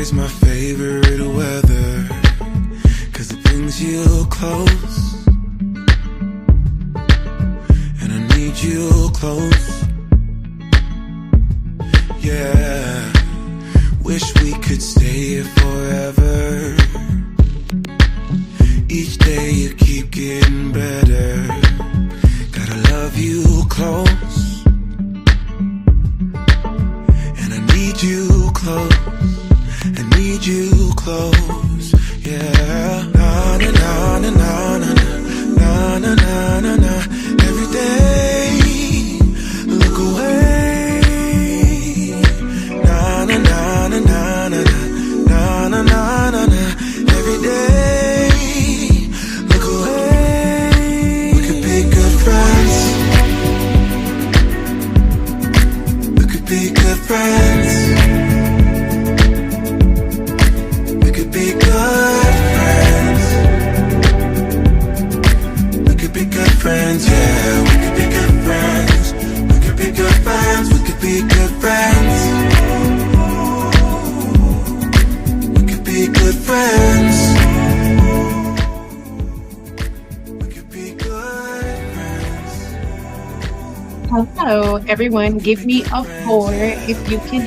is my favorite weather, 'cause it brings you close, and I need you close. Yeah, wish we could stay here forever. Each day you keep getting better. Gotta love you close, and I need you close. I need you close. Yeah, na na na na na na na na na na na. Every day, look away. Na na na na na na na na na na na. Every day, look away. We could be good friends. We could be good friends. We could be good friends. We could be good friends, yeah. We could be good friends. We could be good friends. We could be good friends. We could be good friends. We could be good friends. Hello, everyone. Give me a 4 if you can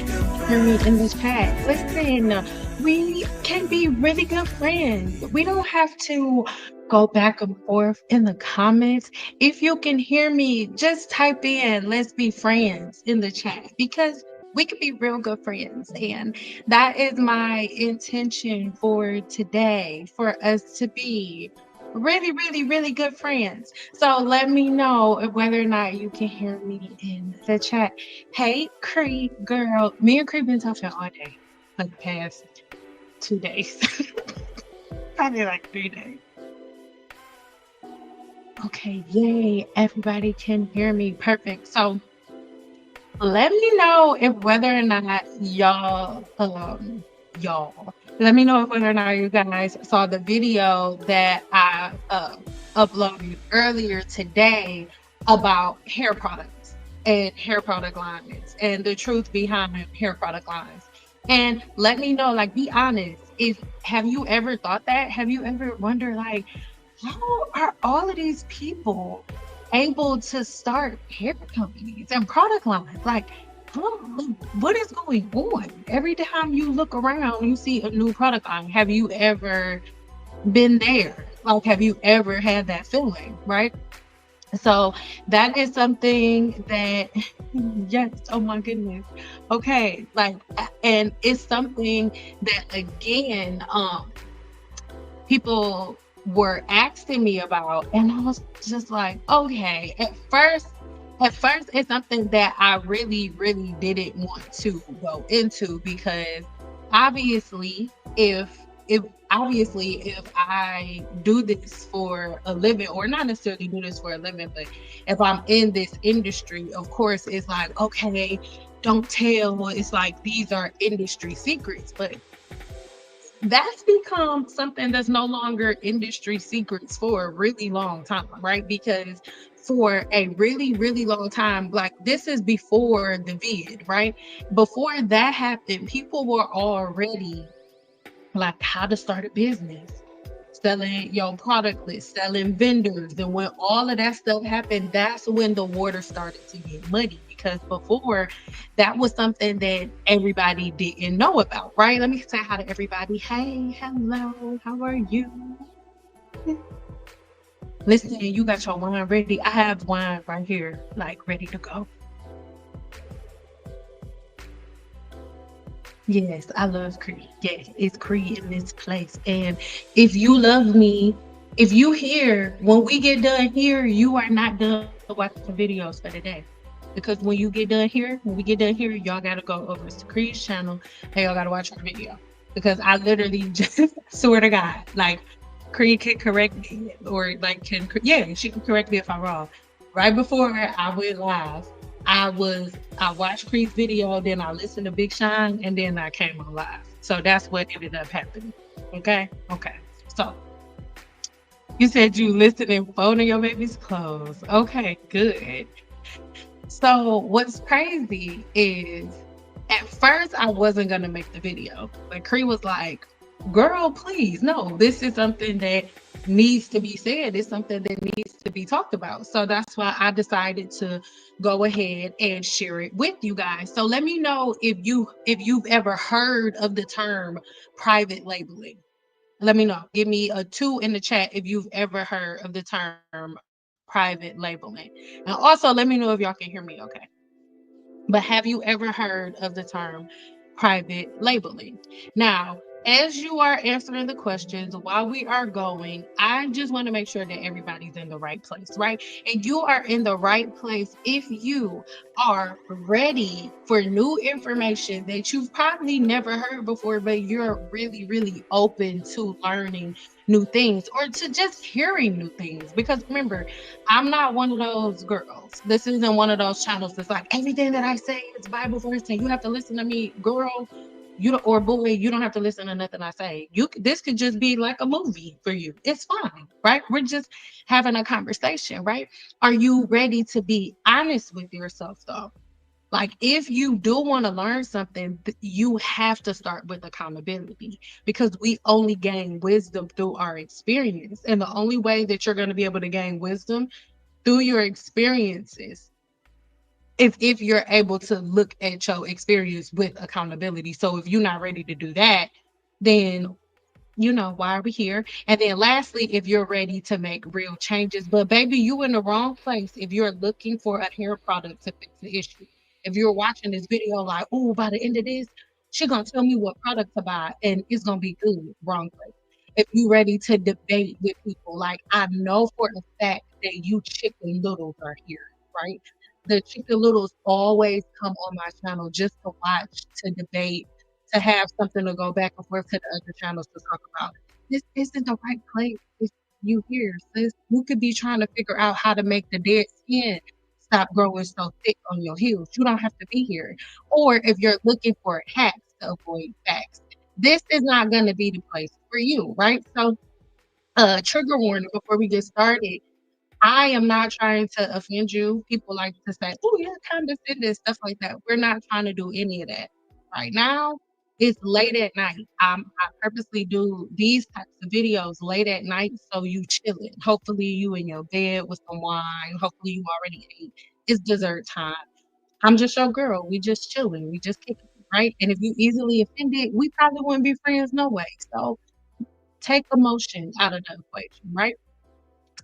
hear me in the chat. Listen, we can be really good friends. We don't have to go back and forth in the comments. If you can hear me, just type in "let's be friends" in the chat, because we could be real good friends. And that is my intention for today, for us to be really, really, really good friends. So let me know whether or not you can hear me in the chat. Hey, Cree, girl, me and Cree been talking all day, like the past 2 days, probably like 3 days. Okay, yay, everybody can hear me. Perfect. So let me know if whether or not let me know if whether or not you guys saw the video that I uploaded earlier today about hair products and hair product lines and the truth behind hair product lines. And let me know, like, be honest, have you ever thought that? Have you ever wondered, like, how are all of these people able to start hair companies and product lines? Like, what is going on? Every time you look around, you see a new product line. Have you ever been there? Like, have you ever had that feeling, right? So that is something that, yes, oh my goodness. Okay, like, and it's something that, again, people were asking me about, and I was just like, okay. At first it's something that I really, really didn't want to go into, because obviously if I do this for a living, or not necessarily do this for a living, but if I'm in this industry, of course it's like, okay, don't tell. It's like, these are industry secrets, but that's become something that's no longer industry secrets for a really long time, right? Because for a really, really long time, like, this is before the vid, right? Before that happened, people were already like, how to start a business, selling your product list, selling vendors. And when all of that stuff happened, that's when the water started to get muddy, because before, that was something that everybody didn't know about, right? Let me say hi to everybody. Hey, hello, how are you? Listen, you got your wine ready? I have wine right here, like, ready to go. Yes, I love Cree. Yes, it's Cree in this place. And if you love me, if you hear, when we get done here, you are not done watching videos for the day. Because when we get done here, y'all gotta go over to Cree's channel and y'all gotta watch her video. Because I literally just swear to God, like, Cree can correct me, or like she can correct me if I'm wrong. Right before I went live, I watched Cree's video, then I listened to Big Shine, and then I came on live. So that's what ended up happening. Okay. So you said you listening, folding your baby's clothes. Okay, good. So what's crazy is At first, I wasn't gonna make the video, but Cree was like, "Girl, please, no. This is something that needs to be said. It's something that needs to be talked about." So that's why I decided to go ahead and share it with you guys. So let me know if you've ever heard of the term private labeling. Let me know. Give me a 2 in the chat if you've ever heard of the term private labeling. And also let me know if y'all can hear me okay. But have you ever heard of the term private labeling? Now, as you are answering the questions while we are going, I just want to make sure that everybody's in the right place, right? And you are in the right place if you are ready for new information that you've probably never heard before, but you're really, really open to learning new things or to just hearing new things. Because remember, I'm not one of those girls. This isn't one of those channels that's like everything that I say is Bible verse and you have to listen to me, girl. You don't, or boy, you don't have to listen to nothing I say. This could just be like a movie for you. It's fine, right? We're just having a conversation, right? Are you ready to be honest with yourself though? Like, if you do want to learn something, you have to start with accountability because we only gain wisdom through our experience. And the only way that you're going to be able to gain wisdom through your experiences if you're able to look at your experience with accountability. So if you're not ready to do that, then why are we here? And then lastly, if you're ready to make real changes, but baby, you in the wrong place if you're looking for a hair product to fix the issue. If you're watching this video like, oh, by the end of this, she gonna tell me what product to buy and it's gonna be good. Wrong place. If you ready to debate with people, like I know for a fact that you chicken littles are here, right? The chicken littles always come on my channel just to watch, to debate, to have something to go back and forth to the other channels to talk about. This isn't the right place. It's you here, sis. You could be trying to figure out how to make the dead skin stop growing so thick on your heels. You don't have to be here. Or if you're looking for hacks to avoid facts, this is not going to be the place for you, right? So, trigger warning before we get started. I am not trying to offend you. People like to say, "Oh, you're condescending," stuff like that. We're not trying to do any of that. Right now, it's late at night. I purposely do these types of videos late at night so you chilling. Hopefully, you in your bed with some wine. Hopefully, you already ate. It's dessert time. I'm just your girl. We just chilling. We just kicking, it, right? And if you easily offended, we probably wouldn't be friends no way. So take emotion out of the equation, right?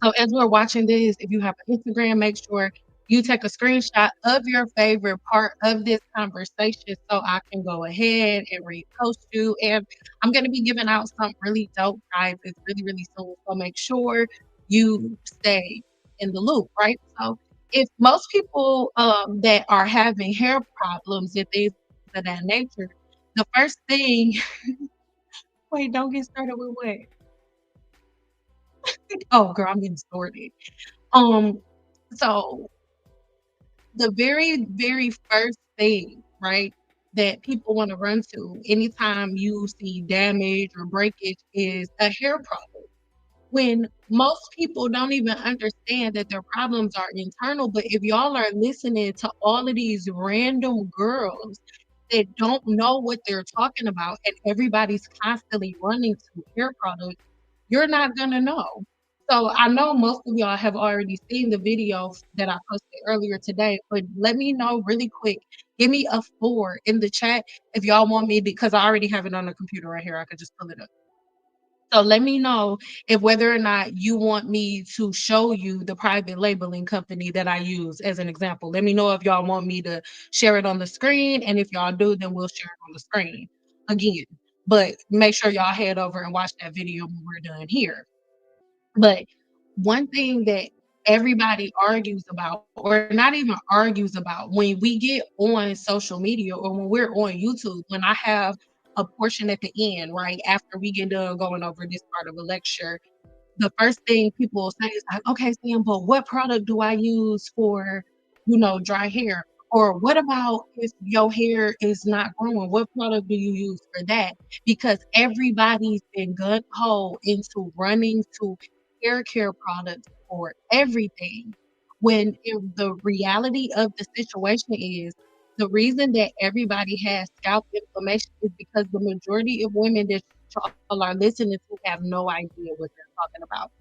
So as we're watching this, if you have an Instagram, make sure you take a screenshot of your favorite part of this conversation so I can go ahead and repost you. And I'm going to be giving out some really dope prizes really, really soon. So make sure you stay in the loop, right? So if most people that are having hair problems and things of that nature, the first thing, wait, don't get started with what? Oh, girl, I'm getting started. Um, so the very, very first thing, right, that people want to run to anytime you see damage or breakage is a hair problem. When most people don't even understand that their problems are internal, but if y'all are listening to all of these random girls that don't know what they're talking about and everybody's constantly running to hair products, you're not gonna know. So I know most of y'all have already seen the video that I posted earlier today, but let me know really quick. Give me a 4 in the chat if y'all want me because I already have it on the computer right here. I could just pull it up. So let me know if whether or not you want me to show you the private labeling company that I use as an example. Let me know if y'all want me to share it on the screen, and if y'all do, then we'll share it on the screen again. But make sure y'all head over and watch that video when we're done here. But one thing that everybody argues about, or not even argues about, when we get on social media or when we're on YouTube, when I have a portion at the end, right after we get done going over this part of a lecture, the first thing people will say is like, okay, Sam, but what product do I use for, dry hair? Or what about if your hair is not growing? What product do you use for that? Because everybody's been gun ho into running to hair care products for everything. When the reality of the situation is The reason that everybody has scalp inflammation is because the majority of women that y'all are listening to have no idea what they're talking about.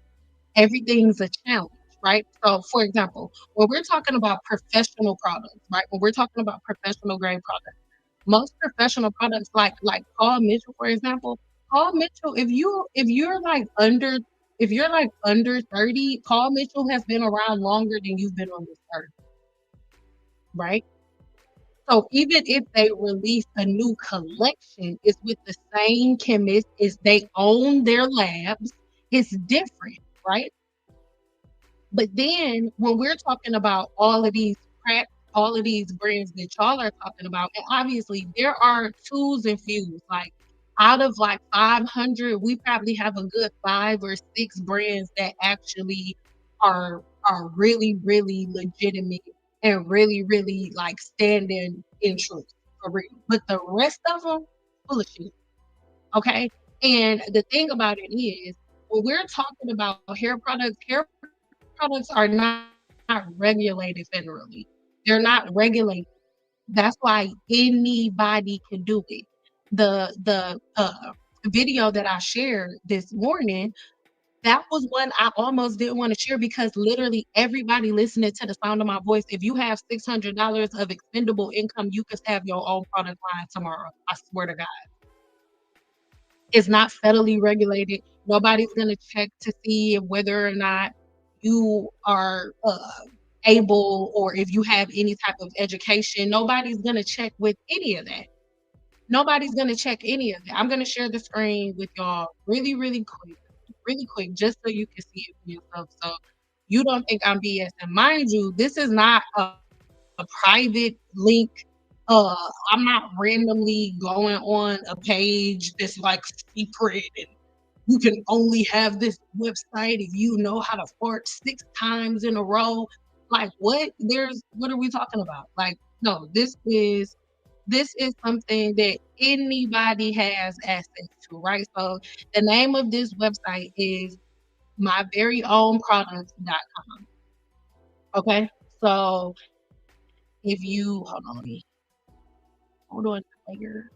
Everything's a challenge, right? So, for example, when we're talking about professional products, right? When we're talking about professional grade products, most professional products like Paul Mitchell, for example, Paul Mitchell, if you're like under 30, Paul Mitchell has been around longer than you've been on this earth, right? So even if they release a new collection, it's with the same chemist, is they own their labs, it's different, right? But then when we're talking about all of these brands that y'all are talking about, and obviously there are twos and fews. Like out of like 500, we probably have a good 5 or 6 brands that actually are really, really legitimate and really, really like standing in truth for real. But the rest of them, full of shit. Okay. And the thing about it is, when we're talking about hair products are not regulated federally. They're not regulated. That's why anybody can do it. The video that I shared this morning, that was one I almost didn't want to share because literally everybody listening to the sound of my voice, if you have $600 of expendable income, you could have your own product line tomorrow. I swear to God. It's not federally regulated. Nobody's gonna check to see whether or not you are, able or if you have any type of education. Nobody's gonna check with any of that. Nobody's gonna check any of that. I'm gonna share the screen with y'all really quick, just so you can see it for yourself. So you don't think I'm BSing. Mind you, this is not a private link. I'm not randomly going on a page that's like secret and you can only have this website if you know how to fart 6 times in a row. Like what? What are we talking about? Like, no, this is something that anybody has access to, right? So the name of this website is myveryownproducts.com. Okay. So if you hold on, let me hold on player.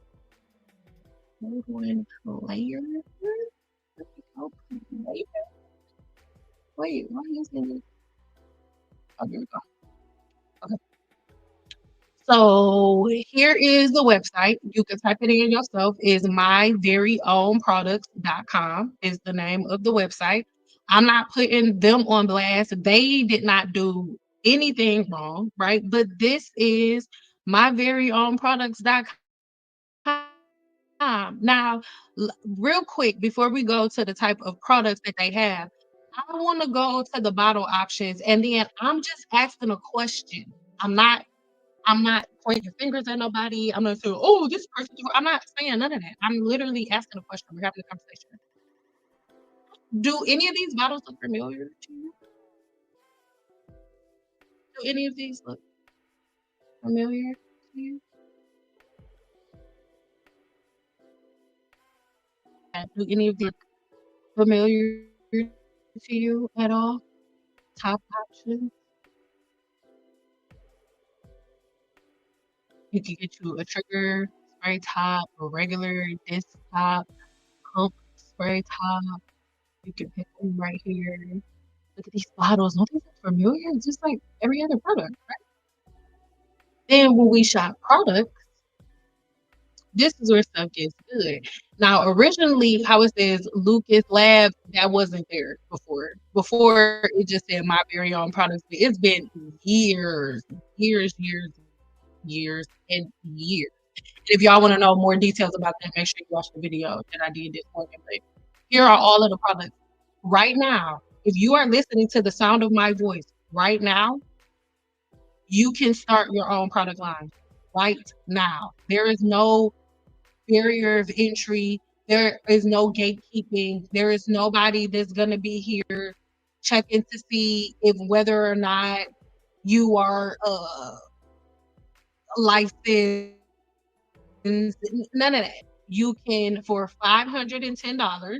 Hold on player. Let me go player. Wait, why is it? Oh, here we go. Okay. So here is the website. You can type it in yourself. Is myveryownproducts.com is the name of the website. I'm not putting them on blast. They did not do anything wrong, right? But this is myveryownproducts.com. Now, real quick, before we go to the type of products that they have, I want to go to the bottle options and then I'm just asking a question. I'm not pointing fingers at nobody. I'm not saying, oh, this person. I'm not saying none of that. I'm literally asking a question. We're having a conversation. Do any of these bottles look familiar to you? Do any of these look familiar to you? Do any of these look familiar to you at all? Top options. You can get you a trigger spray top, a regular disc top, pump spray top. You can pick them right here. Look at these bottles. Don't these look familiar? It's just like every other product, right? Then when we shop products, this is where stuff gets good. Now, originally, how it says Lucas Labs, that wasn't there before. Before it just said my very own products, but it's been years and years. And if y'all want to know more details about that, make sure you watch the video that I did this morning. But here are all of the products right now. If you are listening to the sound of my voice right now, you can start your own product line right now. There is no barrier of entry. There is no gatekeeping. There is nobody that's going to be here checking to see if whether or not you are licensed. None of that. You can, for $510,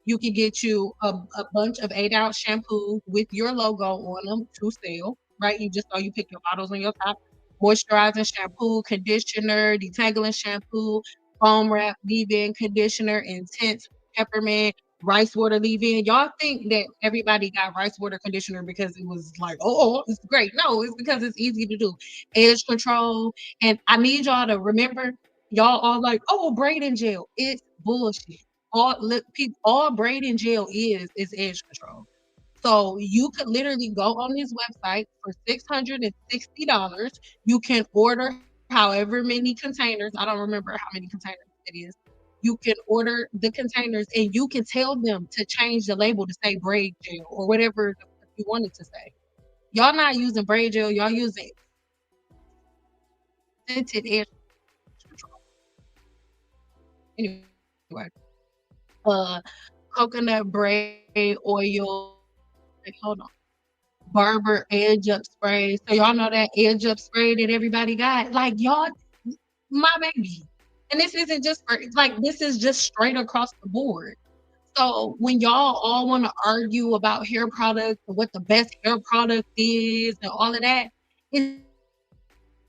you can get you a bunch of 8-ounce shampoos with your logo on them to sell, right? You just so you pick your bottles on your top. moisturizing shampoo, conditioner, detangling shampoo, foam wrap, leave-in conditioner, intense peppermint, rice water leave-in. Y'all think that everybody got rice water conditioner because it was like, oh, it's great. No, it's because it's easy to do. Edge control. And I need y'all to remember, y'all are like, oh, braiding gel. It's bullshit. All braiding gel is edge control. So you could literally go on this website for $660. You can order however many containers. I don't remember how many containers it is. You can order the containers and you can tell them to change the label to say braid gel or whatever the fuck you want it to say. Y'all not using braid gel, y'all using scented edge control. Anyway, uh, coconut braid oil. Wait, hold on. Barber edge up spray. So y'all know that edge up spray that everybody got? Like, y'all, my baby. And this isn't just for like, this is just straight across the board. So when y'all all want to argue about hair products and what the best hair product is and all of that, it's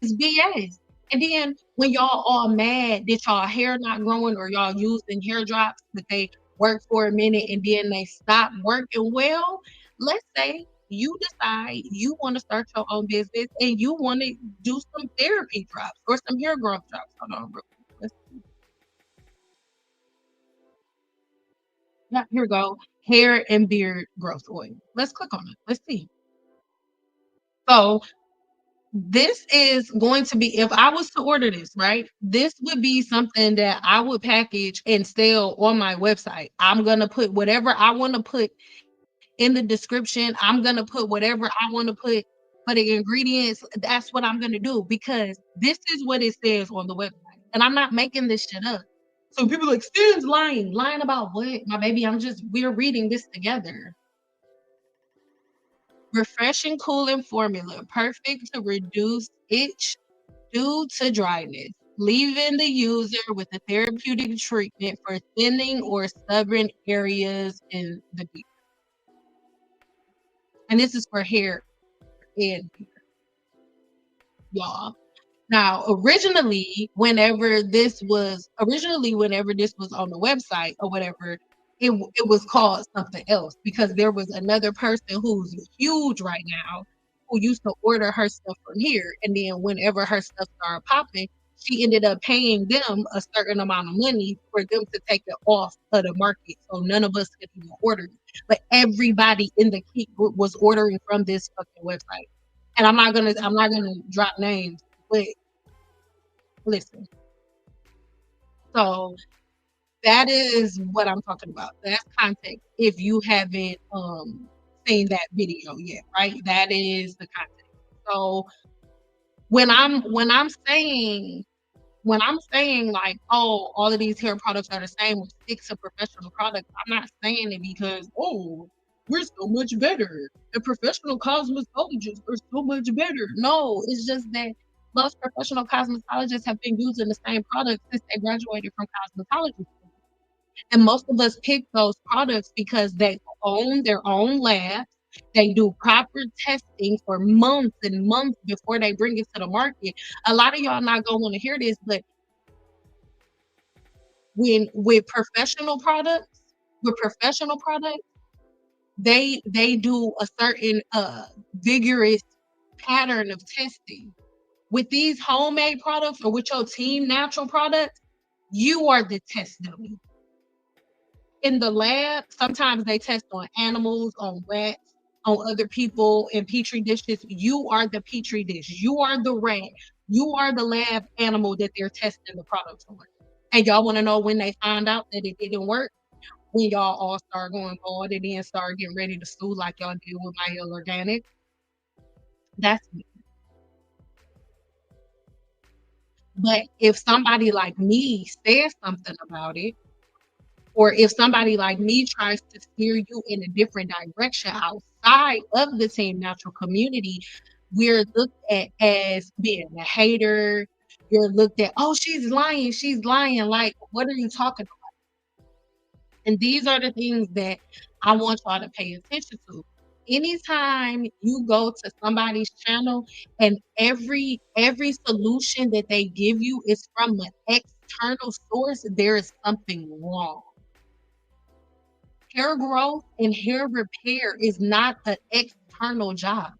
BS. And then when y'all all mad that y'all hair not growing or y'all using hair drops, but they work for a minute and then they stop working well, let's say you decide you want to start your own business and you want to do some therapy drops or some hair growth drops. Hold on, real quick. Yeah, here we go. Hair and beard growth oil. Let's click on it. Let's see. So this is going to be, if I was to order this, right? This would be something that I would package and sell on my website. I'm going to put whatever I want to put in the description. I'm going to put whatever I want to put for the ingredients. That's what I'm going to do because this is what it says on the website. And I'm not making this shit up. So people are like, Stan's lying. Lying about what? My baby, we're reading this together. Refreshing cooling formula, perfect to reduce itch due to dryness, leaving the user with a therapeutic treatment for thinning or stubborn areas in the beard. And this is for hair and beard, y'all. Now, originally, whenever this was on the website or whatever, it was called something else because there was another person who's huge right now who used to order her stuff from here, and then whenever her stuff started popping, she ended up paying them a certain amount of money for them to take it off of the market, so none of us could even order it. But everybody in the Keep group was ordering from this fucking website. And I'm not gonna drop names, but listen, so that is what I'm talking about. That's context. If you haven't seen that video yet, right? That is the context. So when I'm saying like, oh, all of these hair products are the same or stick to professional products, I'm not saying it because, oh, we're so much better. The professional cosmetologists are so much better. No, it's just that most professional cosmetologists have been using the same products since they graduated from cosmetology school. And most of us pick those products because they own their own labs. They do proper testing for months and months before they bring it to the market. A lot of y'all not gonna want to hear this, but when with professional products, they do a certain vigorous pattern of testing. With these homemade products or with your team natural products, you are the test dummy. In the lab, sometimes they test on animals, on rats, on other people in petri dishes. You are the petri dish. You are the rat. You are the lab animal that they're testing the products on. And y'all want to know when they find out that it didn't work? When y'all all start going bald and then start getting ready to sue like y'all did with My Hill Organic. That's me. But if somebody like me says something about it, or if somebody like me tries to steer you in a different direction outside of the Team Natural community, we're looked at as being a hater. You're looked at, oh, she's lying, she's lying. Like, what are you talking about? And these are the things that I want y'all to pay attention to. anytime you go to somebody's channel and every solution that they give you is from an external source, there is something wrong. Hair growth and hair repair is not an external job.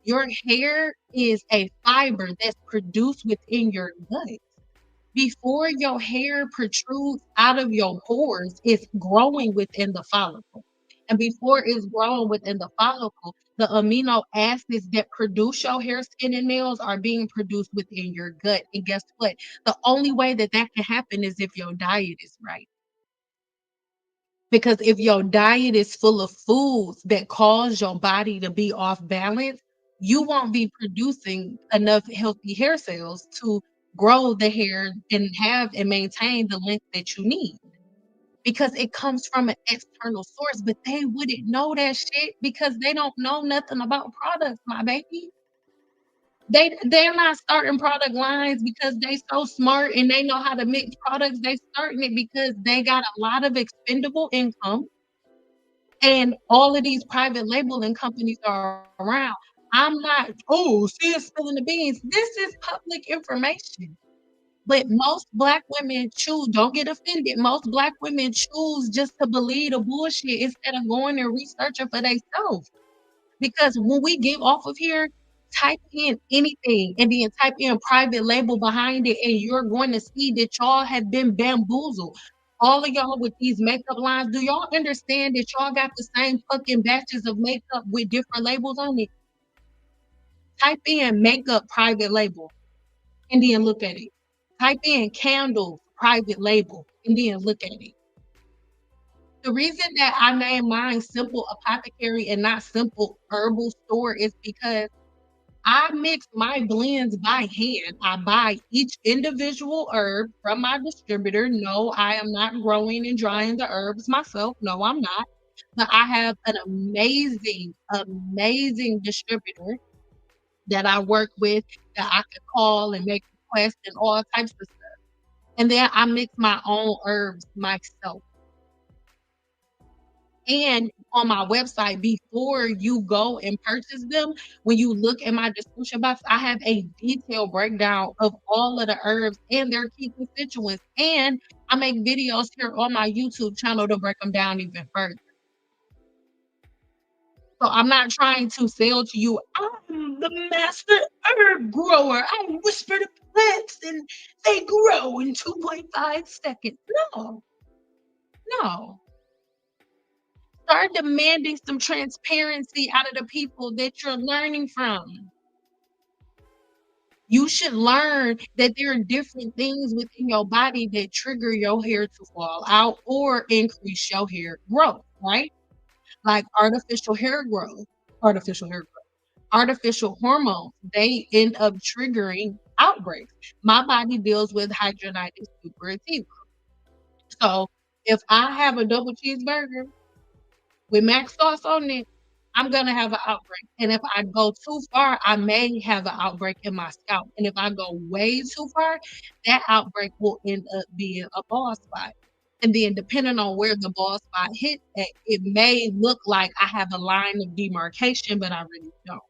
Your hair is a fiber that's produced within your gut. Before your hair protrudes out of your pores, it's growing within the follicle. And before it's growing within the follicle, the amino acids that produce your hair, skin, and nails are being produced within your gut. And guess what? The only way that that can happen is if your diet is right. Because if your diet is full of foods that cause your body to be off balance, you won't be producing enough healthy hair cells to grow the hair and have and maintain the length that you need. Because it comes from an external source, but they wouldn't know that shit because they don't know nothing about products, my baby. They're not starting product lines because they so smart and they know how to mix products. They starting it because they got a lot of expendable income and all of these private labeling companies are around. I'm not, oh, see it's spilling the beans. This is public information. But most black women choose, don't get offended. Most black women choose just to believe the bullshit instead of going and researching for themselves. Because when we get off of here, type in anything and then type in private label behind it, and you're going to see that y'all have been bamboozled. All of y'all with these makeup lines, do y'all understand that y'all got the same fucking batches of makeup with different labels on it? Type in makeup private label and then look at it. Type in candles private label and then look at it. The reason that I named mine Cynple Apothecary and not Simple Herbal Store is because I mix my blends by hand. I buy each individual herb from my distributor. No, I am not growing and drying the herbs myself. No, I'm not. But I have an amazing, amazing distributor that I work with that I can call and make requests and all types of stuff. And then I mix my own herbs myself. And on my website, before you go and purchase them, when you look at my description box, I have a detailed breakdown of all of the herbs and their key constituents. And I make videos here on my YouTube channel to break them down even further. So I'm not trying to sell to you, I'm the master herb grower. I whisper the plants and they grow in 2.5 seconds. No, no. Start demanding some transparency out of the people that you're learning from. You should learn that there are different things within your body that trigger your hair to fall out or increase your hair growth, right? Like artificial hair growth, artificial hormones, they end up triggering outbreaks. My body deals with hydrogenated superativa. So if I have a double cheeseburger with mac sauce on it, I'm gonna have an outbreak. And if I go too far, I may have an outbreak in my scalp. And if I go way too far, that outbreak will end up being a bald spot. And then depending on where the bald spot hits at, it may look like I have a line of demarcation, but I really don't.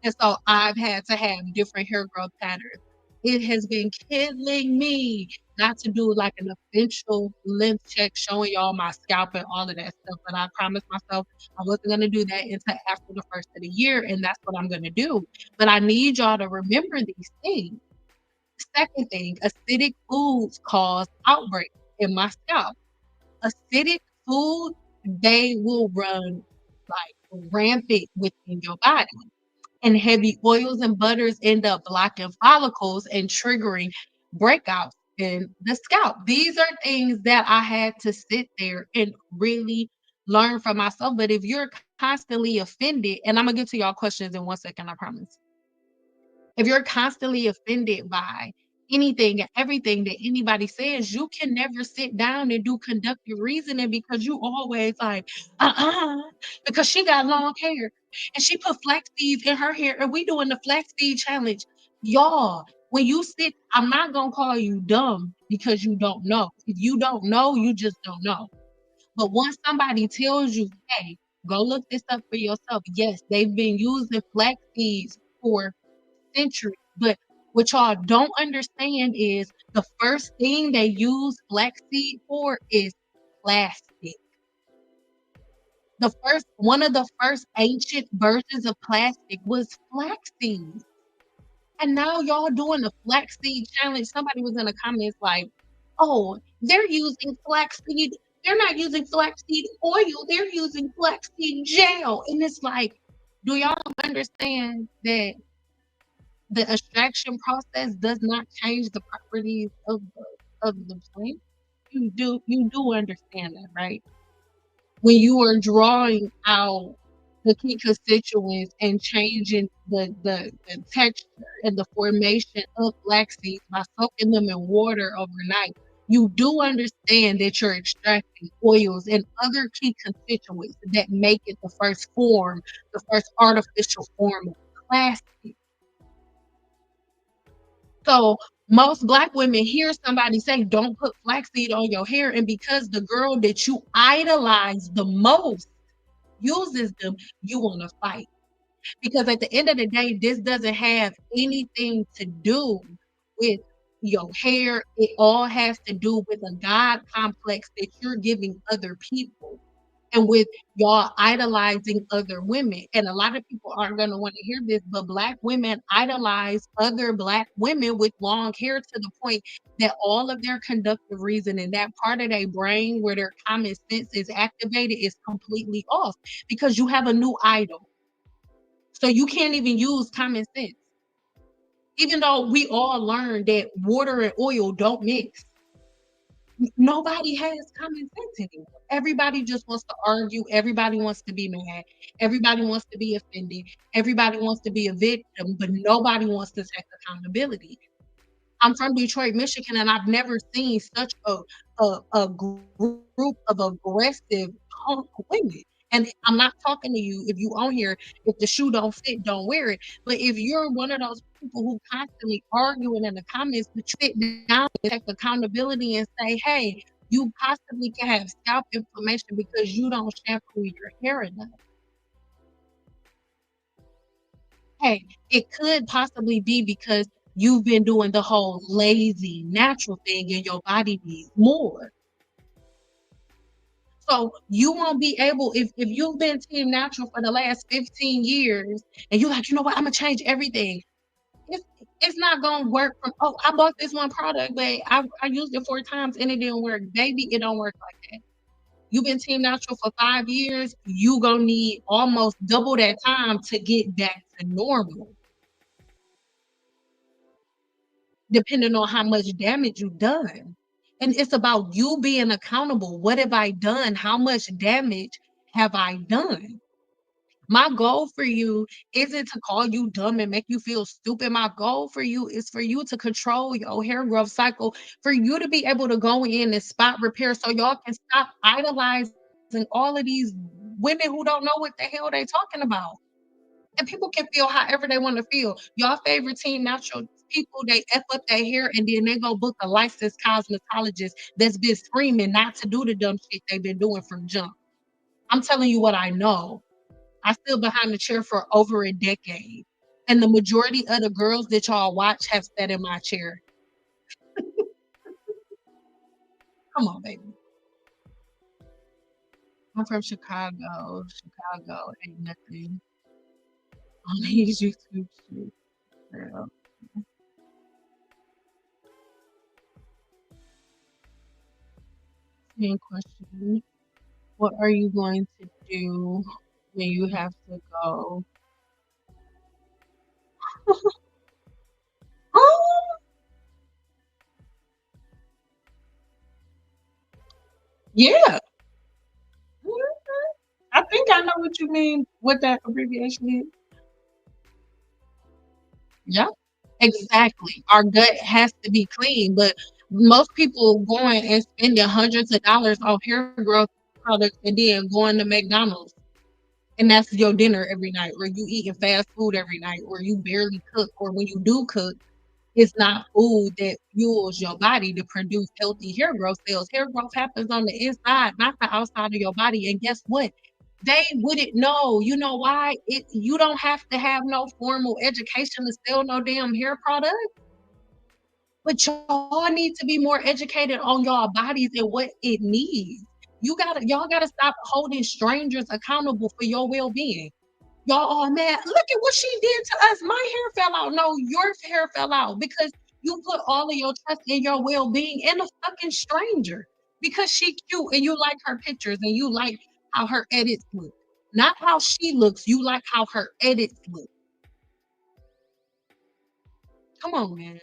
And so I've had to have different hair growth patterns. It has been killing me not to do like an official length check showing y'all my scalp and all of that stuff. But I promised myself I wasn't going to do that until after the first of the year. And that's what I'm going to do. But I need y'all to remember these things. Second thing, acidic foods cause outbreaks in my scalp. Acidic food, they will run like rampant within your body, and heavy oils and butters end up blocking follicles and triggering breakouts in the scalp. These are things that I had to sit there and really learn from myself. But if you're constantly offended, and I'm gonna get to y'all questions in 1 second, I promise. If you're constantly offended by anything and everything that anybody says, you can never sit down and do conductive reasoning because you always like, because she got long hair and she put flax seeds in her hair and we doing the flax seed challenge. Y'all, when you sit, I'm not gonna call you dumb because you don't know. If you don't know, you just don't know. But once somebody tells you, hey, Go look this up for yourself. Yes, they've been using flax seeds for centuries, but what y'all don't understand is the first thing they use flaxseed for is plastic. The first one of the first ancient versions of plastic was flaxseed. And now y'all doing the flaxseed challenge. Somebody was in the comments like, "Oh, they're using flaxseed. They're not using flaxseed oil. They're using flaxseed gel." And it's like, do y'all understand that the extraction process does not change the properties of the plant? You do understand that, right? When you are drawing out the key constituents and changing the texture and the formation of flax seeds by soaking them in water overnight, you do understand that you're extracting oils and other key constituents that make it the first artificial form of plastic. So most black women hear somebody say, "Don't put flaxseed on your hair," and because the girl that you idolize the most uses them, you want to fight. Because at the end of the day, this doesn't have anything to do with your hair. It all has to do with a God complex that you're giving other people and with y'all idolizing other women. And a lot of people aren't going to want to hear this, but black women idolize other black women with long hair to the point that all of their conductive reasoning, that part of their brain where their common sense is activated, is completely off because you have a new idol. So you can't even use common sense. Even though we all learned that water and oil don't mix, nobody has common sense anymore. Everybody just wants to argue. Everybody wants to be mad. Everybody wants to be offended. Everybody wants to be a victim, but nobody wants to take accountability. I'm from Detroit, Michigan, and I've never seen such a group of aggressive punk women. And I'm not talking to you if you on here, if the shoe don't fit, don't wear it. But if you're one of those people who constantly arguing in the comments, but you sit down and take accountability and say, "Hey, you possibly can have scalp inflammation because you don't shampoo your hair enough. Hey, it could possibly be because you've been doing the whole lazy, natural thing and your body needs more." So you won't be able if you've been team natural for the last 15 years and you're like, "You know what? Imma change everything." It's it's not gonna work from, "Oh, I bought this one product, but I used it 4 times and it didn't work." Baby, it don't work like that. You've been team natural for 5 years, you gonna need almost double that time to get back to normal, depending on how much damage you've done. And it's about you being accountable. What have I done? How much damage have I done? My goal for you isn't to call you dumb and make you feel stupid. My goal for you is for you to control your hair growth cycle, for you to be able to go in and spot repair so y'all can stop idolizing all of these women who don't know what the hell they talking about. And people can feel however they want to feel. Y'all favorite team natural people, they F up their hair and then they go book a licensed cosmetologist that's been screaming not to do the dumb shit they've been doing from jump. I'm telling you what I know. I stood behind the chair for over a decade. And the majority of the girls that y'all watch have sat in my chair. Come on, baby. I'm from Chicago. Chicago ain't nothing on these YouTube shit, girl. Same question. What are you going to do when you have to go? Oh, yeah. I think I know what you mean, what that abbreviation is. Yeah, exactly. Our gut has to be clean, but most people going and spending hundreds of dollars on hair growth products and then going to McDonald's. And that's your dinner every night, or you eating fast food every night, or you barely cook, or when you do cook, it's not food that fuels your body to produce healthy hair growth cells. Hair growth happens on the inside, not the outside of your body. And guess what? They wouldn't know. You know why? You don't have to have no formal education to sell no damn hair product, but y'all need to be more educated on y'all bodies and what it needs. Y'all gotta stop holding strangers accountable for your well-being. Y'all all mad. Look at what she did to us. My hair fell out. No, your hair fell out because you put all of your trust in your well-being in a fucking stranger because she cute and you like her pictures and you like how her edits look. Not how she looks. You like how her edits look. Come on, man.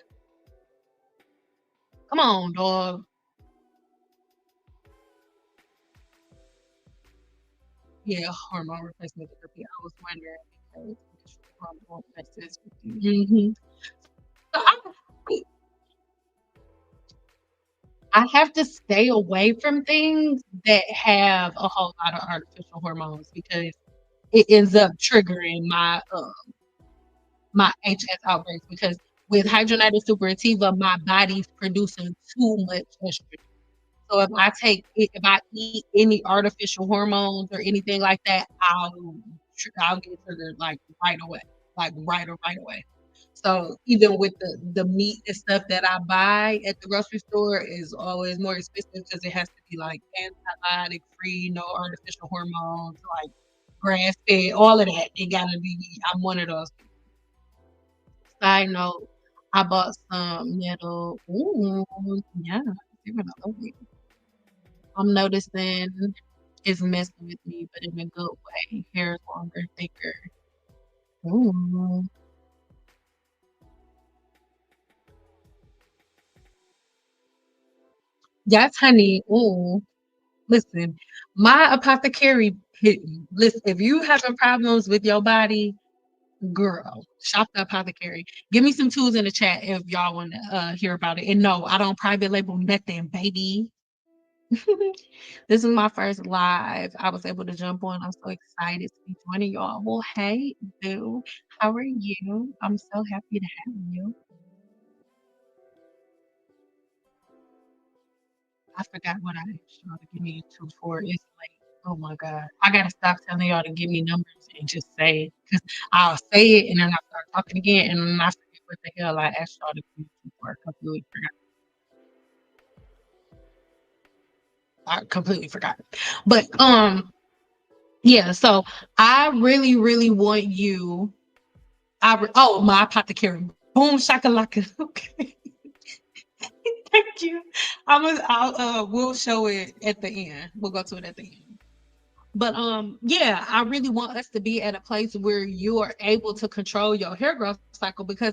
Come on, dog. Yeah, hormone replacement therapy. I was wondering because hormone replacement. Mhm. So I have to stay away from things that have a whole lot of artificial hormones because it ends up triggering my HS outbreaks because with hydrogenated superativa, my body's producing too much estrogen. So if I eat any artificial hormones or anything like that, I'll get triggered like right away, like right away. So even with the meat and stuff that I buy at the grocery store is always more expensive because it has to be like antibiotic free, no artificial hormones, like grass fed, all of that. It gotta be. I'm one of those. Side note, I bought some metal. Ooh, yeah, you're gonna love it. I'm noticing it's messing with me, but in a good way. Hair is longer, thicker. Ooh. Yes, honey. Ooh. Listen, my apothecary hit me. Listen, if you having problems with your body, girl, shop the apothecary. Give me some tools in the chat if y'all want to hear about it. And no, I don't private label nothing, baby. This is my first live. I was able to jump on. I'm so excited to be joining y'all. Well, hey, boo, how are you? I'm so happy to have you. I forgot what I asked y'all to give me a two for. It's late. Oh my God. I gotta stop telling y'all to give me numbers and just say because I'll say it and then I start talking again and then I forget what the hell I asked y'all to give me two for. I completely forgot. But yeah, so I really, really want you. Oh, my apothecary. Boom shakalaka. Okay. Thank you. We'll show it at the end. We'll go to it at the end. But yeah, I really want us to be at a place where you are able to control your hair growth cycle because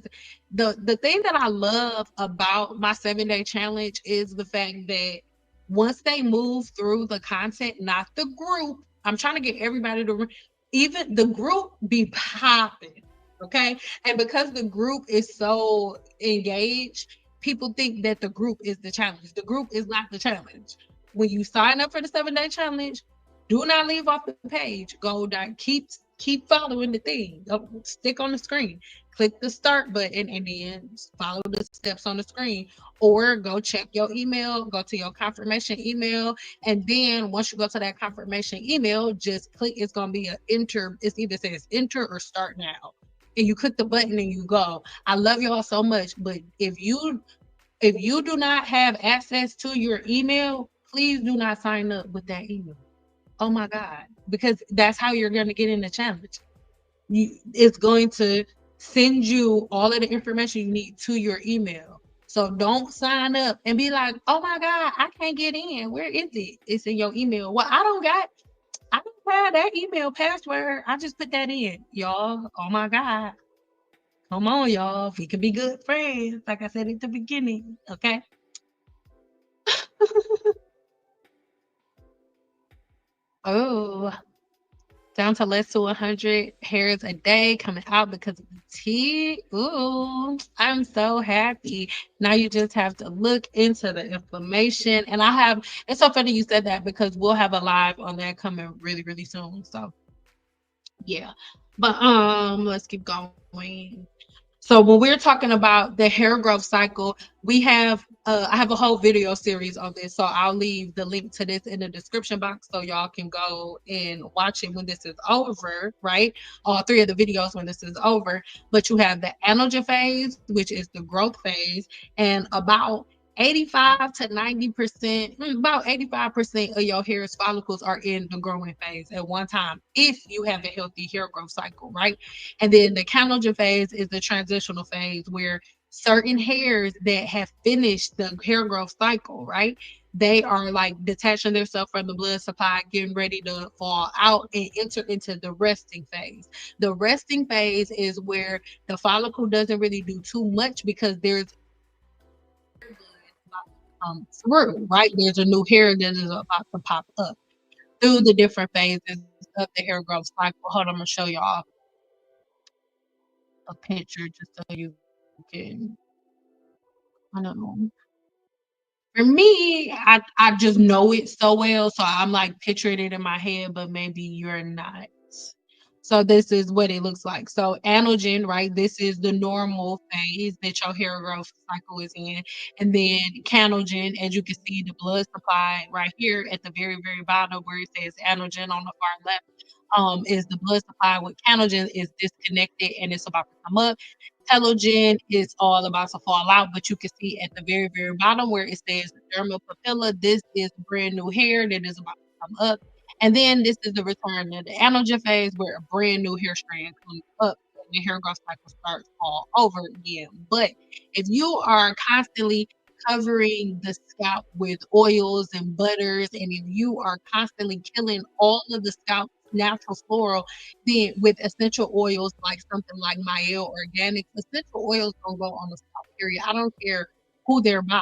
the thing that I love about my 7-day challenge is the fact that once they move through the content, not the group, I'm trying to get everybody to even the group be popping. Okay. And because the group is so engaged, people think that the group is the challenge. The group is not the challenge. When you sign up for the 7-day challenge, do not leave off the page. Go down. Keep following the thing. Don't stick on the screen. Click the start button and then follow the steps on the screen. Or go check your email. Go to your confirmation email, and then once you go to that confirmation email, just click. It's gonna be an enter. It's either says enter or start now, and you click the button and you go. I love y'all so much, but if you do not have access to your email, please do not sign up with that email. Oh my God. Because that's how you're going to get in the challenge. It's going to send you all of the information you need to your email. So don't sign up and be like, oh my God, I can't get in. Where is it? It's in your email. Well, I don't have that email password. I just put that in. Y'all, oh my God. Come on, y'all. We can be good friends. Like I said at the beginning. Okay. Oh, down to less to 100 hairs a day coming out because of the tea. Ooh, I'm so happy. Now you just have to look into the inflammation. And it's so funny you said that because we'll have a live on that coming really, really soon. So yeah. But let's keep going. So when we're talking about the hair growth cycle, we have I have a whole video series on this, so I'll leave the link to this in the description box so y'all can go and watch it when this is over, right? All three of the videos when this is over. But you have the anagen phase, which is the growth phase, and about 85 to 90%, about 85% of your hair's follicles are in the growing phase at one time if you have a healthy hair growth cycle, right? And then the canogen phase is the transitional phase where certain hairs that have finished the hair growth cycle, right? They are like detaching themselves from the blood supply, getting ready to fall out and enter into the resting phase. The resting phase is where the follicle doesn't really do too much because there's through, right? There's a new hair that is about to pop up through the different phases of the hair growth cycle. Hold on, I'm gonna show y'all a picture just so you can, I don't know. For me, I just know it so well, so I'm, like, picturing it in my head, but maybe you're not. So this is what it looks like. So anagen, right? This is the normal phase that your hair growth cycle is in. And then canogen, as you can see, the blood supply right here at the very, very bottom where it says anagen on the far left, is the blood supply with canogen is disconnected and it's about to come up. Telogen is all about to fall out, but you can see at the very, very bottom where it says dermal papilla, this is brand new hair that is about to come up. And then this is the return of the anagen phase where a brand new hair strand comes up and the hair growth cycle starts all over again. But if you are constantly covering the scalp with oils and butters, and if you are constantly killing all of the scalp natural floral, then with essential oils like something like Mael Organics, essential oils don't go on the scalp, period. I don't care who they're by.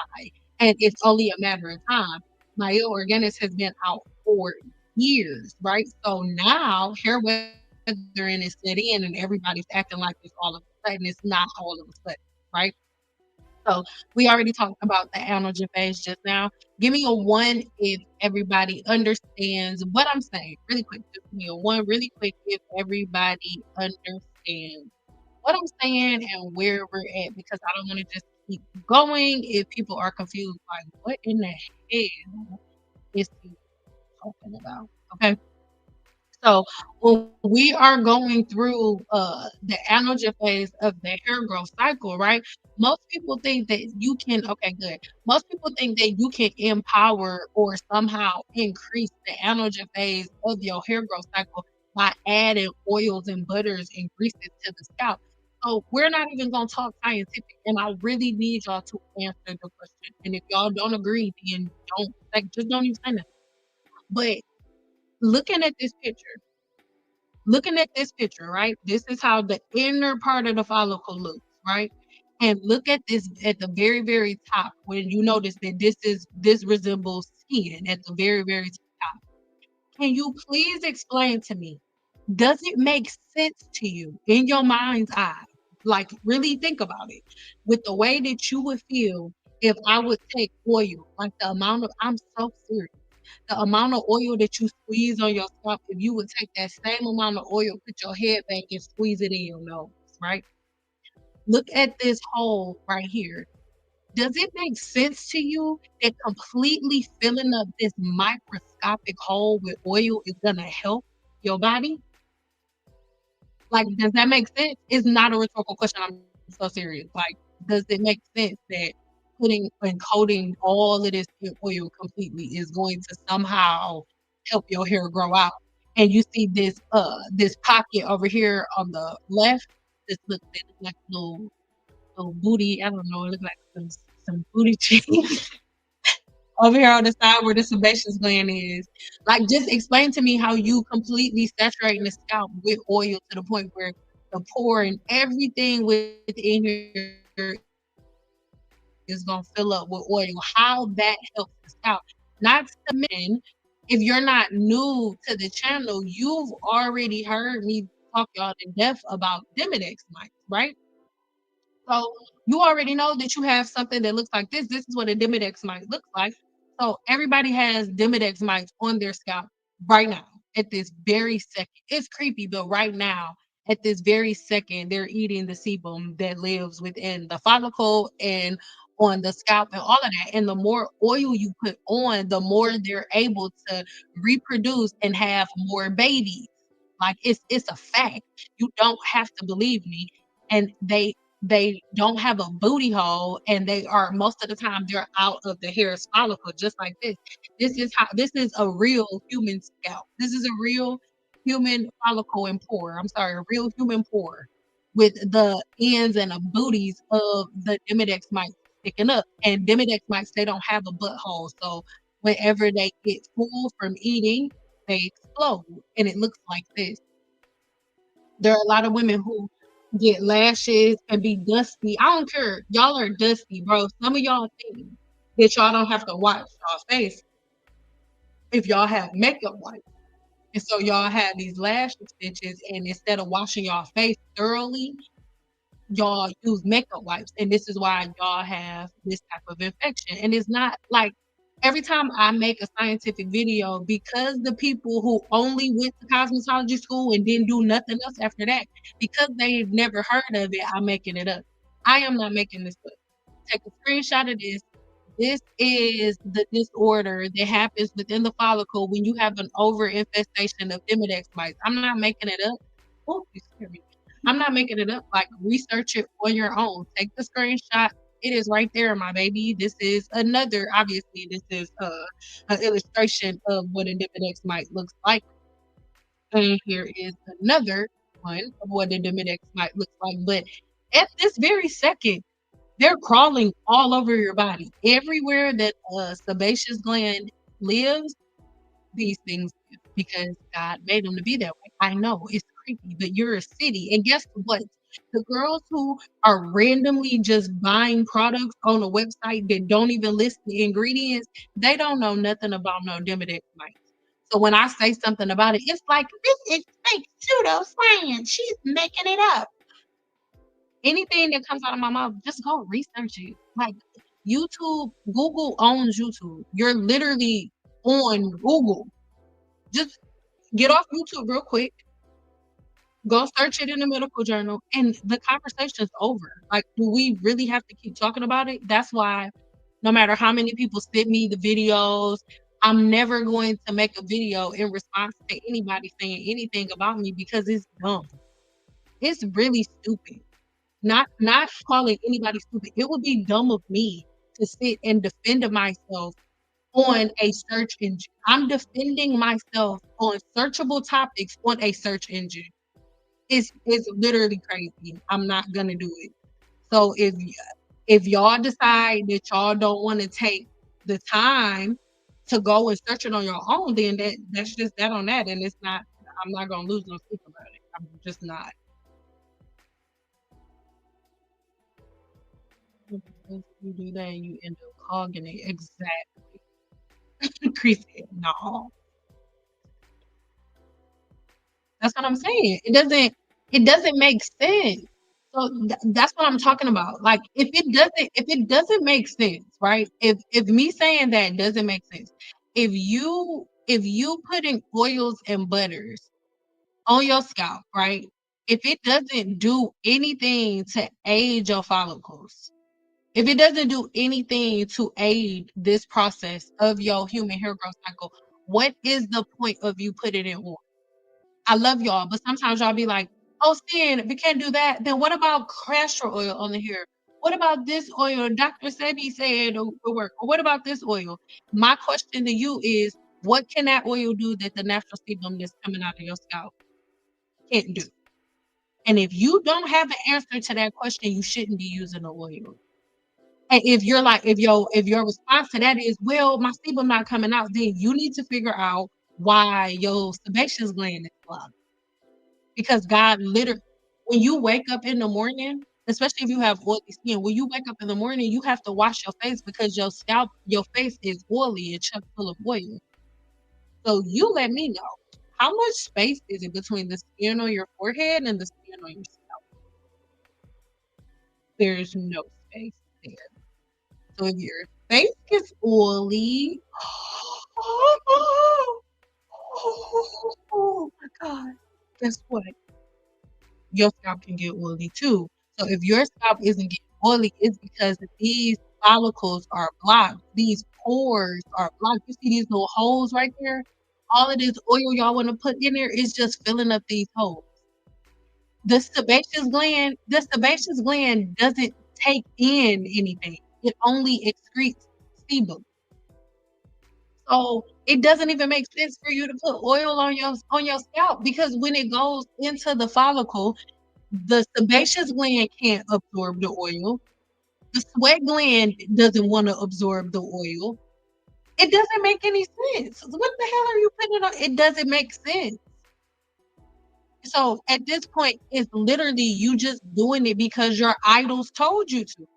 And it's only a matter of time. Mael Organics has been out for years, right? So now hair weathering is set in and everybody's acting like it's all of a sudden. It's not all of a sudden, right? So we already talked about the anagen phase just now. Give me a one if everybody understands what I'm saying. Really quick. Just give me a one really quick if everybody understands what I'm saying and where we're at because I don't want to just keep going if people are confused like what in the hell is he talking about? Okay. So when we are going through the anagen phase of the hair growth cycle, right? Most people think that you can, okay, good. Most people think that you can empower or somehow increase the anagen phase of your hair growth cycle by adding oils and butters and greases to the scalp. So we're not even gonna talk scientific, and I really need y'all to answer the question. And if y'all don't agree, then don't like just don't even say nothing. But looking at this picture, looking at this picture, right? This is how the inner part of the follicle looks, right? And look at this at the very, very top when you notice that this resembles skin at the very, very top. Can you please explain to me? Does it make sense to you in your mind's eye? Like really think about it. With the way that you would feel if I would take oil, like the amount of I'm so serious the amount of oil that you squeeze on your scalp, if you would take that same amount of oil, put your head back and squeeze it in your nose, right? Look at this hole right here. Does it make sense to you that completely filling up this microscopic hole with oil is gonna help your body? Like, does that make sense? It's not a rhetorical question. I'm so serious. Like, does it make sense that putting and coating all of this in oil completely is going to somehow help your hair grow out? And you see this pocket over here on the left. This look like little booty. I don't know. It look like some booty cheeks over here on the side where the sebaceous gland is. Like, just explain to me how you completely saturating the scalp with oil to the point where the pore and everything within here is gonna fill up with oil. How that helps the scalp. Not to mention, if you're not new to the channel, you've already heard me talk y'all to death about Demodex mites, right? So you already know that you have something that looks like this. This is what a Demodex mite looks like. So everybody has Demodex mites on their scalp right now at this very second. It's creepy, but right now at this very second, they're eating the sebum that lives within the follicle and on the scalp and all of that. And the more oil you put on, the more they're able to reproduce and have more babies. Like it's a fact. You don't have to believe me. And they don't have a booty hole, and they are most of the time they're out of the hair follicle, just like this. This is a real human scalp. This is a real human follicle and pore. I'm sorry, a real human pore with the ends and the booties of the Demodex mites sticking up. And Demodex mites, they don't have a butthole. So whenever they get full from eating, they explode. And it looks like this. There are a lot of women who get lashes and be dusty. I don't care. Y'all are dusty, bro. Some of y'all think that y'all don't have to wash y'all face if y'all have makeup wipes. And so y'all have these lash extensions, and instead of washing y'all face thoroughly, y'all use makeup wipes, and this is why y'all have this type of infection. And it's not like every time I make a scientific video, because the people who only went to cosmetology school and didn't do nothing else after that, because they've never heard of it, I'm making it up. I am not making this up. Take a screenshot of this. This is the disorder that happens within the follicle when you have an over infestation of Demodex mites. I'm not making it up. Oh, you scared me. I'm not making it up. Like, research it on your own. Take the screenshot. It is right there, my baby. This is another. Obviously, this is an illustration of what a Demodex mite looks like. And here is another one of what a Demodex mite looks like. But at this very second, they're crawling all over your body. Everywhere that a sebaceous gland lives, these things live, because God made them to be that way. I know it's creepy, but you're a city. And guess what? The girls who are randomly just buying products on a website that don't even list the ingredients, they don't know nothing about no Demodex mites. So when I say something about it, it's like, this is fake pseudo science. She's making it up. Anything that comes out of my mouth, just go research it. Like, YouTube, Google owns YouTube. You're literally on Google. Just get off YouTube real quick, go search it in the medical journal, and the conversation's over. Like, do we really have to keep talking about it? That's why no matter how many people send me the videos, I'm never going to make a video in response to anybody saying anything about me, because it's dumb. It's really stupid. Not calling anybody stupid. It would be dumb of me to sit and defend myself on a search engine. I'm defending myself on searchable topics on a search engine. It's literally crazy. I'm not gonna do it. So if y'all decide that y'all don't want to take the time to go and search it on your own, then that's just that on that, and it's not. I'm not gonna lose no sleep about it. I'm just not. Once you do that, you end up clogging it. Exactly. Chris said, no. That's what I'm saying. It doesn't make sense. So that's what I'm talking about. Like, if it doesn't make sense, right? If me saying that doesn't make sense, if you putting oils and butters on your scalp, right? If it doesn't do anything to aid your follicles, if it doesn't do anything to aid this process of your human hair growth cycle, what is the point of you putting it on? I love y'all, but sometimes y'all be like, "Oh, Stan, if we can't do that, then what about castor oil on the hair? What about this oil? Dr. Sebi said it'll work. Or what about this oil?" My question to you is, what can that oil do that the natural sebum that's coming out of your scalp can't do? And if you don't have the answer to that question, you shouldn't be using the oil. And if you're like, if your response to that is, well, my sebum not coming out, then you need to figure out why your sebaceous gland is blocked. Because God literally, when you wake up in the morning, especially if you have oily skin, when you wake up in the morning, you have to wash your face because your scalp, your face is oily and chock full of oil. So you let me know, how much space is it between the skin on your forehead and the skin on your scalp? There's no space there. So if your face gets oily, oh my God, guess what? Your scalp can get oily too. So if your scalp isn't getting oily, it's because these follicles are blocked. These pores are blocked. You see these little holes right there? All of this oil y'all want to put in there is just filling up these holes. The sebaceous gland doesn't take in anything. It only excretes sebum. So it doesn't even make sense for you to put oil on your scalp because when it goes into the follicle, the sebaceous gland can't absorb the oil. The sweat gland doesn't want to absorb the oil. It doesn't make any sense. What the hell are you putting on? It doesn't make sense. So at this point, it's literally you just doing it because your idols told you to.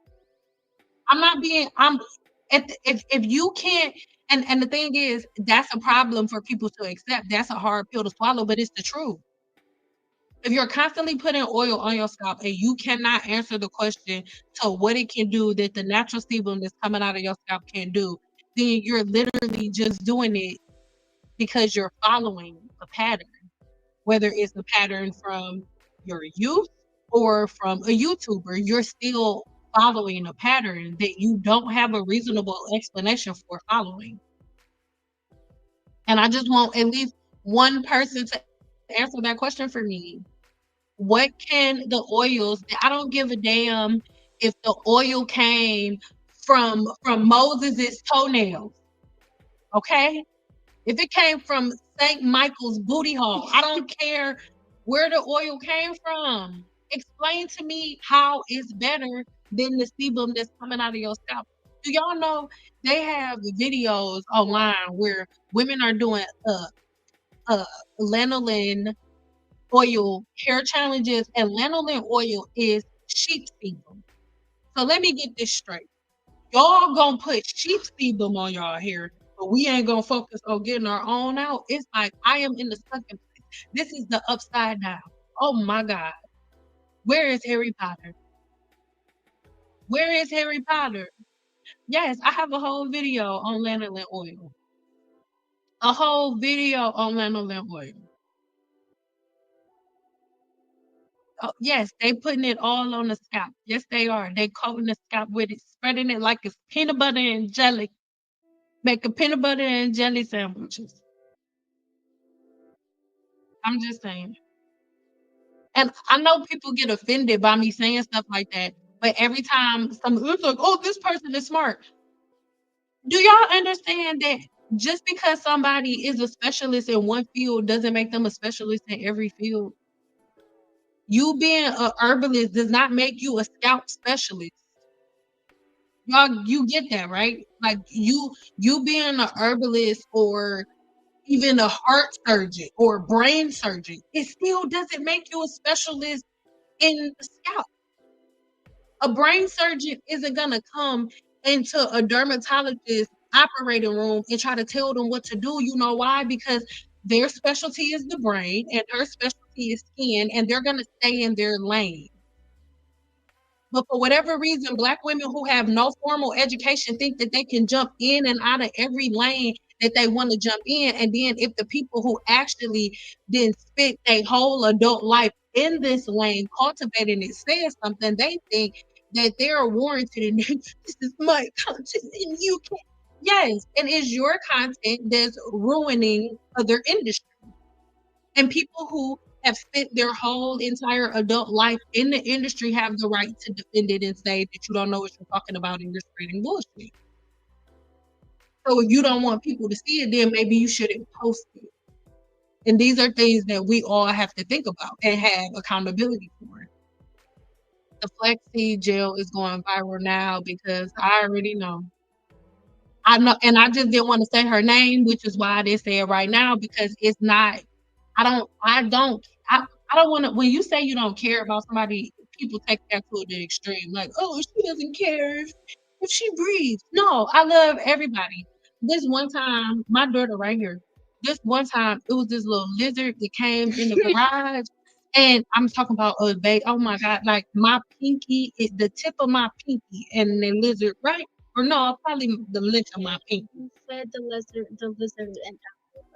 I'm not being. I'm. If you can't, and the thing is, that's a problem for people to accept. That's a hard pill to swallow, but it's the truth. If you're constantly putting oil on your scalp and you cannot answer the question to what it can do that the natural sebum that's coming out of your scalp can do, then you're literally just doing it because you're following a pattern, whether it's a pattern from your youth or from a YouTuber, you're still following a pattern that you don't have a reasonable explanation for following. And I just want at least one person to answer that question for me. What can the oils? I don't give a damn if the oil came from Moses's toenails. Okay, if it came from St. Michael's booty hole, I don't care where the oil came from. Explain to me how it's better than the sebum that's coming out of your scalp. Do y'all know they have videos online where women are doing lanolin oil hair challenges, and lanolin oil is sheep sebum. So let me get this straight. Y'all gonna put sheep sebum on y'all hair, but we ain't gonna focus on getting our own out. It's like I am in the second place. This is the upside down. Oh my God. Where is Harry Potter? Where is Harry Potter? Yes, I have a whole video on lanolin oil. A whole video on lanolin oil. Oh, yes, they putting it all on the scalp. Yes, they are. They coating the scalp with it, spreading it like it's peanut butter and jelly. Making peanut butter and jelly sandwiches. I'm just saying. And I know people get offended by me saying stuff like that, but every time it's like, oh, this person is smart. Do y'all understand that just because somebody is a specialist in one field doesn't make them a specialist in every field? You being a herbalist does not make you a scalp specialist. Y'all, you get that, right? Like you being a herbalist or even a heart surgeon or brain surgeon, it still doesn't make you a specialist in the scalp. A brain surgeon isn't gonna come into a dermatologist operating room and try to tell them what to do. You know why? Because their specialty is the brain and her specialty is skin, and they're gonna stay in their lane. But for whatever reason, Black women who have no formal education think that they can jump in and out of every lane that they want to jump in. And then if the people who actually then spent their whole adult life in this lane, cultivating it, says something, they think that they're warranted and this is my content and you can't. Yes, and it's your content that's ruining other industries. And people who have spent their whole entire adult life in the industry have the right to defend it and say that you don't know what you're talking about and you're spreading bullshit. So if you don't want people to see it, then maybe you shouldn't post it. And these are things that we all have to think about and have accountability for. The flaxseed gel is going viral now because I already know. I know, and I just didn't want to say her name, which is why I didn't say it right now because it's not. I don't want to. When you say you don't care about somebody, people take that to the extreme. Like, oh, she doesn't care if she breathes. No, I love everybody. This one time, my daughter right here. This one time, it was this little lizard that came in the garage, and I'm talking about a baby. Oh my god, like my pinky, the tip of my pinky, and the lizard right. Or no, probably the length of my pinky. You said the lizard and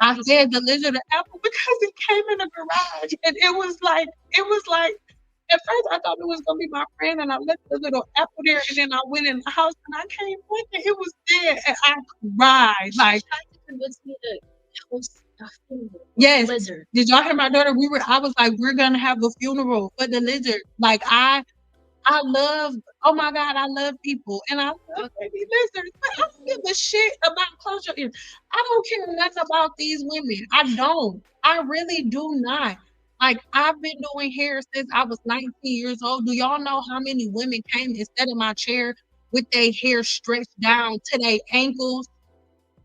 I said the lizard and apple because it came in the garage and it was like At first, I thought it was gonna be my friend, and I left the little apple there, and then I went in the house, and I came with it. It was dead, and I cried. Like, Tried to convince me to host a funeral. yes. Lizard. Did y'all hear my daughter? I was like, we're gonna have a funeral for the lizard. Like, I love, oh my God, I love people and I love baby lizards, but I don't give a shit about close your ears. I don't care nothing about these women. I don't. I really do not. Like, I've been doing hair since I was 19 years old. Do y'all know how many women came and sat in my chair with their hair stretched down to their ankles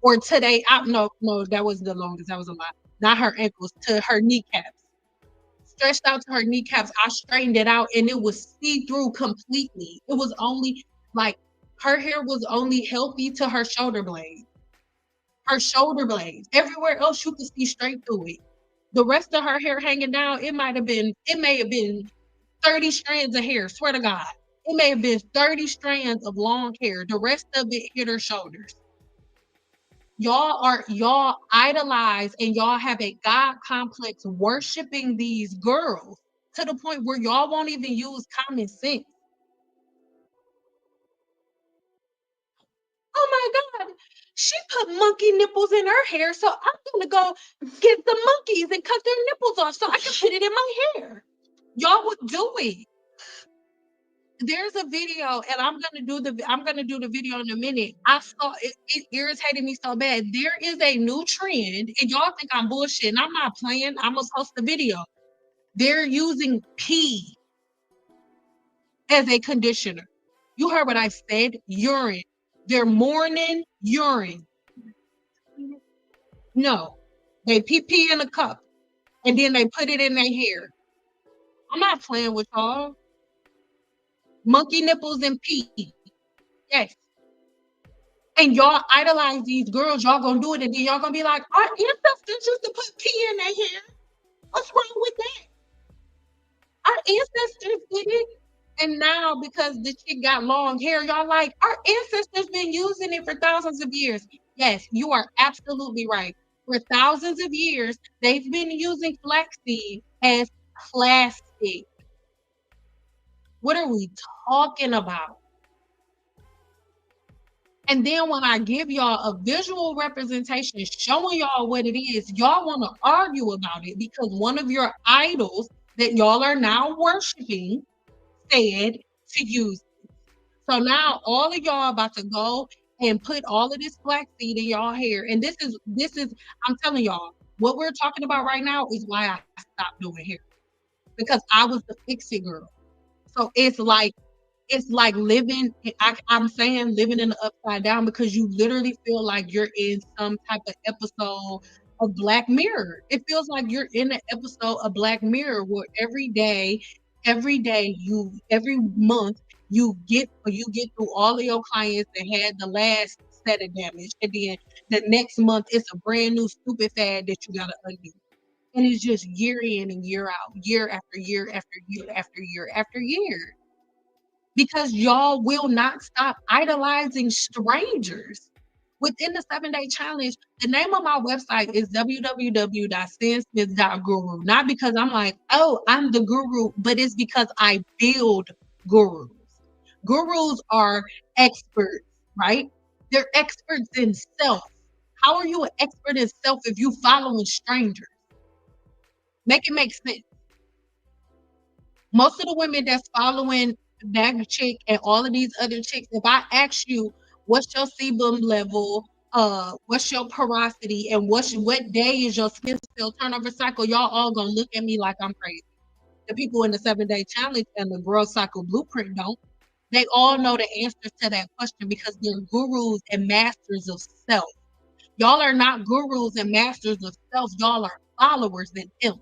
or to their out? No, no, that was the longest. That was a lot. Not her ankles, to her kneecaps, stretched out to her kneecaps. I straightened it out and it was see through completely. It was only like her hair was only healthy to her shoulder blades. Her shoulder blades. Everywhere else you could see straight through it. The rest of her hair hanging down, it may have been 30 strands of hair, swear to God. It may have been 30 strands of long hair. The rest of it hit her shoulders. Y'all idolize and y'all have a God complex worshiping these girls to the point where y'all won't even use common sense. Oh my God, she put monkey nipples in her hair, so I'm gonna go get the monkeys and cut their nipples off so I can put it in my hair. Y'all would do it. There's a video, and I'm gonna do the video in a minute. I saw it, it irritated me so bad. There is a new trend, and y'all think I'm bullshitting. I'm not playing. I'm gonna post the video. They're using pee as a conditioner. You heard what I said, urine. They're morning urine. No, they pee in a cup and then they put it in their hair. I'm not playing with y'all. Monkey nipples and pee. Yes. And y'all idolize these girls, y'all gonna do it, and then y'all gonna be like, our ancestors used to put pee in their hair. What's wrong with that? Our ancestors did it. And now because the chick got long hair, y'all like, our ancestors been using it for thousands of years. Yes, you are absolutely right. For thousands of years, they've been using flaxseed as plastic. What are we talking about? And then when I give y'all a visual representation showing y'all what it is, y'all want to argue about it because one of your idols that y'all are now worshiping said to use it. So now all of y'all about to go and put all of this flaxseed in y'all hair. And this is I'm telling y'all, what we're talking about right now is why I stopped doing hair. Because I was the fix it girl. So it's like living, I'm saying living in the upside down because you literally feel like you're in some type of episode of Black Mirror. It feels like you're in an episode of Black Mirror where every day every month you get through all of your clients that had the last set of damage, and then the next month it's a brand new stupid fad that you gotta undo. And it's just year in and year out, year after year after year after year after year because y'all will not stop idolizing strangers. Within the 7-day challenge, the name of my website is www.sinsmith.guru. Not because I'm like, oh, I'm the guru, but it's because I build gurus. Gurus are experts, right? They're experts in self. How are you an expert in self if you following strangers? Make it make sense. Most of the women that's following that chick and all of these other chicks, if I ask you what's your sebum level, what's your porosity, and what day is your skin cell turnover cycle, y'all all gonna look at me like I'm crazy. The people in the 7-day challenge and the growth cycle blueprint don't. They all know the answers to that question because they're gurus and masters of self. Y'all are not gurus and masters of self. Y'all are followers and imps.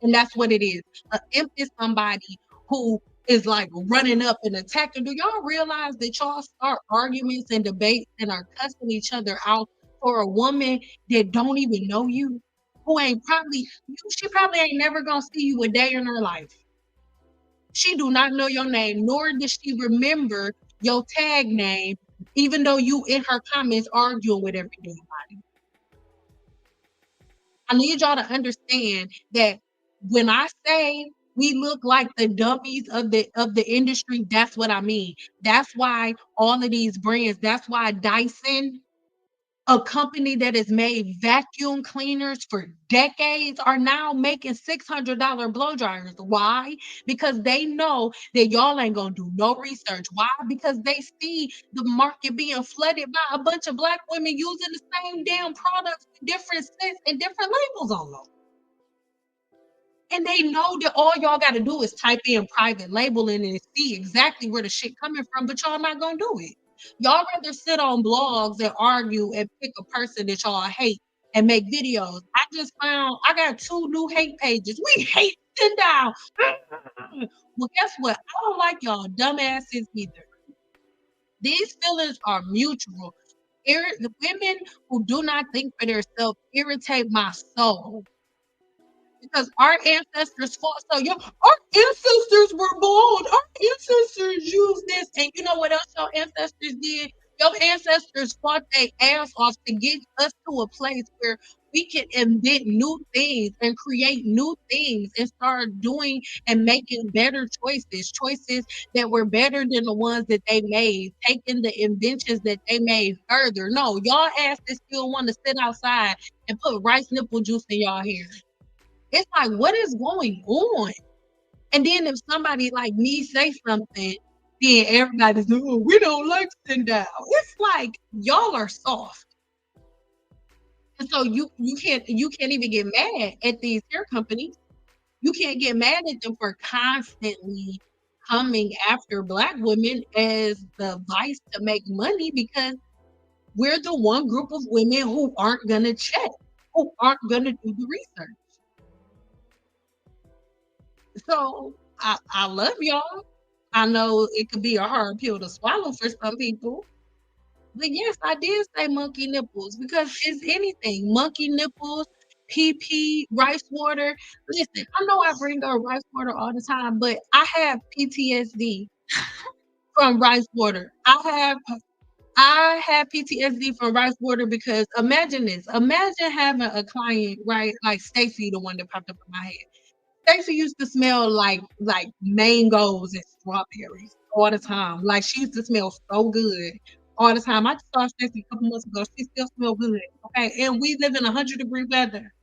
And that's what it is. An imp is somebody who is like running up and attacking. Do y'all realize that y'all start arguments and debates and are cussing each other out for a woman that don't even know you? Who ain't probably she probably ain't never gonna see you a day in her life. She do not know your name, nor does she remember your tag name, even though you in her comments arguing with everybody. I need y'all to understand that when I say We look like the dummies of the industry. That's what I mean. That's why all of these brands, that's why Dyson, a company that has made vacuum cleaners for decades, are now making $600 blow dryers. Why? Because they know that y'all ain't gonna do no research. Why? Because they see the market being flooded by a bunch of black women using the same damn products with different scents and different labels on them. And they know that all y'all got to do is type in private labeling and see exactly where the shit coming from, but y'all not gonna do it. Y'all rather sit on blogs and argue and pick a person that y'all hate and make videos. I just found I got two new hate pages. We hate down. Well, guess what? I don't like y'all dumbasses either. These feelings are mutual. The women who do not think for themselves irritate my soul because our ancestors fought so young. Our ancestors were bold. Our ancestors used this. And you know what else your ancestors did? Your ancestors fought their ass off to get us to a place where we can invent new things and create new things and start doing and making better choices, choices that were better than the ones that they made, taking the inventions that they made further. No, y'all asses still want to sit outside and put rice nipple juice in y'all hair. It's like, what is going on? And then if somebody like me say something, then everybody's, oh, we don't like Sundown. It's like y'all are soft. And so you can't even get mad at these hair companies. You can't get mad at them for constantly coming after black women as the vice to make money because we're the one group of women who aren't gonna check, who aren't gonna do the research. So I love y'all. I know it could be a hard pill to swallow for some people. But yes, I did say monkey nipples because it's anything. Monkey nipples, PP, rice water. Listen, I know I bring up rice water all the time, but I have PTSD from rice water. I have PTSD from rice water because imagine this. Imagine having a client, right? Like Stacy, the one that popped up in my head. Stacey used to smell like mangoes and strawberries all the time. Like she used to smell so good all the time. I just saw Stacey a couple months ago. She still smells good. Okay. And we live in 100-degree weather.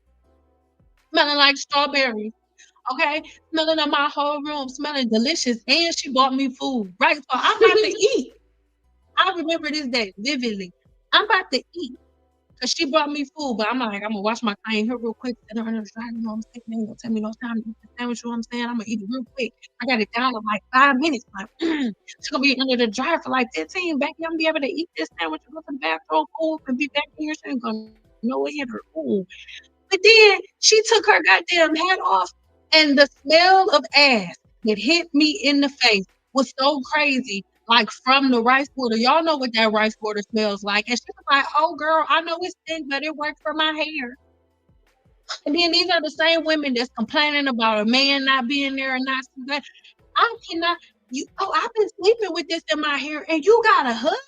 Smelling like strawberries. Okay. Smelling up my whole room, smelling delicious. And she bought me food. Right. So I'm about to eat. I remember this day vividly. I'm about to eat. Cause she brought me food, but I'm like, I'm gonna wash my thing here real quick. And I'm you know what I'm saying? They ain't gonna tell me no time to eat the sandwich, you know what I'm saying? I'm gonna eat it real quick. I got it down in like 5 minutes. Like, it's gonna be under the dryer for like 15. Back here, I'm gonna be able to eat this sandwich and go to the bathroom, cool, and be back here. She ain't gonna know it hit her. Ooh. But then she took her goddamn hat off, and the smell of ass that hit me in the face was so crazy. Like from the rice water, y'all know what that rice water smells like. And she was like, "Oh, girl, I know it's stink, but it worked for my hair." And then these are the same women that's complaining about a man not being there and not. I cannot. You. Oh, I've been sleeping with this in my hair, and you got a husband.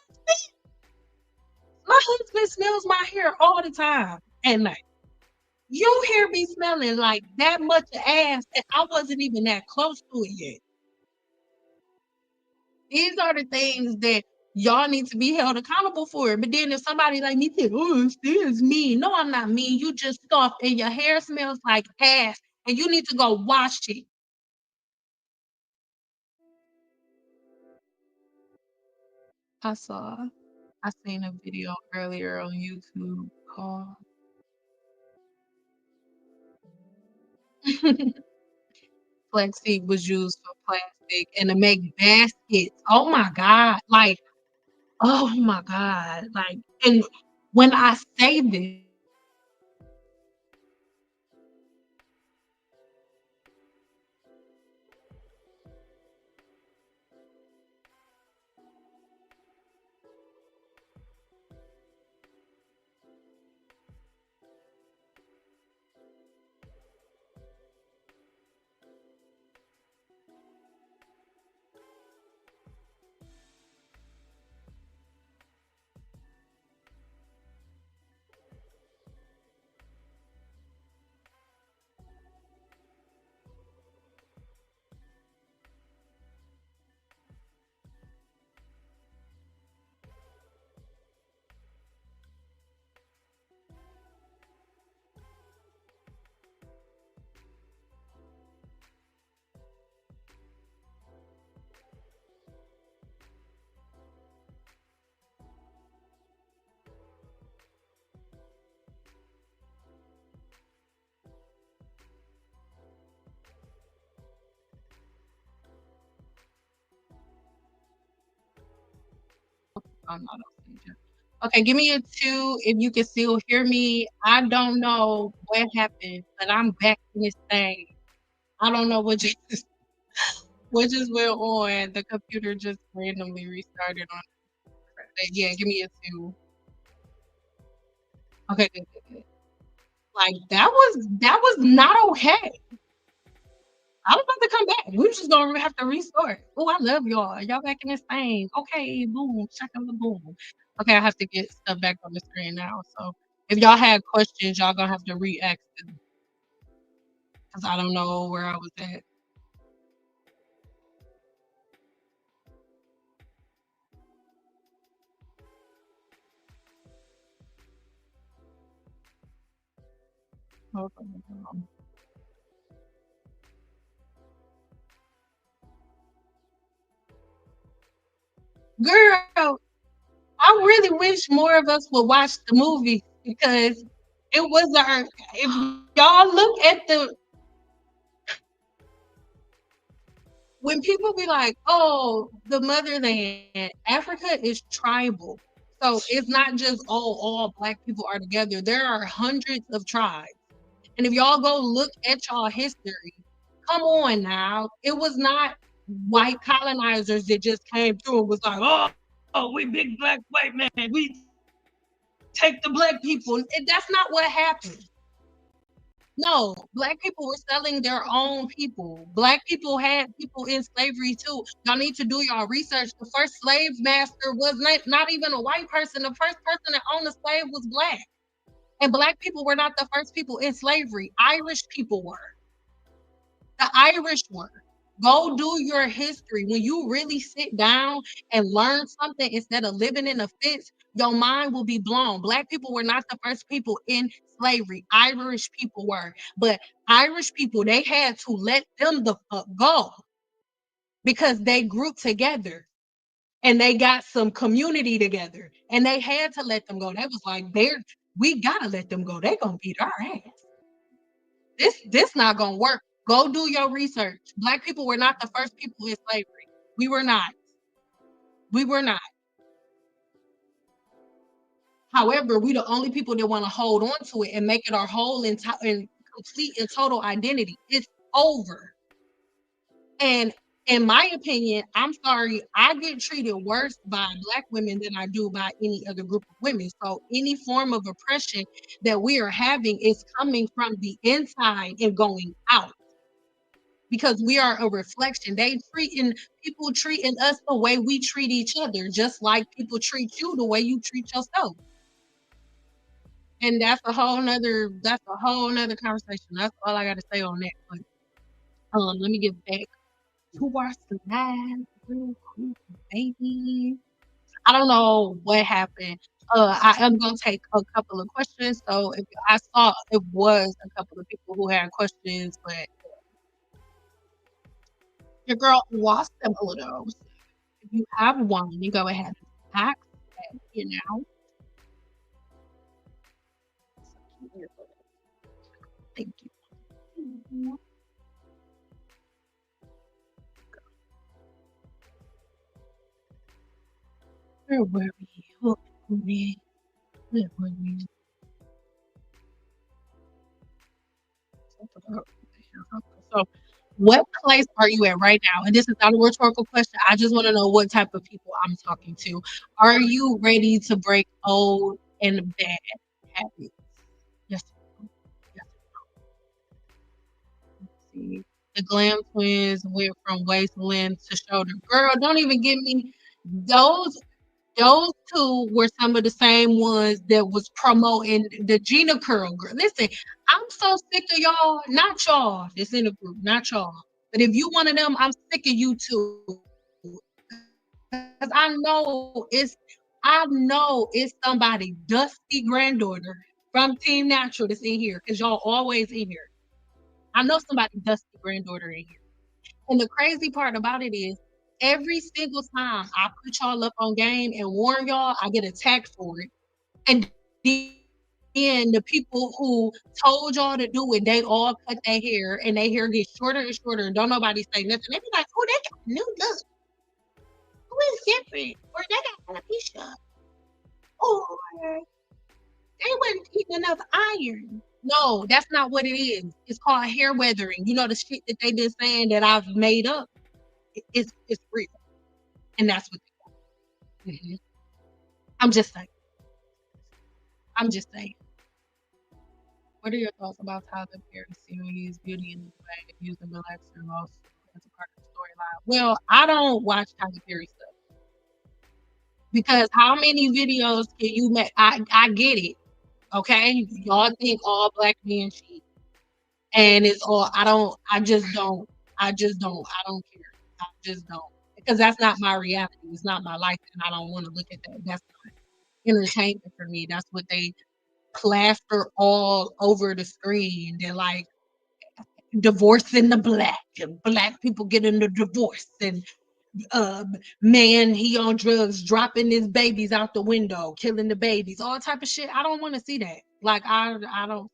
My husband smells my hair all the time at night. Your hair be smelling like that much ass, and I wasn't even that close to it yet. These are the things that y'all need to be held accountable for. But then if somebody like me said, "Oh, this mean," no, I'm not mean. You just soft, and your hair smells like ass, and you need to go wash it. I saw. I seen a video earlier on YouTube called "Flaxseed was used for plastic and to make baskets." Oh my god! Like, oh my god! Like, and when I say this. I'm not on stage. Okay, give me a two if you can still hear me. I don't know what happened, but I'm back in this thing. I don't know what just what just went on. The computer just randomly restarted on. Yeah, give me a two. Okay, good, good, good. Like that was not okay. I was about to come back. We just gonna have to restart. Oh, I love y'all. Y'all back in this thing. Okay, boom, check out the boom. Okay, I have to get stuff back on the screen now. So if y'all had questions, y'all gonna have to re-ask them because I don't know where I was at. Hold on. Girl, I really wish more of us would watch the movie because it was our. If y'all look at the when people be like, "Oh, the motherland, Africa is tribal." So it's not just all black people are together. There are hundreds of tribes. And if y'all go look at y'all history, come on now. It was not white colonizers that just came through and was like, oh, we big black white man. We take the black people. That's not what happened. No, black people were selling their own people. Black people had people in slavery too. Y'all need to do y'all research. The first slave master was not even a white person. The first person that owned a slave was black. And black people were not the first people in slavery. Irish people were. The Irish were. Go do your history. When you really sit down and learn something instead of living in a fence, your mind will be blown. Black people were not the first people in slavery. Irish people were. But Irish people, they had to let them the fuck go because they grew together and they got some community together and they had to let them go. They was like, we gotta let them go. They gonna beat our ass. This not gonna work. Go do your research. Black people were not the first people in slavery. We were not. We were not. However, we the only people that want to hold on to it and make it our whole and complete and total identity. It's over. And in my opinion, I'm sorry, I get treated worse by black women than I do by any other group of women. So any form of oppression that we are having is coming from the inside and going out because we are a reflection. People treating us the way we treat each other, just like people treat you the way you treat yourself. And that's a whole nother conversation. That's all I gotta say on that. But let me get back to our slides real quick, baby. I don't know what happened. I am gonna take a couple of questions. So if I saw it was a couple of people who had questions, but your girl lost them a little. If you have one, you go ahead and ask it, Thank you. Mhm. Where were we? What were we? Where were we? So, what place are you at right now? And this is not a rhetorical question. I just want to know what type of people I'm talking to. Are you ready to break old and bad habits? Yes. Yes. See. The Glam Twins went from waistline to shoulder. Girl, don't even give me those. Those two were some of the same ones that was promoting the Gina Curl girl. Listen, I'm so sick of y'all. Not y'all. That's in the group. Not y'all. But if you one of them, I'm sick of you too. Because I know it's somebody dusty granddaughter from Team Natural that's in here. Because y'all always in here. I know somebody dusty granddaughter in here. And the crazy part about it is every single time I put y'all up on game and warn y'all, I get attacked for it. And then the people who told y'all to do it, they all cut their hair and their hair gets shorter and shorter and don't nobody say nothing. They be like, oh, they got new look. is different, or they got alopecia, or they wasn't eating enough iron. No, that's not what it is. It's called hair weathering. You know the shit that they've been saying that I've made up. It's real, and that's what. Mhm. I'm just saying. I'm just saying. What are your thoughts about Tyler Perry's series Beauty in the Bag using relaxer loss as a part of the storyline? Well, I don't watch Tyler Perry stuff because how many videos can you make? I get it. Okay, y'all think all black men cheat, and it's all. I don't care. I just don't because that's not my reality. It's not my life, and I don't want to look at that. That's not entertainment for me. That's what they plaster all over the screen. They're like divorcing the black and black people getting the divorce and uh man he on drugs dropping his babies out the window killing the babies all type of shit. I don't want to see that. Like I don't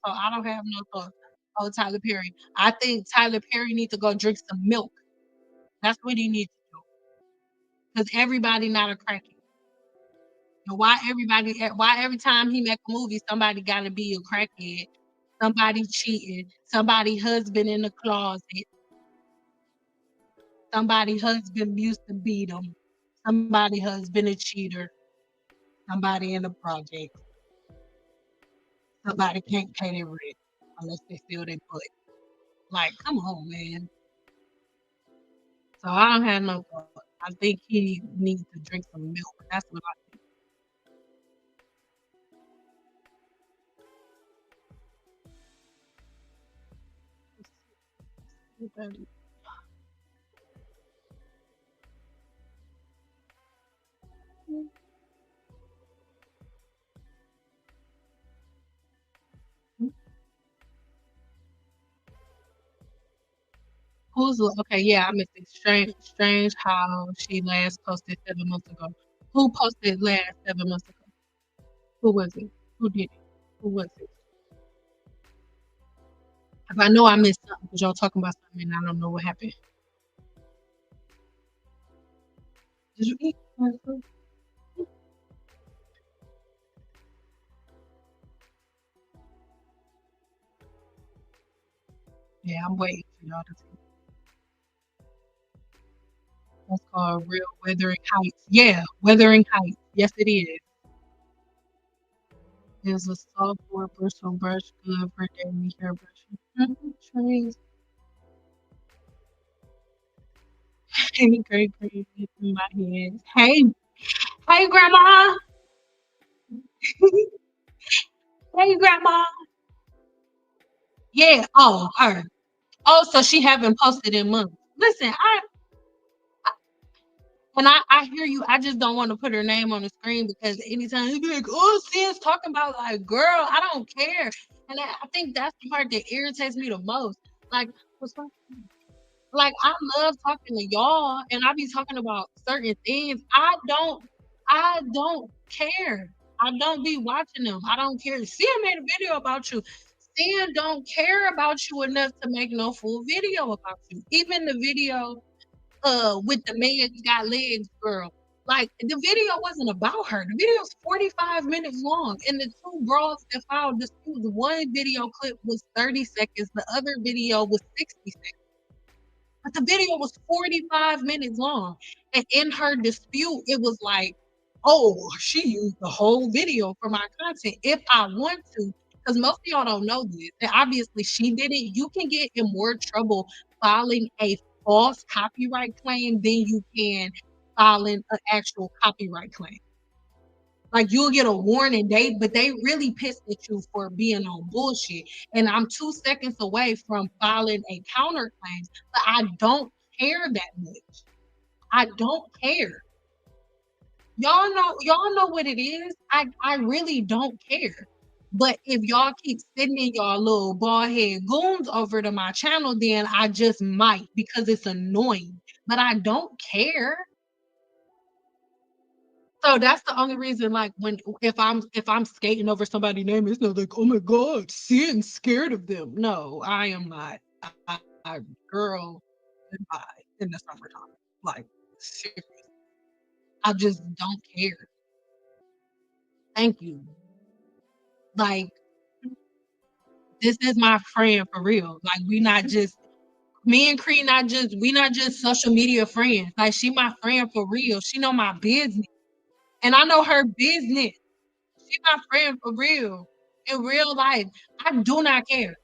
have no thoughts on Tyler Perry. I think Tyler Perry needs to go drink some milk. That's what he needs to do because everybody not a crackhead. And why every time he make a movie somebody got to be a crackhead, somebody cheating, somebody husband in the closet, somebody husband used to beat him, somebody husband a cheater, somebody in the project, somebody can't pay their rent unless they feel they put. Like, come on, man. So I don't have no thought. I think he needs to drink some milk. That's what I think. Okay? Yeah, I missed it. Strange how she last posted 7 months ago. Who posted last 7 months ago? Who was it? Who did it? Who was it? If I know I missed something because y'all talking about something and I don't know what happened. Did you eat? Yeah, I'm waiting for y'all to see. That's called Real Weathering Heights. Yeah, Weathering Heights. Yes, it is. There's a software bristle brush good for daily hair brushing. Trays. Hey, great, great, in my head. Hey, Grandma. Hey, Grandma. Yeah. Oh, her. Oh, so she haven't posted in months. Listen, I hear you. I just don't want to put her name on the screen because anytime you be like, oh, Sis talking about like, girl, I don't care. And I think that's the part that irritates me the most. Like, what's wrong? Like I love talking to y'all and I be talking about certain things. I don't care. I don't be watching them. I don't care. Sia made a video about you. Sia don't care about you enough to make no full video about you. Even the video with the man got legs girl. Like the video wasn't about her. The video was 45 minutes long. And the two bras that filed dispute, the one video clip was 30 seconds, the other video was 60 seconds. But the video was 45 minutes long. And in her dispute, it was like, oh, she used the whole video for my content. If I want to, because most of y'all don't know this, and obviously she did it, you can get in more trouble filing a false copyright claim than you can filing an actual copyright claim. Like you'll get a warning, but they really pissed at you for being on bullshit. And I'm 2 seconds away from filing a counterclaim, but I don't care that much. I don't care. Y'all know what it is. I really don't care. But if y'all keep sending y'all little bald head goons over to my channel, then I just might because it's annoying. But I don't care. So that's the only reason, like when if I'm skating over somebody's name, it's not like, oh my god, seeing scared of them. No, I am not. I girl, goodbye in the summertime. Like seriously. I just don't care. Thank you. Like, this is my friend for real. Like, we not just me and Cree not just we not just social media friends. Like, she my friend for real. She know my business. And I know her business. She my friend for real. In real life. I do not care.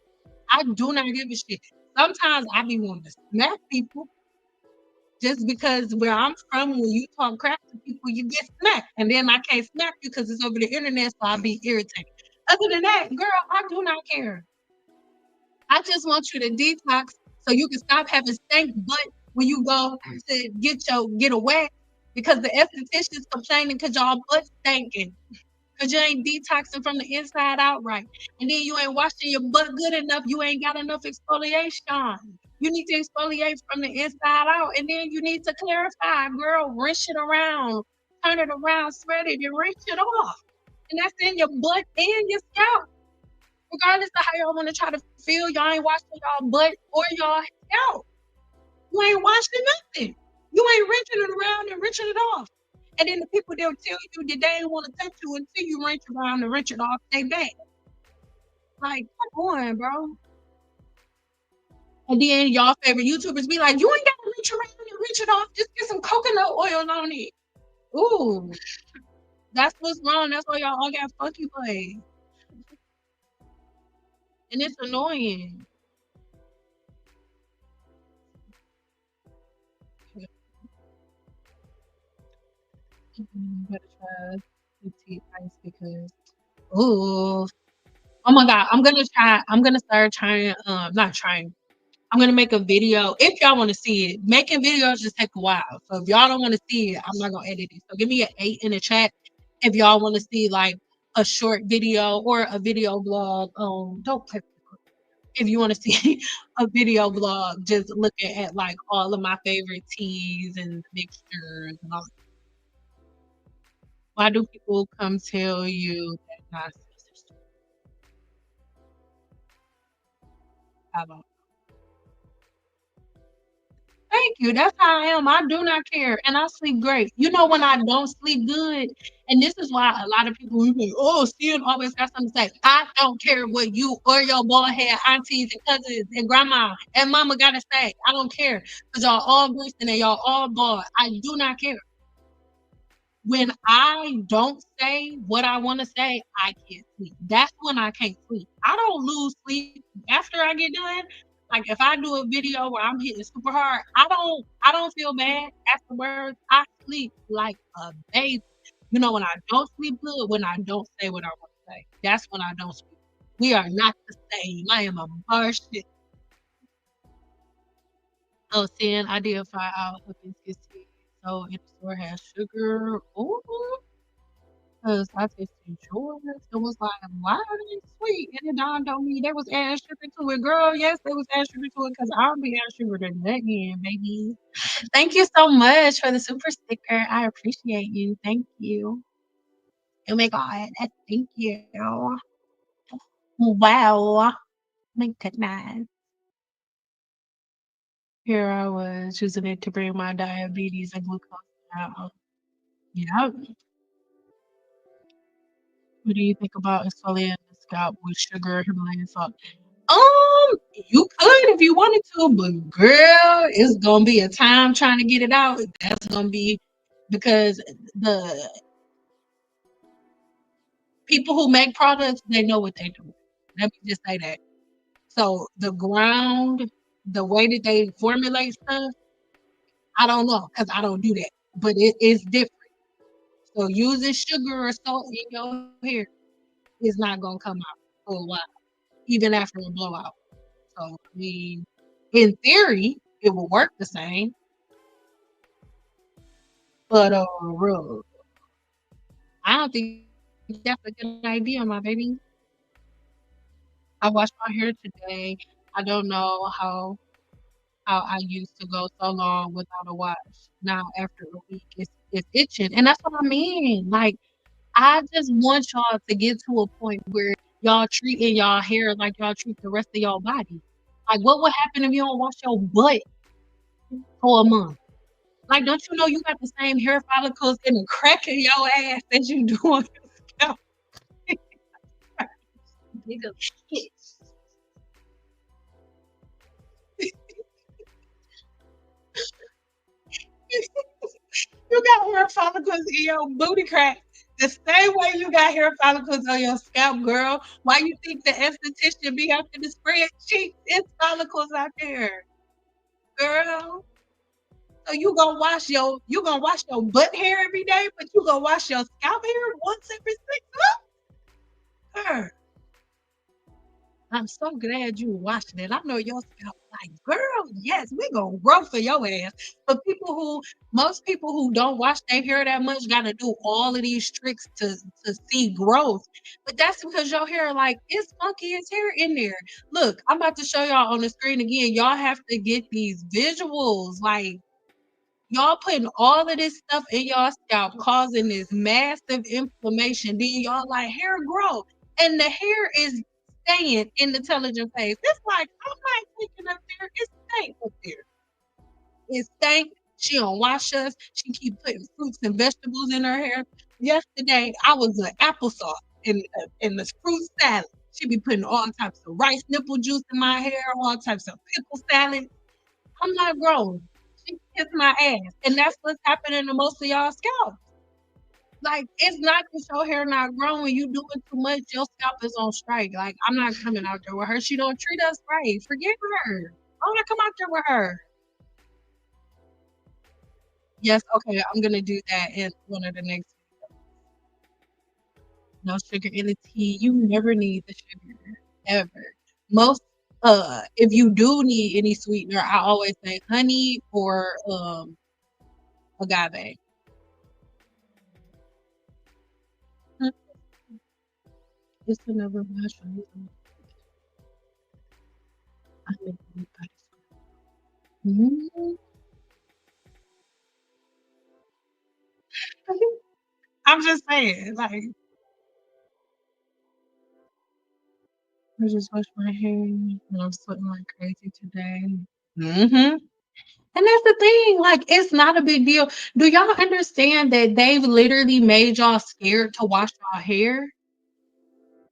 I do not give a shit. Sometimes I be wanting to smack people just because where I'm from, when you talk crap to people, you get smacked. And then I can't smack you because it's over the internet, so I'll be irritated. Other than that, girl, I do not care. I just want you to detox so you can stop having stank butt when you go to get a wax because the esthetician's complaining because y'all butt stinking. Cause you ain't detoxing from the inside out right. And then you ain't washing your butt good enough. You ain't got enough exfoliation. You need to exfoliate from the inside out. And then you need to clarify, girl, rinse it around, turn it around, spread it, and rinse it off. And that's in your butt and your scalp. Regardless of how y'all want to try to feel, y'all ain't washing y'all butt or y'all scalp. You ain't washing nothing. You ain't rinsing it around and rinsing it off. And then the people they'll tell you that they ain't want to touch you until you rinse around and rinse it off. They bad. Like, come on, bro. And then y'all favorite YouTubers be like, you ain't got to rinse around and rinse it off. Just get some coconut oil on it. Ooh, that's what's wrong. That's why y'all all got funky plays. And it's annoying. Better try tea ice because, ooh, oh my God, I'm gonna start trying, not trying. I'm gonna make a video. If y'all want to see it, making videos just take a while. So if y'all don't want to see it, I'm not gonna edit it. So give me an 8 in the chat if y'all want to see like a short video or a video blog. Don't click. If you want to see a video blog, just looking at like all of my favorite teas and mixtures and all. Why do people come tell you that nonsense? I don't. Thank you. That's how I am. I do not care, and I sleep great. You know when I don't sleep good, and this is why a lot of people will be like, "Oh, Steven always got something to say." I don't care what you or your bald head aunties and cousins and grandma and mama gotta say. I don't care because y'all all greasing and y'all all bald. I do not care. When I don't say what I want to say, I can't sleep. That's when I can't sleep. I don't lose sleep after I get done. Like if I do a video where I'm hitting super hard, I don't feel bad afterwards. I sleep like a baby. You know when I don't sleep good, when I don't say what I want to say. That's when I don't sleep. We are not the same. I am a bullshit. Oh, sin, I did find out hibiscus tea. So in the store has sugar. Ooh. 'Cause I tasted yours, it was like, "Why are they sweet?" And it dawned on me they was adding sugar to it. Girl, yes, they was adding sugar to it because 'cause I'll be adding sugar to that end, baby. Thank you so much for the super sticker. I appreciate you. Thank you. Oh my god, thank you. Wow. My goodness. Here I was using it to bring my diabetes and glucose down. Yep. What do you think about exfoliating the scalp with sugar, Himalayan salt? You could if you wanted to, but girl, it's gonna be a time trying to get it out. That's gonna be because the people who make products, they know what they do. Let me just say that. So the ground, the way that they formulate stuff, I don't know because I don't do that, but it is different. So using sugar or salt in your hair is not gonna come out for a while, even after a blowout. So I mean, in theory, it will work the same, but I don't think that's a good idea, my baby. I washed my hair today. I don't know how I used to go so long without a wash. Now after a week, it's itching, and that's what I mean. Like I just want y'all to get to a point where y'all treating y'all hair like y'all treat the rest of y'all body. Like what would happen if you don't wash your butt for a month? Like, don't you know you got the same hair follicles in the crack of your ass as you do on your scalp? Nigga, shit. You got hair follicles in your booty crack. The same way you got hair follicles on your scalp, girl. Why you think the esthetician be out there to spread cheeks? It's follicles out there, girl. So you gonna wash your butt hair every day, but you gonna wash your scalp hair once every 6 months? Girl, I'm so glad you watching it. I know your scalp like, girl, yes, we gonna grow for your ass. But most people who don't wash their hair that much gotta do all of these tricks to see growth. But that's because your hair, like, it's funky as hair in there. Look, I'm about to show y'all on the screen again. Y'all have to get these visuals. Like, y'all putting all of this stuff in y'all scalp, causing this massive inflammation. Then y'all like hair grow, and the hair is staying in the intelligent phase. It's like I'm not taking up there. It's stank up there. It stank. She don't wash us. She keep putting fruits and vegetables in her hair. Yesterday, I was an applesauce in this fruit salad. She be putting all types of rice nipple juice in my hair, all types of pickle salad. I'm not grown. She kissed my ass. And that's what's happening to most of y'all scalp. Like, it's not because your hair not growing. You doing too much. Your scalp is on strike. Like, I'm not coming out there with her. She don't treat us right. Forget her. I want to come out there with her. Yes, okay, I'm gonna do that in one of the next. No sugar in the tea. You never need the sugar ever. Most if you do need any sweetener, I always say honey or agave. It's another mushroom. I make everybody scream. I'm just saying, like, I just washed my hair and I'm sweating like crazy today. Hmm. And that's the thing, like, it's not a big deal. Do y'all understand that they've literally made y'all scared to wash y'all hair?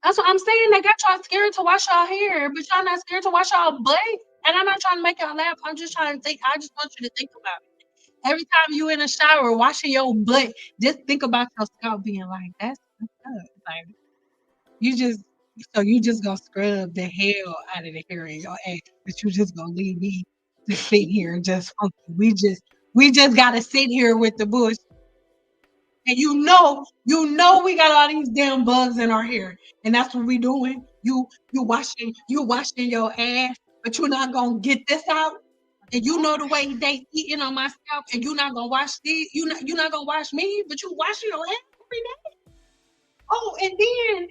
That's what I'm saying. They got y'all scared to wash y'all hair, but y'all not scared to wash y'all butt. And I'm not trying to make y'all laugh. I'm just trying to think. I just want you to think about it. Every time you in a shower washing your butt, just think about your scalp being like, that's fucked up. Like, you just you just gonna scrub the hell out of the hair in your ass, but you just gonna leave me to sit here and just funky. We just gotta sit here with the bush. And you know we got all these damn bugs in our hair. And that's what we doing. You washing your ass, but you're not gonna get this out. And you know the way they eating on my scalp, and you're not gonna wash these. You're not gonna wash me, but you washing your ass every day. Oh, and then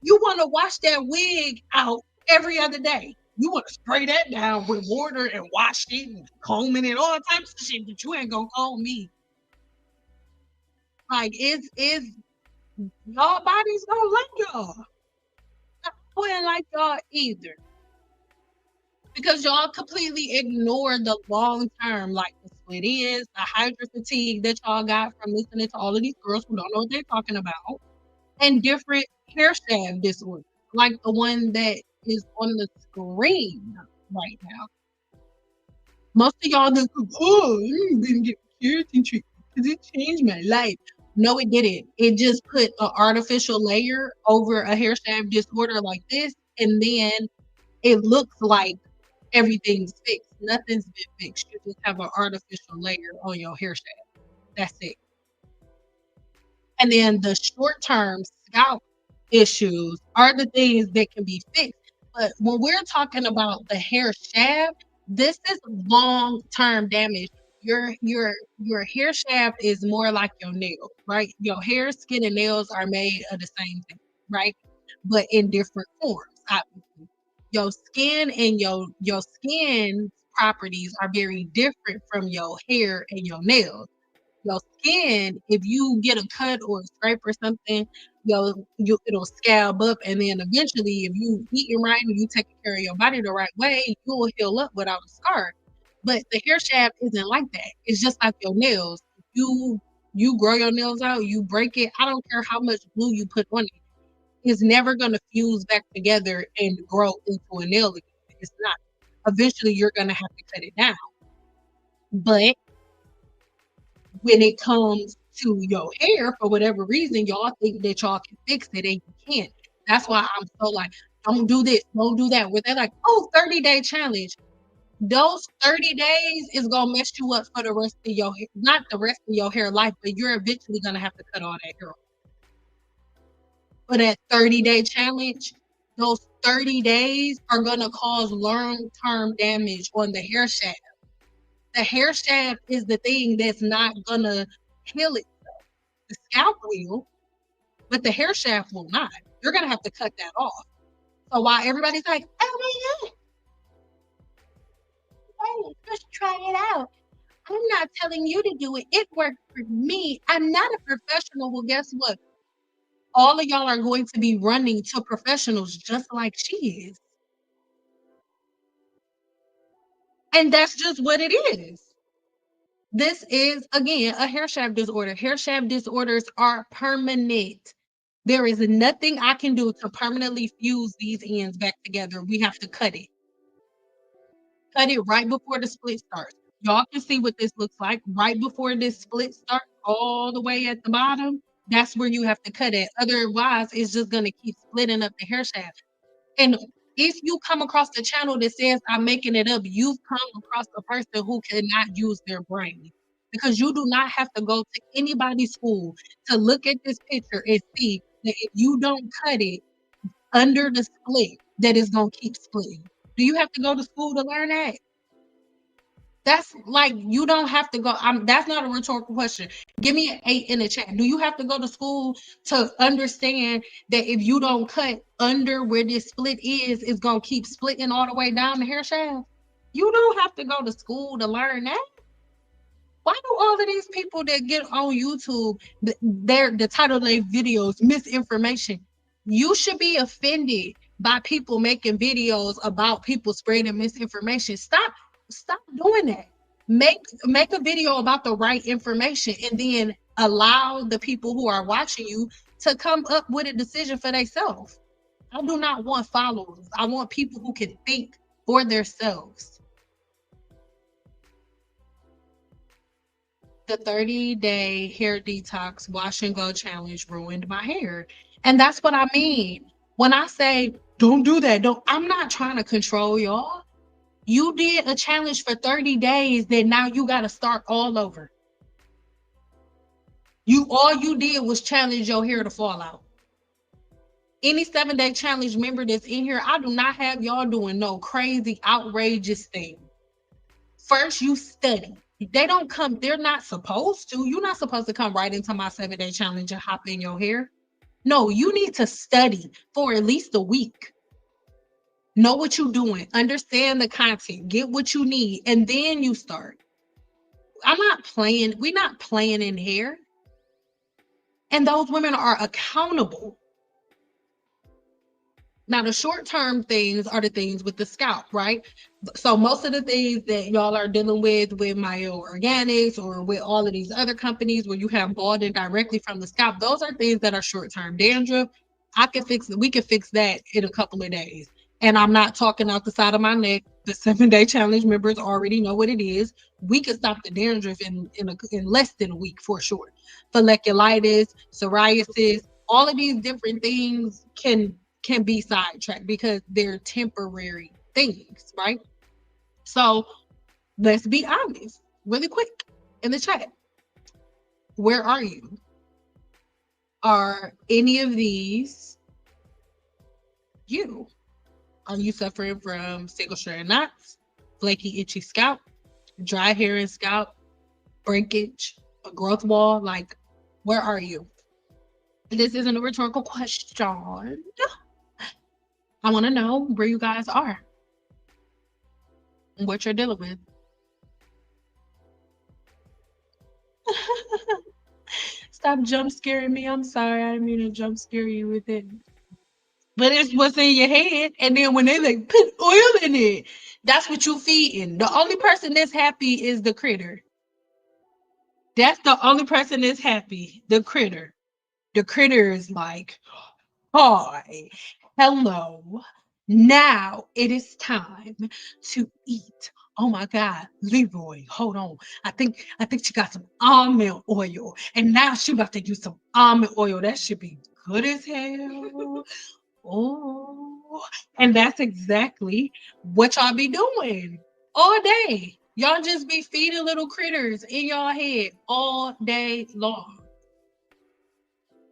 you want to wash that wig out every other day. You want to spray that down with water and wash it and comb it and all types of shit, but you ain't gonna comb me. Like, it's y'all bodies don't like y'all. I wouldn't like y'all either. Because y'all completely ignore the long term, like the split ends, the hydro fatigue that y'all got from listening to all of these girls who don't know what they're talking about, and different hair shaft disorders, like the one that is on the screen right now. Most of y'all just, oh, I'm gonna get keratin treatment because it changed my life. No, it didn't. It just put an artificial layer over a hair shaft disorder like this, and then it looks like everything's fixed. Nothing's been fixed. You just have an artificial layer on your hair shaft. That's it. And then the short term scalp issues are the things that can be fixed. But when we're talking about the hair shaft, this is long term damage. Your hair shaft is more like your nail, right? Your hair, skin, and nails are made of the same thing, right? But in different forms, obviously. Your skin and your skin properties are very different from your hair and your nails. Your skin, if you get a cut or a scrape or something, it'll scab up, and then eventually, if you eating right and you taking care of your body the right way, you will heal up without a scar. But the hair shaft isn't like that. It's just like your nails. You you grow your nails out, you break it. I don't care how much glue you put on it. It's never gonna fuse back together and grow into a nail again. It's not. Eventually, you're gonna have to cut it down. But when it comes to your hair, for whatever reason, y'all think that y'all can fix it and you can't. That's why I'm so like, don't do this, don't do that. Where they're like, oh, 30-day challenge. Those 30 days is gonna mess you up for the rest of your hair, not the rest of your hair life, but you're eventually gonna have to cut all that hair off. For that 30-day challenge, those 30 days are gonna cause long-term damage on the hair shaft. The hair shaft is the thing that's not gonna heal it. The scalp will, but the hair shaft will not. You're gonna have to cut that off. So while everybody's like, oh my God, just try it out. I'm not telling you to do it. It worked for me. I'm not a professional. Well, guess what? All of y'all are going to be running to professionals just like she is. And that's just what it is. This is, again, a hair shaft disorder. Hair shaft disorders are permanent. There is nothing I can do to permanently fuse these ends back together. We have to cut it. Cut it right before the split starts. Y'all can see what this looks like right before this split starts, all the way at the bottom. That's where you have to cut it. Otherwise, it's just going to keep splitting up the hair shaft. And if you come across the channel that says I'm making it up, you've come across a person who cannot use their brain. Because you do not have to go to anybody's school to look at this picture and see that if you don't cut it under the split, that it's gonna keep splitting. Do you have to go to school to learn that? That's like you don't have to go. That's not a rhetorical question. Give me an 8 in the chat. Do you have to go to school to understand that if you don't cut under where this split is, it's gonna keep splitting all the way down the hair shaft? You don't have to go to school to learn that. Why do all of these people that get on YouTube, the title of their videos, misinformation? You should be offended by people making videos about people spreading misinformation. Stop doing that. Make a video about the right information and then allow the people who are watching you to come up with a decision for themselves. I do not want followers. I want people who can think for themselves. The 30-day hair detox wash and go challenge ruined my hair. And that's what I mean. When I say don't do that, I'm not trying to control y'all. You did a challenge for 30 days, then now you got to start all over. All you did was challenge your hair to fall out. Any 7-day challenge member that's in here, I do not have y'all doing no crazy, outrageous thing. First, you study. They don't come, they're not supposed to. You're not supposed to come right into my 7-day challenge and hop in your hair. No, you need to study for at least a week. Know what you're doing, understand the content, get what you need, and then you start. We're not playing in hair. And those women are accountable. Now, the short-term things are the things with the scalp, right? So most of the things that y'all are dealing with Myo Organics or with all of these other companies where you have balding directly from the scalp, those are things that are short-term. Dandruff, we can fix that in a couple of days. And I'm not talking out the side of my neck. The 7-day challenge members already know what it is. We can stop the dandruff in less than a week for sure. Folliculitis, psoriasis, all of these different things can be sidetracked because they're temporary things, right? So let's be honest, really quick in the chat. Where are you? Are any of these you? Are you suffering from single strand knots, flaky, itchy scalp, dry hair and scalp, breakage, a growth wall? Like, where are you? This isn't a rhetorical question. I want to know where you guys are and what you're dealing with. Stop jump scaring me. I'm sorry. I didn't mean to jump scare you with it. But it's what's in your head. And then when they like, put oil in it, That's what you feeding. The only person that's happy is the critter. That's the only person that's happy. The critter. The critter is like, hi, hello. Now it is time to eat. Oh my God, Leroy, hold on. I think she got some almond oil, and now she about to use some almond oil. That should be good as hell. Oh, and that's exactly what y'all be doing all day. Y'all just be feeding little critters in your head all day long.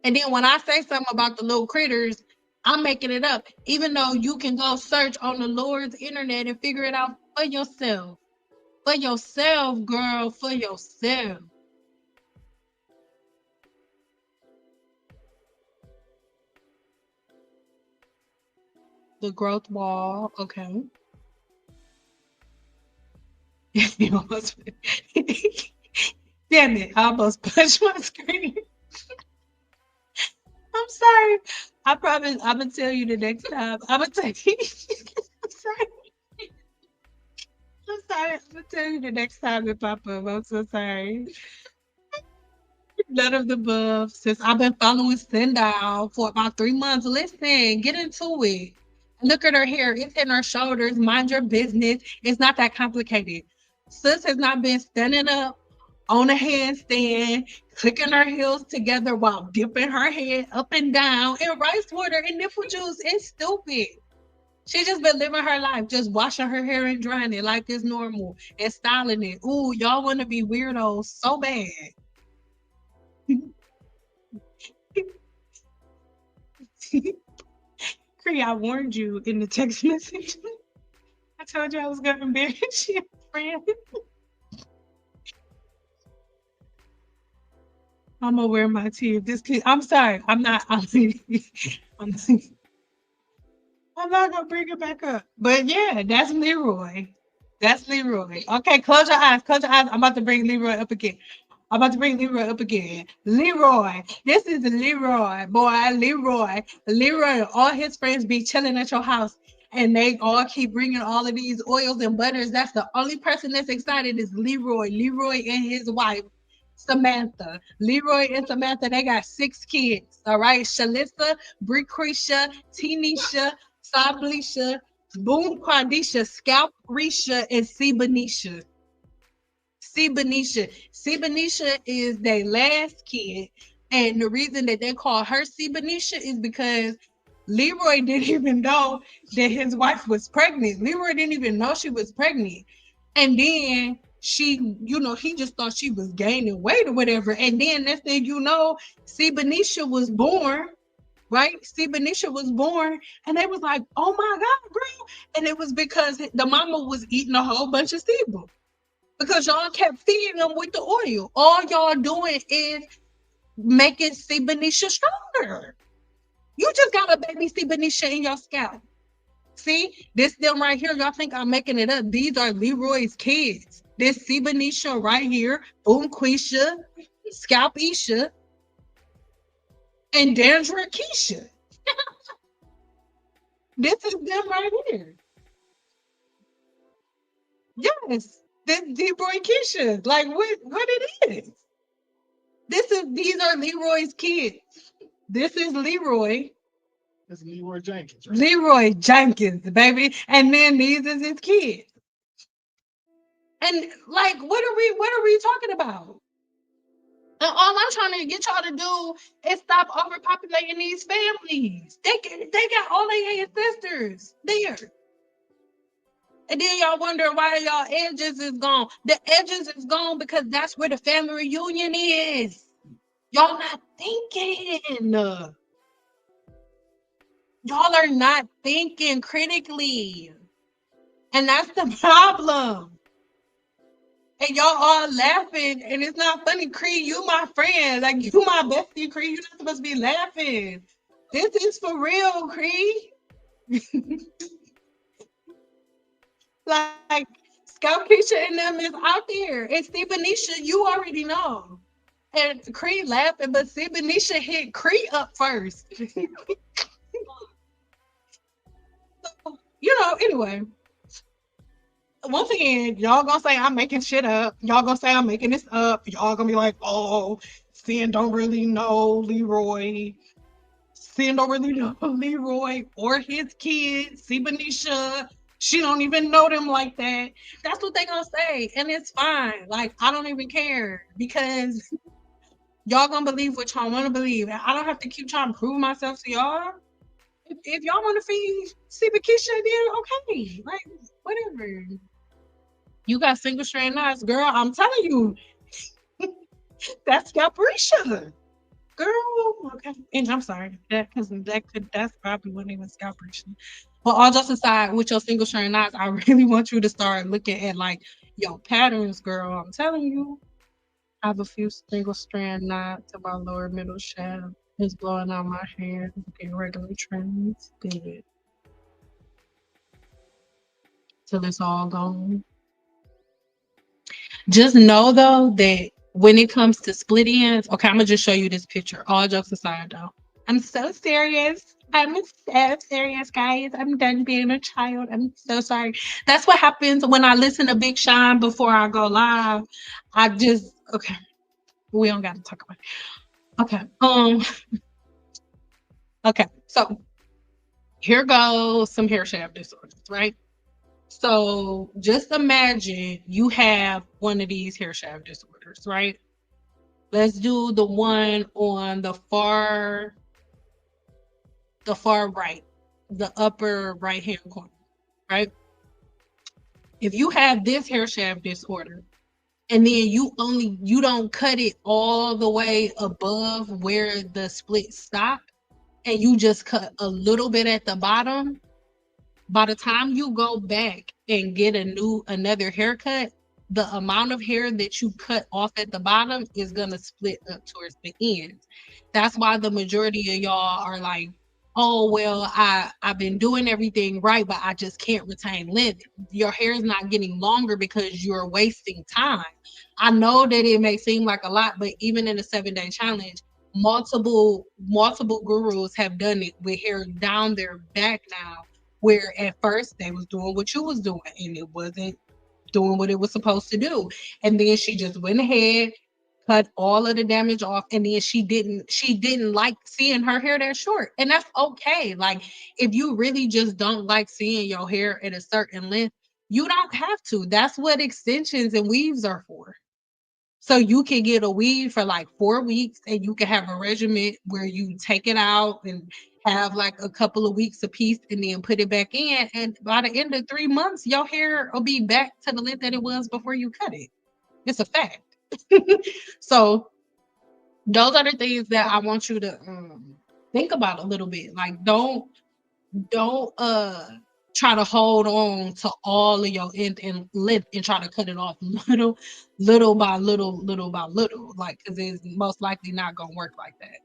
And then when I say something about the little critters, I'm making it up, even though you can go search on the Lord's internet and figure it out for yourself. For yourself, girl, for yourself. The growth wall, okay. Damn it, I almost punched my screen. I'm sorry. I promise I'm gonna tell you the next time. I'm gonna tell you. I'm sorry. I'm sorry. I'm gonna tell you the next time it pop up. I'm so sorry. None of the above. Since I've been following Sendal for about 3 months. Listen, get into it. Look at her hair. It's in her shoulders. Mind your business. It's not that complicated. Sis has not been standing up on a handstand, clicking her heels together while dipping her head up and down in rice water and nipple juice. It's stupid. She just been living her life, just washing her hair and drying it like it's normal and styling it. Ooh, y'all want to be weirdos so bad. Cree, I warned you in the text message. I told you I was gonna embarrass you, friend. I'm gonna wear my teeth. I'm sorry. I'm not. I'm, I'm not gonna bring it back up. But yeah, that's Leroy. That's Leroy. Okay, close your eyes. Close your eyes. I'm about to bring Leroy up again. I'm about to bring Leroy up again. Leroy. This is Leroy. Boy, Leroy. Leroy, all his friends be chilling at your house. And they all keep bringing all of these oils and butters. That's the only person that's excited is Leroy. Leroy and his wife, Samantha. Leroy and Samantha, they got 6 kids. All right. Shalissa, Brecretia, Tenisha, Sablisha, Boom Quadisha, Scalp Risha, and Sebanisha. Sebanisha. Sebanisha is their last kid. And the reason that they call her Sebanisha is because Leroy didn't even know that his wife was pregnant. Leroy didn't even know she was pregnant. And then he just thought she was gaining weight or whatever. And then next thing you know, Sebanisha was born, right? Sebanisha was born, and they was like, "Oh my God, girl!" And it was because the mama was eating a whole bunch of Seba because y'all kept feeding them with the oil. All y'all doing is making Sebanisha stronger. You just got a baby Sebanisha in your scalp. See, this them right here. Y'all think I'm making it up? These are Leroy's kids. This Sebanisha right here, Boom Quisha, Scalp Isha, and Dandra Keisha. This is them right here. Yes, this Leroy Keisha. Like what it is. These are Leroy's kids. This is Leroy. It's Leroy Jenkins, right? Leroy Jenkins, baby. And then these is his kids. And like, what are we talking about? And all I'm trying to get y'all to do is stop overpopulating these families. They got all their ancestors there. And then y'all wonder why y'all edges is gone. The edges is gone because that's where the family reunion is. Y'all not thinking. Y'all are not thinking critically. And that's the problem. And y'all all laughing, and it's not funny. Cree, you my friend. Like, you my bestie, Cree. You're not supposed to be laughing. This is for real, Cree. Like, Scout Keisha and them is out there. And Steve Benicia, you already know. And Cree laughing, but Steve Benicia hit Cree up first. Anyway. once again, y'all gonna say I'm making shit up. Y'all gonna say I'm making this up. Y'all gonna be like, oh, Sin don't really know Leroy. Sin don't really know Leroy or his kids. See Benicia, she don't even know them like that. That's what they gonna say, and it's fine. Like I don't even care because y'all gonna believe what y'all want to believe. And I don't have to keep trying to prove myself to y'all. If y'all want to feed see Keisha, then okay, like whatever. You got single strand knots, girl. I'm telling you, that's Capricia. Girl, okay. And I'm sorry, that's probably what it was Capricia. But all just aside, with your single strand knots, I really want you to start looking at like your patterns, girl. I'm telling you. I have a few single strand knots in my lower middle shaft. It's blowing out my hair. Okay, regular trims. Good. Till it's all gone. Just know though that when it comes to split ends, okay, I'm gonna just show you this picture. All jokes aside though. I'm so serious. I'm so serious, guys. I'm done being a child. I'm so sorry. That's what happens when I listen to Big Sean before I go live. I just okay. We don't gotta talk about it. Okay. Okay. So here goes some hair shaft disorders, right? So just imagine you have one of these hair shaft disorders, right? Let's do the one on the far right, the upper right hand corner, right? If you have this hair shaft disorder and then you don't cut it all the way above where the split stop and you just cut a little bit at the bottom, by the time you go back and get another haircut, the amount of hair that you cut off at the bottom is gonna split up towards the end. That's why the majority of y'all are like, oh well, I've been doing everything right, but I just can't retain length. Your hair is not getting longer because you're wasting time. I know that it may seem like a lot, but even in a 7-day challenge, multiple gurus have done it with hair down their back now where at first they was doing what you was doing and it wasn't doing what it was supposed to do. And then she just went ahead, cut all of the damage off, and then she didn't like seeing her hair that short. And that's okay. Like if you really just don't like seeing your hair at a certain length, you don't have to. That's what extensions and weaves are for. So you can get a weave for like 4 weeks and you can have a regimen where you take it out and have like a couple of weeks a piece and then put it back in. And by the end of 3 months, your hair will be back to the length that it was before you cut it. It's a fact. So those are the things that I want you to think about a little bit. Like don't try to hold on to all of your end and length and try to cut it off little by little by little, like because it's most likely not gonna work like that.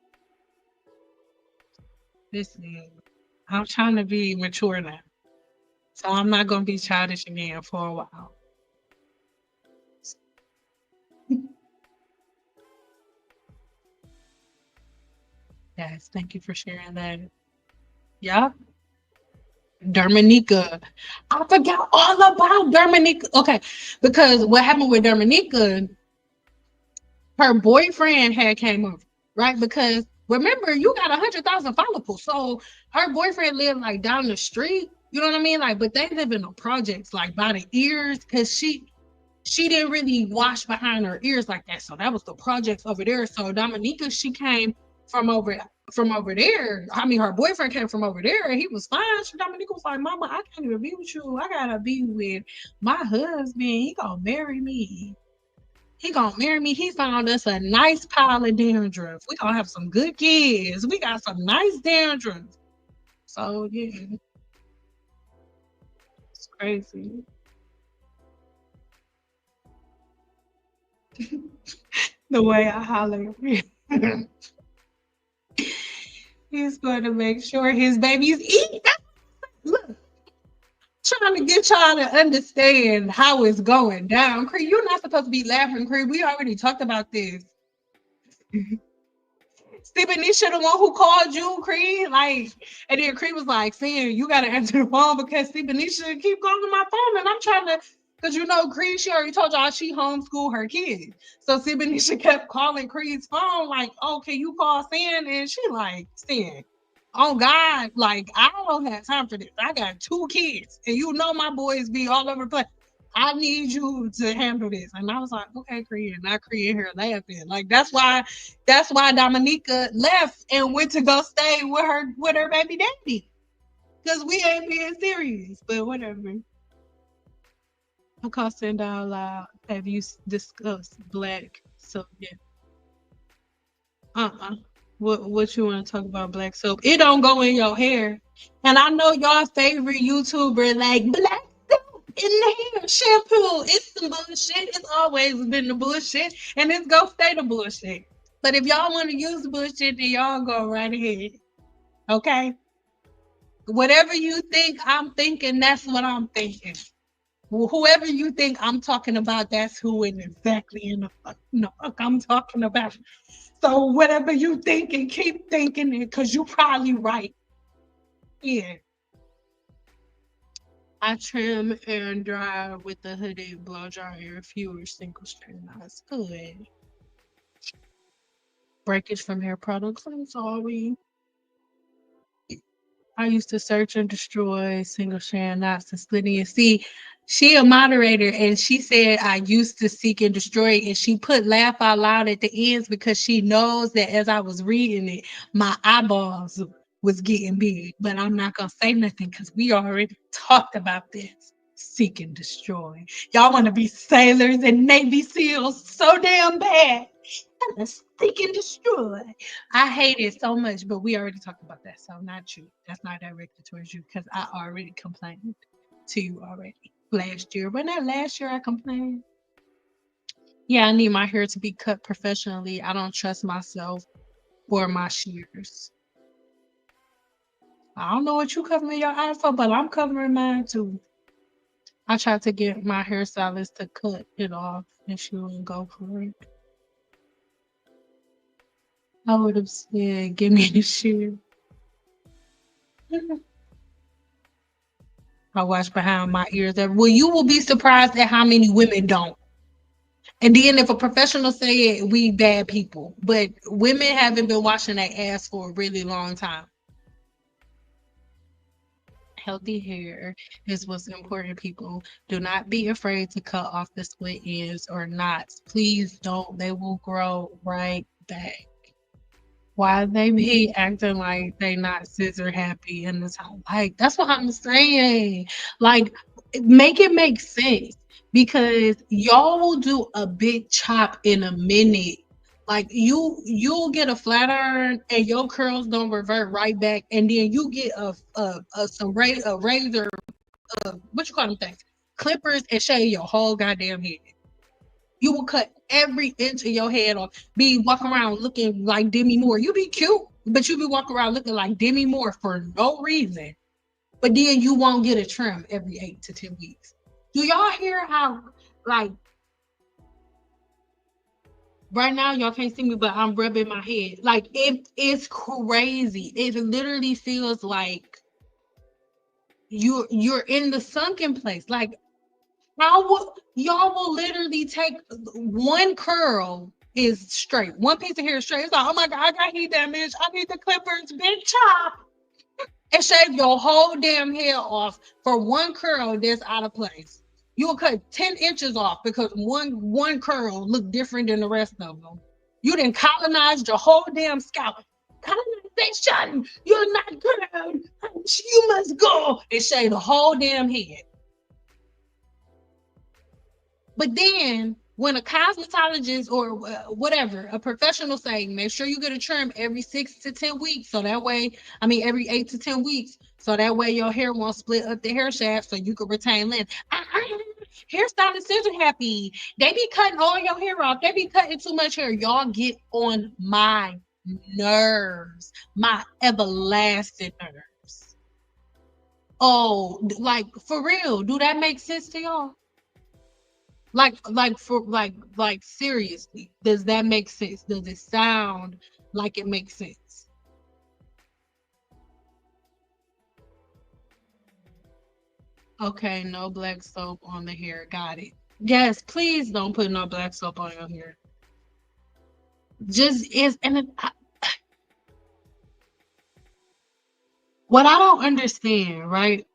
Listen, I'm trying to be mature now, so I'm not gonna be childish again for a while. Yes, thank you for sharing that. Yeah. Dermanica. I forgot all about Dermanica. Okay, because what happened with Dermanica, her boyfriend had came over, right? Because remember, you got 100,000 follicles, so her boyfriend lived like down the street. You know what I mean? Like, but they live in the projects, like by the ears, because she didn't really wash behind her ears like that. So that was the projects over there. So Dominica, she came from over there. I mean, her boyfriend came from over there and he was fine. So Dominica was like, Mama, I can't even be with you. I gotta be with my husband. He gonna marry me. He gonna marry me. He found us a nice pile of dandruff. We gonna have some good kids. We got some nice dandruff. So yeah, it's crazy. The way I holler. He's going to make sure his babies eat. Look, trying to get y'all to understand how it's going down. Cree, you're not supposed to be laughing, Cree. We already talked about this. Stephen Nisha, the one who called you, Cree, like, and then Cree was like saying, you gotta answer the phone because Stephen Nisha keep calling my phone and I'm trying to Because you know, Creed, she already told y'all she homeschooled her kids. So Sibanisha kept calling Creed's phone, like, oh, can you call Sin? And she like, Sin, oh God, like, I don't have time for this. I got 2 kids. And you know my boys be all over the place. I need you to handle this. And I was like, okay, Creed. And I Creed here laughing. Like that's why Dominica left and went to go stay with her baby daddy. Because we ain't being serious. But whatever. I call send out loud. Have you discussed black soap yet? What you want to talk about black soap? It don't go in your hair. And I know y'all favorite YouTuber like black soap in the hair shampoo. It's some bullshit. It's always been the bullshit. And it's gonna stay the bullshit. But if y'all want to use the bullshit, then y'all go right ahead. Okay? Whatever you think I'm thinking, that's what I'm thinking. Whoever you think I'm talking about, that's who and exactly in the fuck I'm talking about. So whatever you think and keep thinking it, because you're probably right. Yeah. I trim and dry with the hooded blow dryer, fewer single strand knots. Good. Breakage from hair products. I'm sorry. I used to search and destroy single strand knots and splitting it. See, she a moderator and she said I used to seek and destroy it, and she put laugh out loud at the ends because she knows that as I was reading it, my eyeballs was getting big. But I'm not gonna say nothing because we already talked about this. Seek and destroy. Y'all want to be sailors and Navy SEALs so damn bad. Let's seek and destroy. I hate it so much, but we already talked about that. So not you. That's not directed towards you because I already complained to you already last year. But not last year I complained. Yeah, I need my hair to be cut professionally. I don't trust myself or my shears. I don't know what you covering your eyes for, but I'm covering mine too. I tried to get my hairstylist to cut it off and she wouldn't go for it. I would have said, give me the shear. I watch behind my ears. Well, you will be surprised at how many women don't. And then if a professional say it, we bad people. But women haven't been washing their ass for a really long time. Healthy hair is what's important, people. Do not be afraid to cut off the split ends or knots. Please don't. They will grow right back. Why they be acting like they not scissor happy in this house? Like, that's what I'm saying. Like, make it make sense because y'all will do a big chop in a minute. Like you'll get a flat iron and your curls don't revert right back, and then you get a razor, what you call them things, clippers, and shave your whole goddamn head. You will cut every inch of your head off. Be walking around looking like Demi Moore. You be cute, but you be walking around looking like Demi Moore for no reason. But then you won't get a trim every 8 to 10 weeks. Do y'all hear how, like, right now y'all can't see me, but I'm rubbing my head. Like, it's crazy. It literally feels like you're in the sunken place. Like, y'all will literally take one curl is straight, one piece of hair is straight. It's like, oh my god, I got heat damage. I need the clippers, big chop, and shave your whole damn hair off for one curl that's out of place. You'll cut 10 inches off because one curl look different than the rest of them. You didn't colonize your whole damn scalp. Colonization, you're not good. You must go and shave the whole damn head. But then when a cosmetologist or whatever, a professional saying, make sure you get a trim every 6 to 10 weeks. So that way, every 8 to 10 weeks. So that way your hair won't split up the hair shaft so you can retain length. Hairstylists are happy. They be cutting all your hair off. They be cutting too much hair. Y'all get on my nerves, my everlasting nerves. Oh, like for real, do that make sense to y'all? Like seriously, does that make sense? Does it sound like it makes sense? Okay, no black soap on the hair. Got it. Yes, please don't put no black soap on your hair. Just is and what I don't understand, right?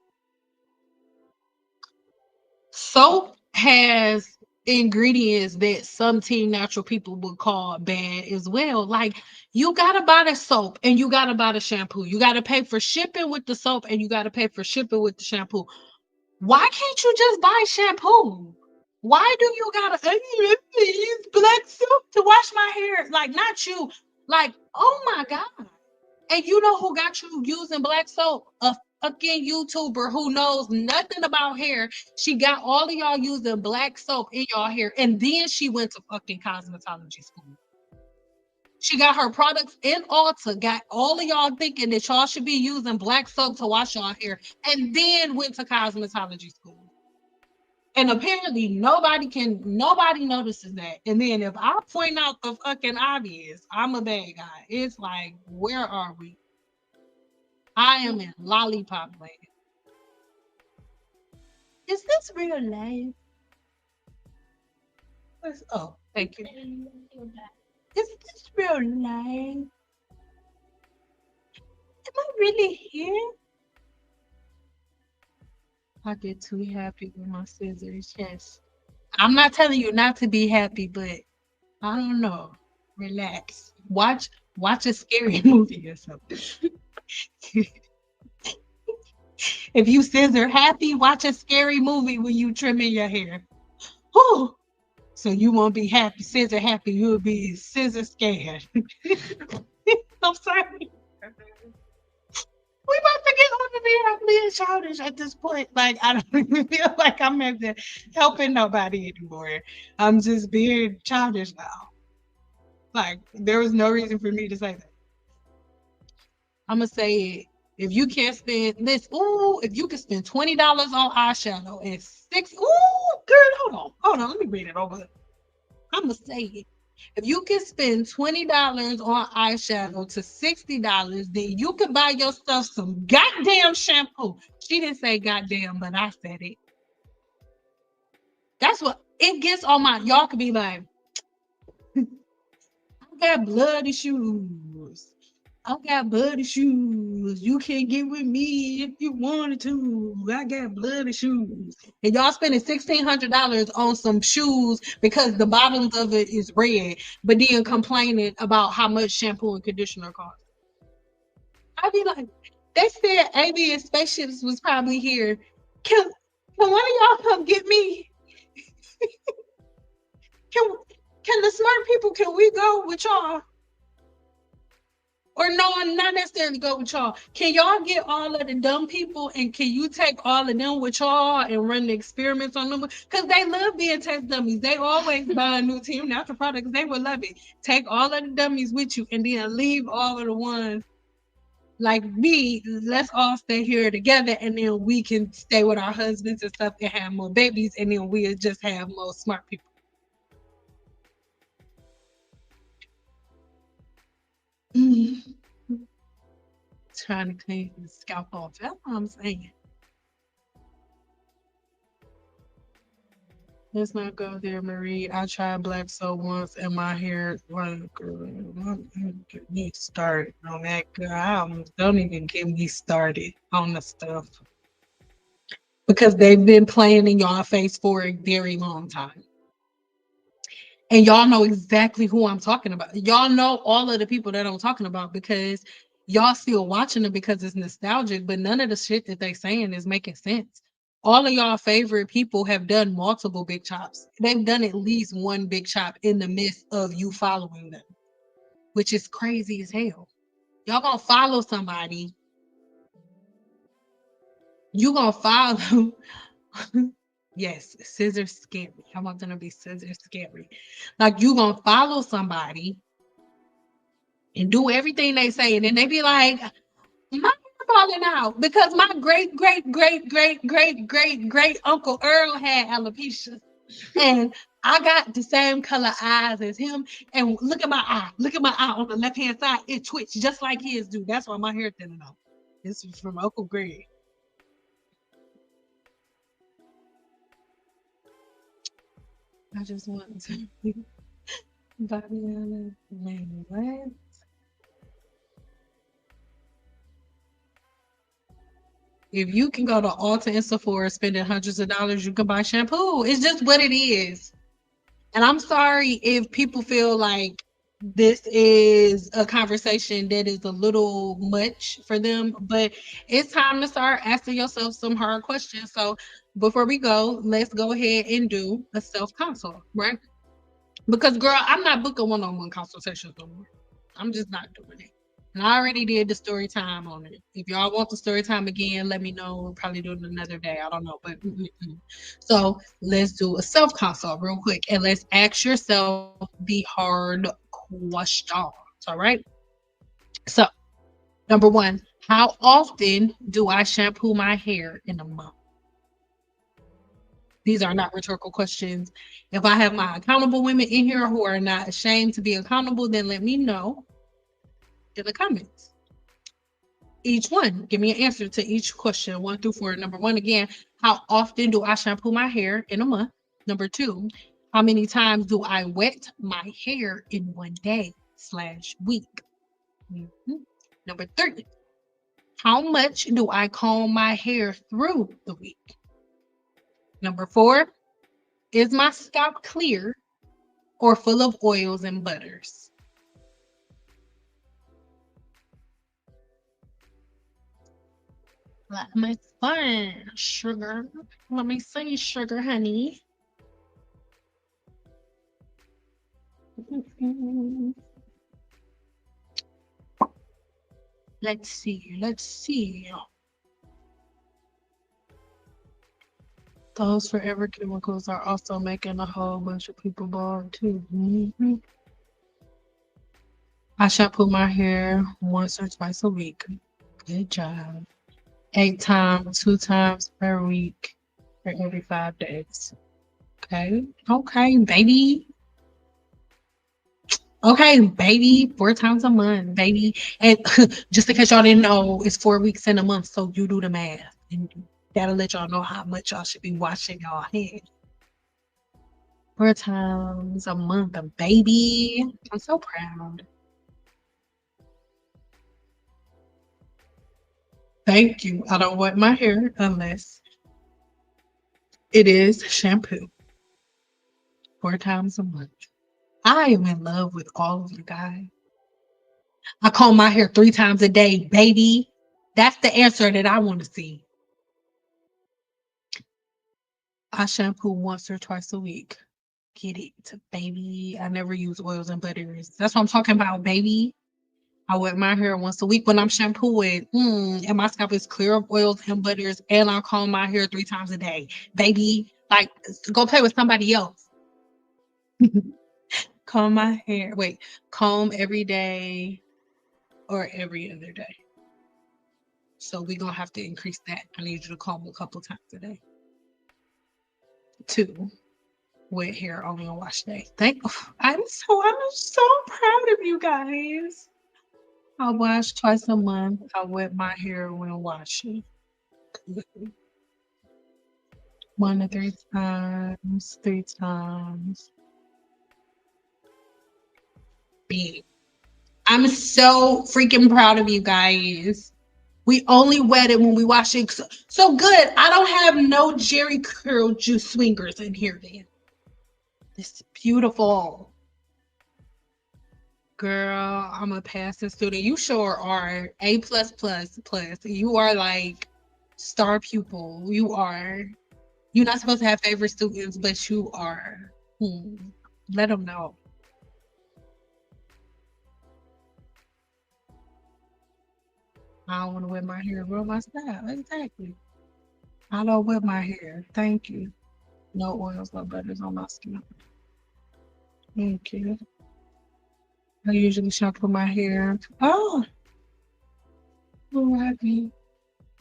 Soap has ingredients that some teen natural people would call bad as well. Like you gotta buy the soap and you gotta buy the shampoo. You gotta pay for shipping with the soap and you gotta pay for shipping with the shampoo. Why can't you just buy shampoo? Why do you gotta use black soap to wash my hair? Like not you. Like, oh my God. And you know who got you using black soap? A fucking YouTuber who knows nothing about hair. She got all of y'all using black soap in y'all hair, and then she went to fucking cosmetology school. She got her products in Ulta, got all of y'all thinking that y'all should be using black soap to wash y'all hair, and then went to cosmetology school. And apparently nobody notices that. And then if I point out the fucking obvious, I'm a bad guy. It's like, where are we? I am in lollipop land. Is this real life? Oh, thank you. Is this real life? Am I really here? I get too happy with my scissors. Yes. I'm not telling you not to be happy, but I don't know. Relax. Watch a scary movie or something. If you scissor happy, watch a scary movie when you trimming your hair. Whew. So you won't be happy, scissor happy. You'll be scissor scared. I'm sorry. We about to get on the video. I'm being childish at this point. Like I don't even feel like I'm helping nobody anymore. I'm just being childish now. Like there was no reason for me to say that. I'm gonna say it. If you can't spend this, if you can spend $20 on eyeshadow and girl, hold on, let me read it over. I'm gonna say it. If you can spend $20 on eyeshadow to $60, then you can buy yourself some goddamn shampoo. She didn't say goddamn, but I said it. That's what it gets on my. Y'all could be like, I got blood issues. I got blood issues. You can't get with me if you wanted to. I got blood issues. And y'all spending $1,600 on some shoes because the bottoms of it is red, but then complaining about how much shampoo and conditioner cost. I'd be like, they said alien spaceships was probably here. Can one of y'all come get me? Can can the smart people, can we go with y'all? Or no, not necessarily go with y'all. Can y'all get all of the dumb people and can you take all of them with y'all and run the experiments on them? Because they love being test dummies. They always buy a new team natural products. They would love it. Take all of the dummies with you and then leave all of the ones like me. Let's all stay here together and then we can stay with our husbands and stuff and have more babies and then we'll just have more smart people. Trying to clean the scalp off. That's what I'm saying. Let's not go there, Marie. I tried black soap once and my hair like girl. Don't get me started on that girl. Don't even get me started on the stuff. Because they've been playing in y'all face for a very long time. And y'all know exactly who I'm talking about. Y'all know all of the people that I'm talking about because y'all still watching them because it's nostalgic, but none of the shit that they saying is making sense. All of y'all favorite people have done multiple big chops. They've done at least one big chop in the midst of you following them, which is crazy as hell. Y'all gonna follow somebody. You gonna follow. Yes, scissors scary. I'm not gonna be scissors scary. Like you gonna follow somebody and do everything they say, and then they be like, "My hair falling out because my great great great great great great great uncle Earl had alopecia, and I got the same color eyes as him. And look at my eye. Look at my eye on the left hand side. It twitched just like his do. That's why my hair thinning out. This is from Uncle Greg." I just want to. Babiana, man, what? If you can go to Ulta and Sephora spending hundreds of dollars, you can buy shampoo. It's just what it is. And I'm sorry if people feel like this is a conversation that is a little much for them, but it's time to start asking yourself some hard questions. So before we go, let's go ahead and do a self consult, right? Because girl, I'm not booking one-on-one consultations no more. I'm just not doing it. And I already did the story time on it. If y'all want the story time again, let me know. We'll probably do it another day. I don't know. But so let's do a self-consult real quick. And let's ask yourself the hard questions. All right. So number one, how often do I shampoo my hair in a month? These are not rhetorical questions. If I have my accountable women in here who are not ashamed to be accountable, then let me know in the comments. Each one, give me an answer to each question, 1 through 4. Number one, again, how often do I shampoo my hair in a month? Number two, how many times do I wet my hair in one day/week? Number three, how much do I comb my hair through the week? Number four, is my scalp clear or full of oils and butters? Let me see, sugar. Let me see, sugar honey. Let's see. Let's see. Those forever chemicals are also making a whole bunch of people bald too. I shampoo my hair once or twice a week. Good job. 8 times, 2 times per week for every 5 days. Okay. Okay, baby. Okay, baby. 4 times a month, baby. And just in case y'all didn't know, it's 4 weeks in a month, so you do the math. And that'll let y'all know how much y'all should be washing y'all hair. 4 times a month, baby. I'm so proud. Thank you. I don't wet my hair unless it is shampoo. 4 times a month. I am in love with all of you guys. I comb my hair 3 times a day, baby. That's the answer that I want to see. I shampoo once or twice a week. Get it, baby. I never use oils and butters. That's what I'm talking about, baby. I wet my hair once a week when I'm shampooing. And my scalp is clear of oils and butters. And I comb my hair 3 times a day. Baby, like, go play with somebody else. Comb my hair. Wait, comb every day or every other day. So we're going to have to increase that. I need you to comb a couple times a day. 2, wet hair only on wash day. I'm so proud of you guys. I wash twice a month. I wet my hair when washing. 1 to 3 times, 3 times. Big. I'm so freaking proud of you guys. We only wet it when we wash it. So good. I don't have no Jerry Curl juice swingers in here then. This is beautiful. Girl, I'm a passing student. You sure are A++++. You are like star pupil. You are. You're not supposed to have favorite students, but you are. Let them know. I don't want to wet my hair. Roll my style. Exactly. I don't wet my hair. Thank you. No oils, no butters on my skin. Thank you. I usually shampoo my hair. Oh, happy.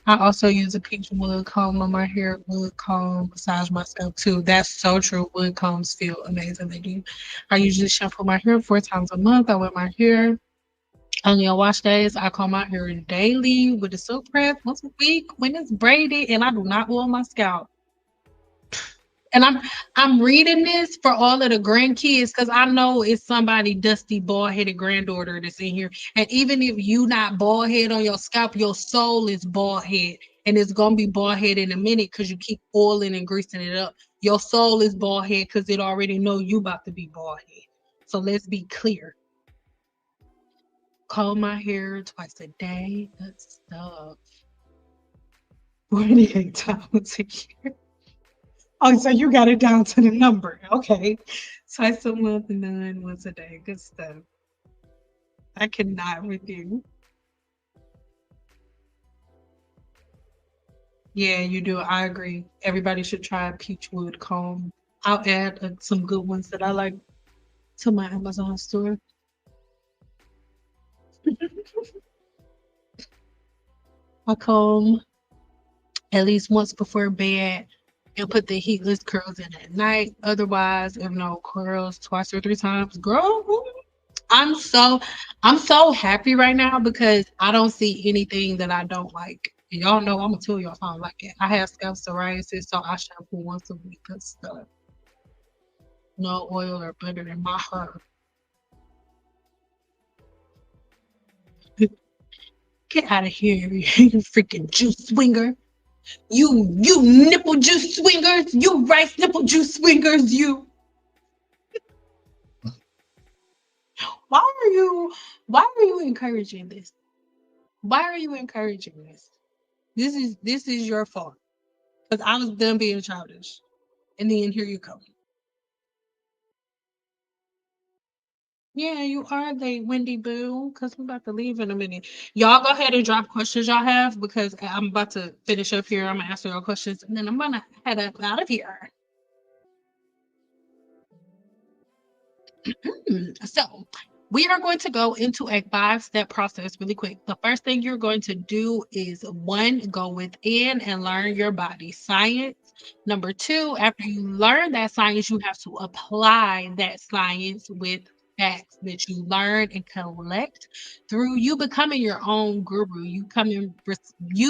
I also use a peach wood comb on my hair. Wood comb massage my scalp too. That's so true. Wood combs feel amazing. They do. I usually shampoo my hair 4 times a month. I wet my hair only on wash days. I comb my hair daily with a silk press once a week when it's braided, and I do not oil my scalp. And I'm reading this for all of the grandkids because I know it's somebody dusty, bald-headed granddaughter that's in here. And even if you not bald head on your scalp, your soul is bald head. And it's gonna be bald head in a minute because you keep oiling and greasing it up. Your soul is bald head because it already know you about to be bald head. So let's be clear. Comb my hair twice a day. That's stuff. 48 times a year. Oh, so you got it down to the number. Okay. Twice a month and 9 once a day. Good stuff. I cannot with you. Yeah, you do. I agree. Everybody should try Peachwood comb. I'll add some good ones that I like to my Amazon store. I comb at least once before bed and put the heatless curls in at night. Otherwise, if no curls, twice or three times. Girl, I'm so I'm so happy right now because I don't see anything that I don't like. And y'all know I'm gonna tell y'all if I don't like it. I have scalp psoriasis, so I shampoo once a week and stuff. No oil or butter in my hair. Get out of here, you freaking juice swinger. You nipple juice swingers, you rice nipple juice swingers, you. Why are you why are you encouraging this? Why are you encouraging this? This is your fault. Because I was done being childish. And then here you come. Yeah, you are late, Wendy Boo, because we're about to leave in a minute. Y'all go ahead and drop questions y'all have because I'm about to finish up here. I'm gonna answer your questions and then I'm gonna head up out of here. So we are going to go into a 5-step process really quick. The first thing you're going to do is one, go within and learn your body science. Number two, after you learn that science, you have to apply that science with facts that you learn and collect through you becoming your own guru. You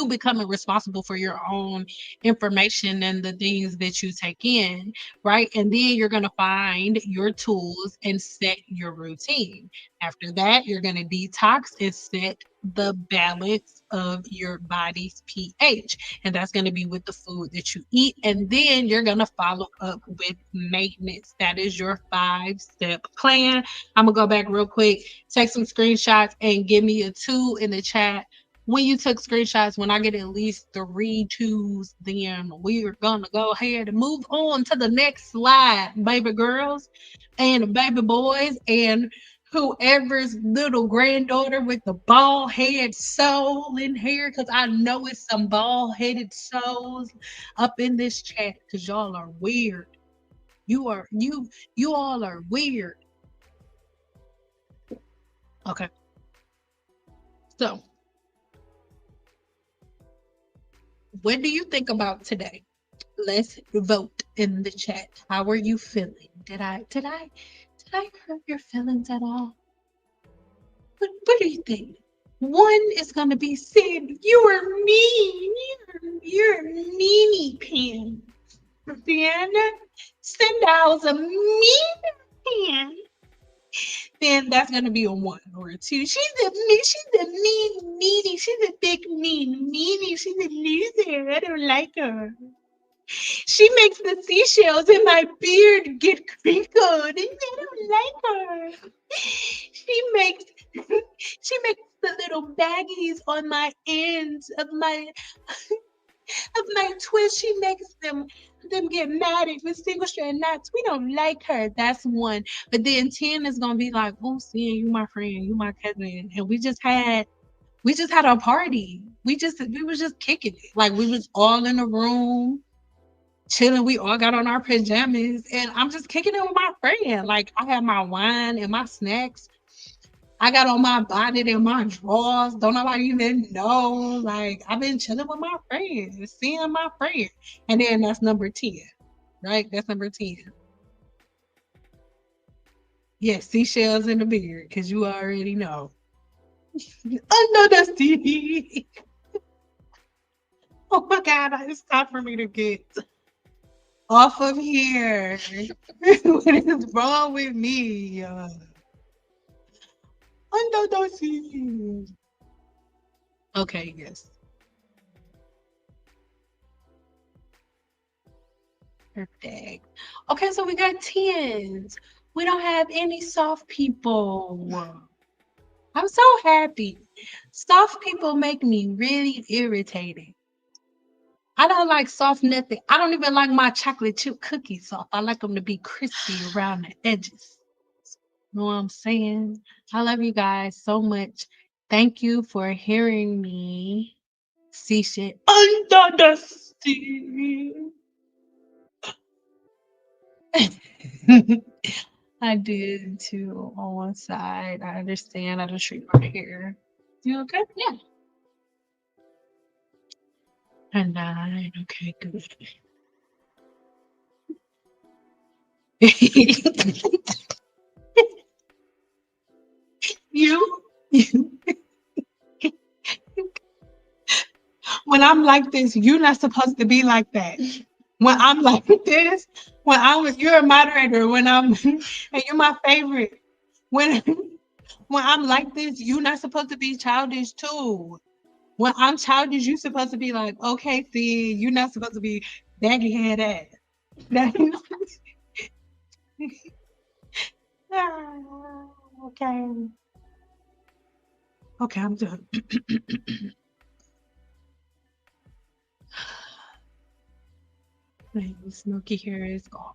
becoming responsible for your own information and the things that you take in, right? And then you're going to find your tools and set your routine. After that, you're going to detox and set the balance of your body's pH. And that's going to be with the food that you eat. And then you're going to follow up with maintenance. That is your 5-step plan. I'm going to go back real quick, take some screenshots, and give me a 2 in the chat when you took screenshots. When I get at least 3 twos, then we're gonna go ahead and move on to the next slide, baby girls and baby boys, and whoever's little granddaughter with the bald head soul in here, because I know it's some bald headed souls up in this chat, because y'all are weird. You all are weird. Okay, so what do you think about today? Let's vote in the chat. How are you feeling? Did I hurt your feelings at all? What do you think? One is gonna be Sid. You are mean. You're a meanie pan. Then Sendow's a mean pan. Then that's gonna be a 1 or a 2. She's a mean meanie. She's a big mean meanie. She's a loser. I don't like her. She makes the seashells in my beard get crinkled, and I don't like her. She makes she makes the little baggies on my ends of my twist. She makes them get matted with single strand knots. We don't like her. That's 1. But then 10 is gonna be like, oh, seeing you my friend, you my cousin, and we just had a party. We was just kicking it. Like we was all in a room chilling. We all got on our pajamas and I'm just kicking it with my friend. Like I had my wine and my snacks. I got on my bonnet and my drawers. Don't nobody even know. Like I've been chilling with my friends, seeing my friend. And then that's number 10, right? That's number 10. Yes, seashells in the beard, because you already know. I know that's deep. Oh my God, it's time for me to get. off of here. What is wrong with me? Underdosing. Okay, yes. Perfect. Okay, so we got 10s. We don't have any soft people. I'm so happy. Soft people make me really irritated. I don't like soft nothing. I don't even like my chocolate chip cookies soft. I like them to be crispy around the edges. You know what I'm saying? I love you guys so much. Thank you for hearing me see shit under the sea. I did too on one side. I understand. I just treat my hair. You okay? Yeah. And 9. Okay, good. you, you, when I'm like this, you're not supposed to be like that. When I'm like this, you're a moderator. When I'm, and you're my favorite. When, when I'm like this, you're not supposed to be childish too. When I'm childish, you're supposed to be like, okay, see, you're not supposed to be baggy head ass. Ah, okay. Okay, I'm done. Smoky hair is gone.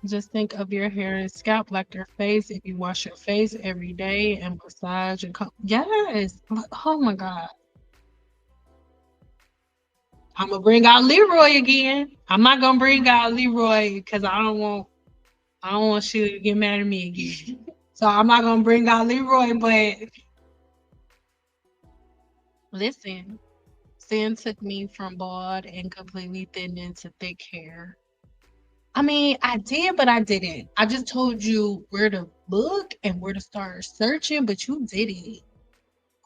Just think of your hair and scalp like your face. If you wash your face every day and massage and yes. Oh my God. I'm gonna bring out Leroy again. I'm not gonna bring out Leroy because I don't want Sheila to get mad at me again. So I'm not gonna bring out Leroy, but listen, Sin took me from bald and completely thin into thick hair. I mean, I did, but I didn't. I just told you where to look and where to start searching, but you did it.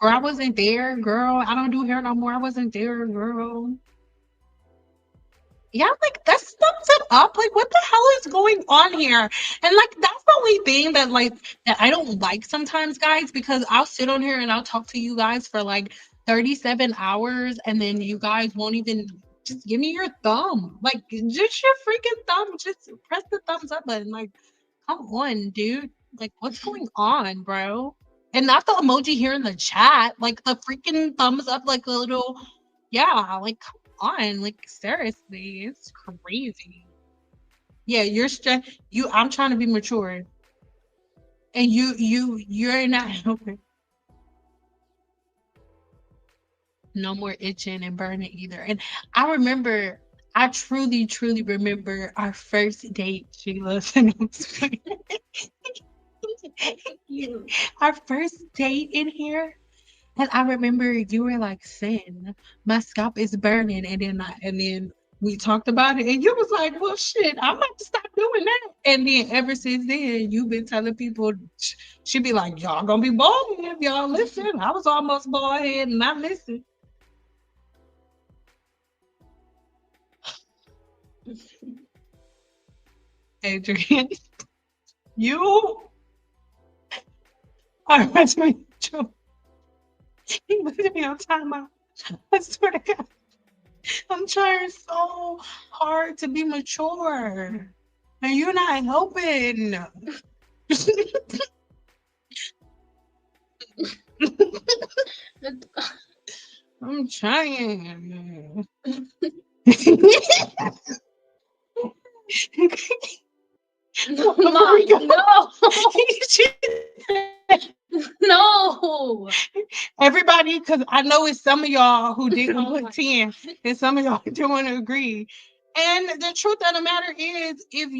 Or I wasn't there, girl. I don't do hair no more. I wasn't there, girl. Yeah, like that sums it up. Like, what the hell is going on here? And like, that's the only thing that that I don't like sometimes, guys, because I'll sit on here and I'll talk to you guys for like 37 hours, and then you guys won't even just give me your thumb. Like, just your freaking thumb. Just press the thumbs up button. Like, come on, dude. Like, what's going on, bro? And not the emoji here in the chat. Like the freaking thumbs up, like a little, yeah, like come on. Like seriously, it's crazy. Yeah, I'm trying to be mature. And you're not helping. No more itching and burning either. And I truly, truly remember our first date, Sheila. Our first date in here. And I remember you were like, Sin, my scalp is burning. And then we talked about it and you was like, well shit, I'm about to stop doing that. And then ever since then, you've been telling people she be like, y'all gonna be bald if y'all listen. I was almost bald head and I listened. Adrian, you are me. You put me on timeout. I swear to God. I'm trying so hard to be mature. And you're not helping. I'm trying. Mom, no. No. Everybody, because I know it's some of y'all who didn't put 10 and some of y'all don't want to agree. And the truth of the matter is, if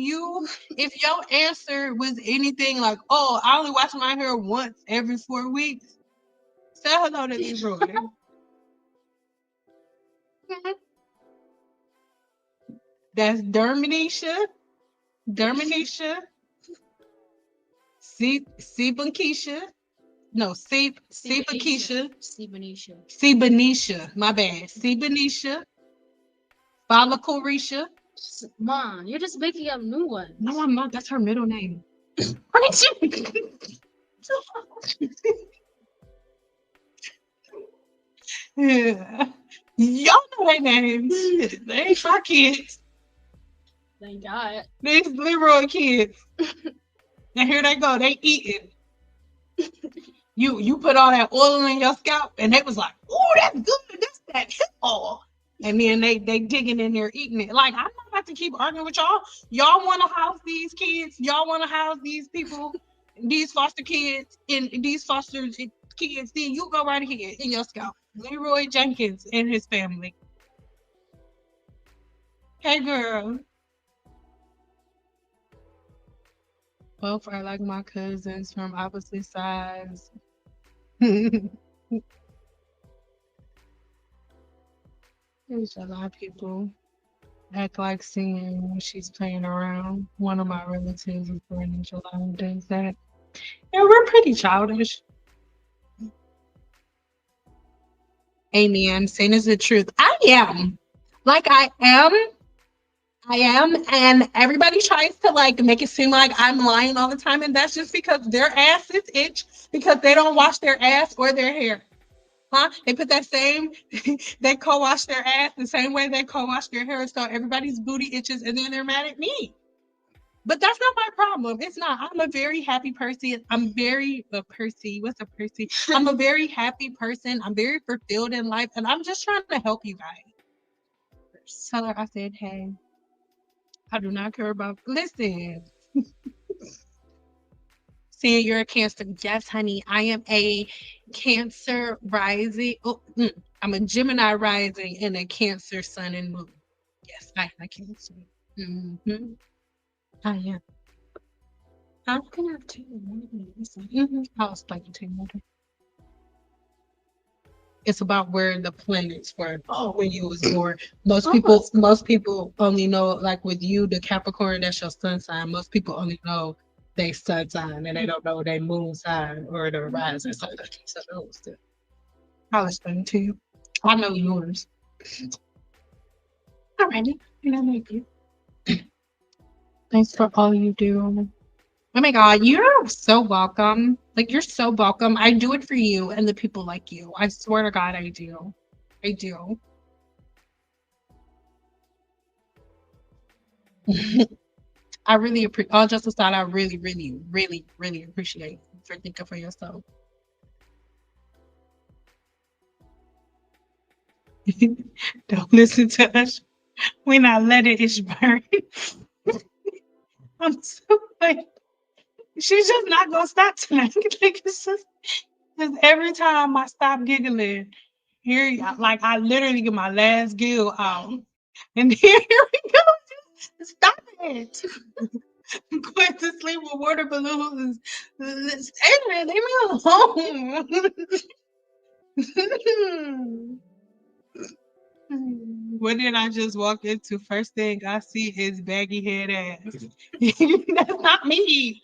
your answer was anything like, oh, I only wash my hair once every 4 weeks, say hello to Leroy. That's Dermanisha, Sebanisha. No, Sebanisha. Sebanisha. Sebanisha. My bad. Sebanisha. Follicle Risha. Mom, you're just making up new ones. No, I'm not. That's her middle name. Yeah. Y'all know their names. They ain't my kids. Thank God. These Leroy kids. And here they go. They eating. You put all that oil in your scalp, and they was like, "Oh, that's good. That's that oil." And then they digging in there eating it. Like, I'm not about to keep arguing with y'all. Y'all want to house these kids. Y'all want to house these people, these foster kids, and these foster kids. Then you go right ahead in your scalp. Leroy Jenkins and his family. Hey, girl. Both are like my cousins from opposite sides. There's a lot of people act like seeing when she's playing around. One of my relatives is born in July and does that. Yeah, we're pretty childish. Amen. Saying is the truth. I am. Like I am, and everybody tries to like make it seem like I'm lying all the time, and that's just because their asses itch because they don't wash their ass or their hair. Huh? They put that same, they co-wash their ass the same way they co-wash their hair, so everybody's booty itches, and then they're mad at me. But that's not my problem. It's not. I'm a very happy person. I'm very Percy. What's a Percy? I'm a very happy person. I'm very fulfilled in life, and I'm just trying to help you guys. Tell her I said, hey, I do not care about. Listen. Saying you're a Cancer. Yes, honey. I am a Cancer rising. Oh, I'm a Gemini rising and a Cancer sun and moon. Yes, I am a Cancer. Mm-hmm. I am. I'm gonna have to. I'll explain it to you later. It's about where the planets were when you was born. Most people only know, like with you, the Capricorn, that's your sun sign. Most people only know their sun sign, and they don't know their moon sign or the rising sign. So I'll explain it to you. I know yours. Alrighty, and I make you. Thanks for all you do. Oh my God, you're so welcome. Like, you're so welcome. I do it for you and the people like you. I swear to God, I do. I do. I really appreciate, all just aside, I really, really, really, really appreciate you for thinking for yourself. Don't listen to us. We're not letting it burn. I'm so like, she's just not gonna stop tonight. Like, it's just every time I stop giggling, here, like I literally get my last gill out, and here we go. Stop it. Going to sleep with water balloons. Adrian, leave me alone. What did I just walk into? First thing I see is baggy head ass. That's not me.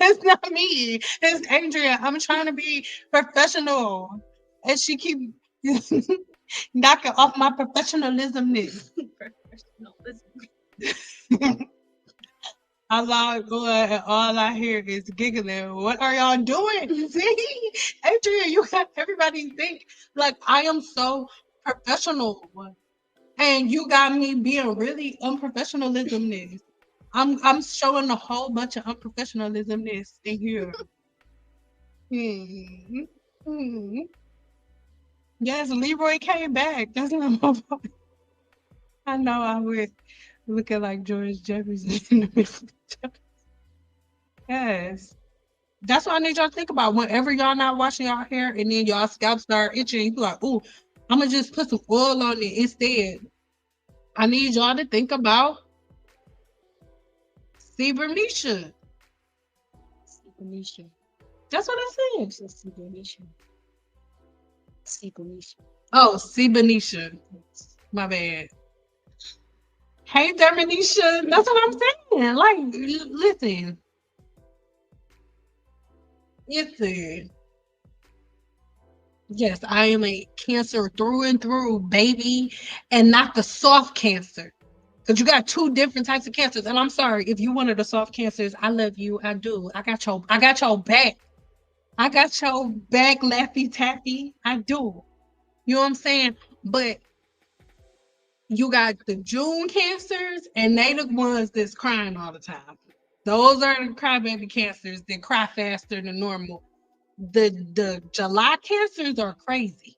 That's not me. It's Andrea. I'm trying to be professional. And she keep knocking off my professionalismness. I log on and all I hear is giggling. What are y'all doing? See? Adrian, you got everybody think like I am so professional. And you got me being really unprofessionalismness. I'm showing a whole bunch of unprofessionalismness in here. Yes, Leroy came back. That's not my fault. I know I would looking like George Jefferson in the middle. Yes. That's what I need y'all to think about. Whenever y'all not washing y'all hair and then y'all scalp start itching, you be like, ooh, I'm gonna just put some oil on it instead. I need y'all to think about Cibernisha. That's what I said. Oh, Cibernisha. My bad. Hey, Dermanisha. That's what I'm saying. Like, listen. Listen. Yes, I am a Cancer through and through, baby, and not the soft Cancer. Because you got two different types of cancers. And I'm sorry, if you one of the soft cancers, I love you. I do. I got your back. I got your back, Laffy Taffy. I do. You know what I'm saying? But you got the June cancers, and they the ones that's crying all the time. Those are the crybaby cancers that cry faster than normal. The July cancers are crazy.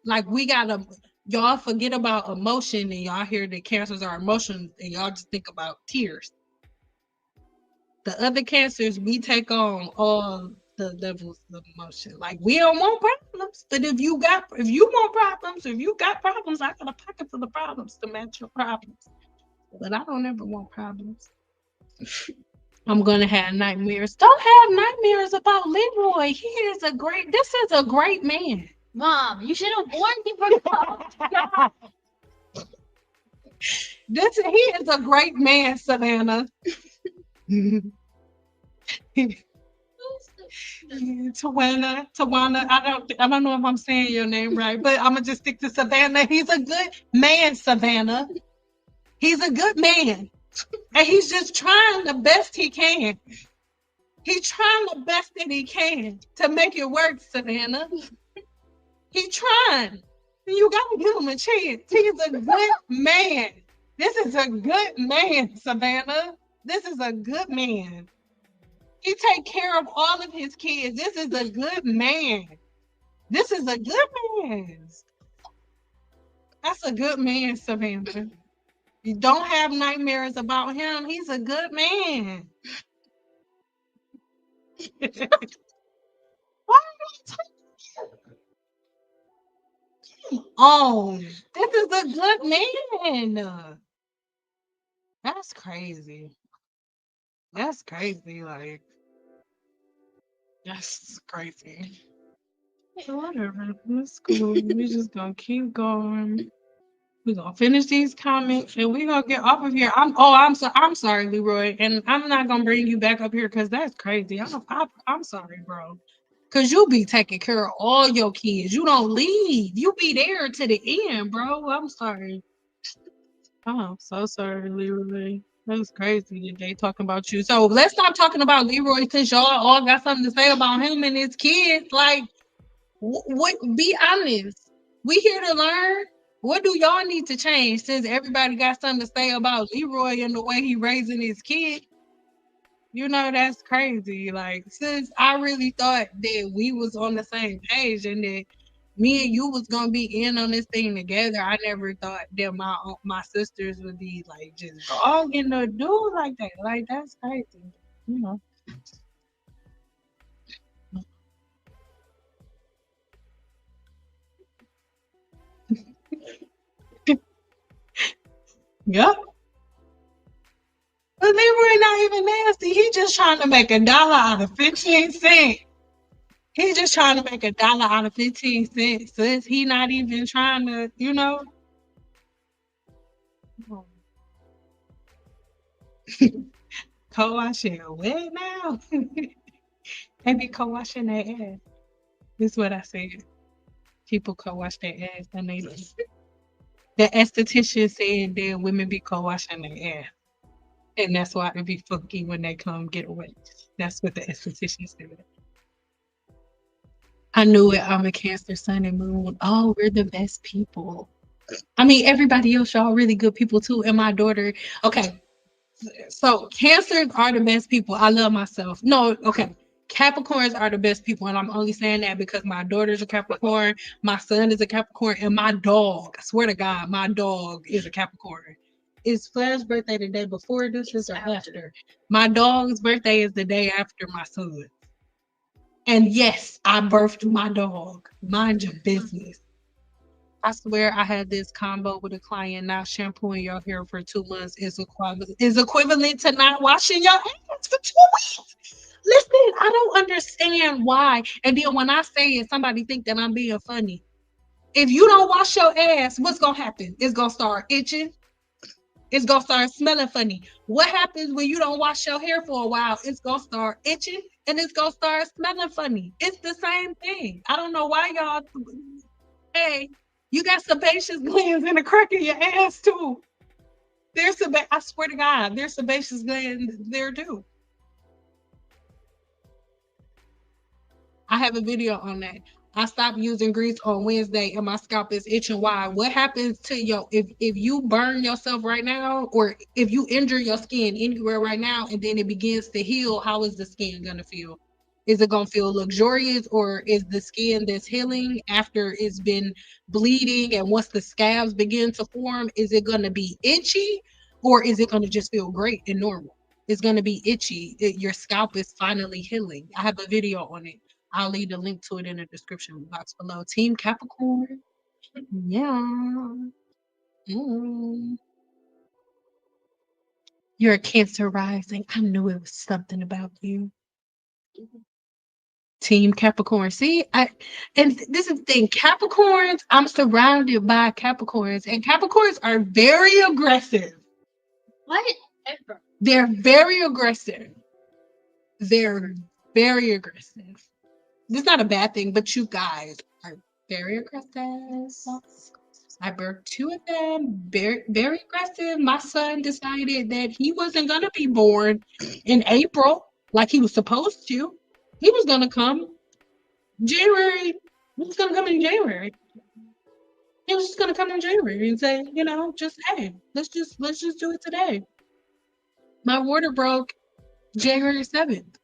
Like we gotta y'all forget about emotion and y'all hear that cancers are emotions and y'all just think about tears. The other cancers we take on all the levels of emotion. Like we don't want problems, but if you want problems, if you got problems, I got a pocket full of problems to match your problems. But I don't ever want problems. I'm gonna have nightmares. Don't have nightmares about Leroy. This is a great man. Mom, you should have warned me for God. He is a great man, Savannah. Tawana. I don't know if I'm saying your name right, but I'm gonna just stick to Savannah. He's a good man, Savannah. He's a good man, and he's just trying the best he can. He's trying the best that he can to make it work, Savannah. He's trying. You gotta give him a chance. He's a good man. This is a good man, Savannah. This is a good man. He take care of all of his kids. This is a good man. This is a good man. That's a good man, Savannah. You don't have nightmares about him. He's a good man. Why are you talking? Oh, this is a good man. That's crazy. That's crazy. Like, that's crazy. So whatever. That's cool. We just gonna keep going. We're gonna finish these comments and we're gonna get off of here. I'm sorry, Leroy, and I'm not gonna bring you back up here because that's crazy. I'm sorry, bro. Cause you be taking care of all your kids. You don't leave. You be there to the end, bro. I'm sorry. Oh, I'm so sorry, Leroy. That was crazy that they talking about you. So let's stop talking about Leroy since y'all all got something to say about him and his kids. Like, what? Be honest. We here to learn. What do y'all need to change since everybody got something to say about Leroy and the way he raising his kid? You know, that's crazy. Like, since I really thought that we was on the same page and that me and you was gonna be in on this thing together, I never thought that my sisters would be like just dogging the dude like that. Like, that's crazy. You know. Yep. But Leroy not even nasty. He just trying to make $1 out of 15 cents. He just trying to make $1 out of 15 cents. Since he not even trying to, you know. Co-washing wet now. They be co-washing their ass. This is what I said. People co-wash their ass and they the esthetician said that women be co-washing their ass. And that's why it be funky when they come get away. That's what the esthetician said. I knew it. I'm a Cancer, Sun, and Moon. Oh, we're the best people. I mean, everybody else, y'all really good people too. And my daughter, okay. So Cancers are the best people. I love myself. No, okay. Capricorns are the best people, and I'm only saying that because my daughter's a Capricorn, my son is a Capricorn, and my dog, I swear to God, my dog is a Capricorn. Is Flash's birthday the day before this or after? My dog's birthday is the day after my son. And yes, I birthed my dog. Mind your business. I swear I had this combo with a client. Not shampooing your hair for 2 months is equivalent to not washing your hands for 2 weeks. Listen, I don't understand why. And then when I say it, somebody think that I'm being funny. If you don't wash your ass, what's gonna happen? It's gonna start itching. It's gonna start smelling funny. What happens when you don't wash your hair for a while? It's gonna start itching. and it's gonna start smelling funny. It's the same thing. I don't know why y'all. Hey, you got sebaceous glands in the crack of your ass too. I swear to God, there's sebaceous glands there too. I have a video on that. I stopped using grease on Wednesday and my scalp is itching. Why? What happens to if you burn yourself right now, or if you injure your skin anywhere right now and then it begins to heal, how is the skin gonna feel? Is it gonna feel luxurious, or is the skin that's healing after it's been bleeding and once the scabs begin to form, is it gonna be itchy, or is it gonna just feel great and normal? It's gonna be itchy. Your scalp is finally healing. I have a video on it. I'll leave the link to it in the description box below. Team Capricorn. Yeah. Mm. You're a Cancer rising. I knew it was something about you. Team Capricorn. See, and this is the thing. Capricorns, I'm surrounded by Capricorns, and Capricorns are very aggressive. Whatever. They're very aggressive. They're very aggressive. It's not a bad thing, but you guys are very aggressive. I birthed two of them, very, very aggressive. My son decided that he wasn't going to be born in April like he was supposed to. He was going to come January. He was going to come in January. He was just going to come in January and say, just, hey, let's just do it today. My water broke January 7th.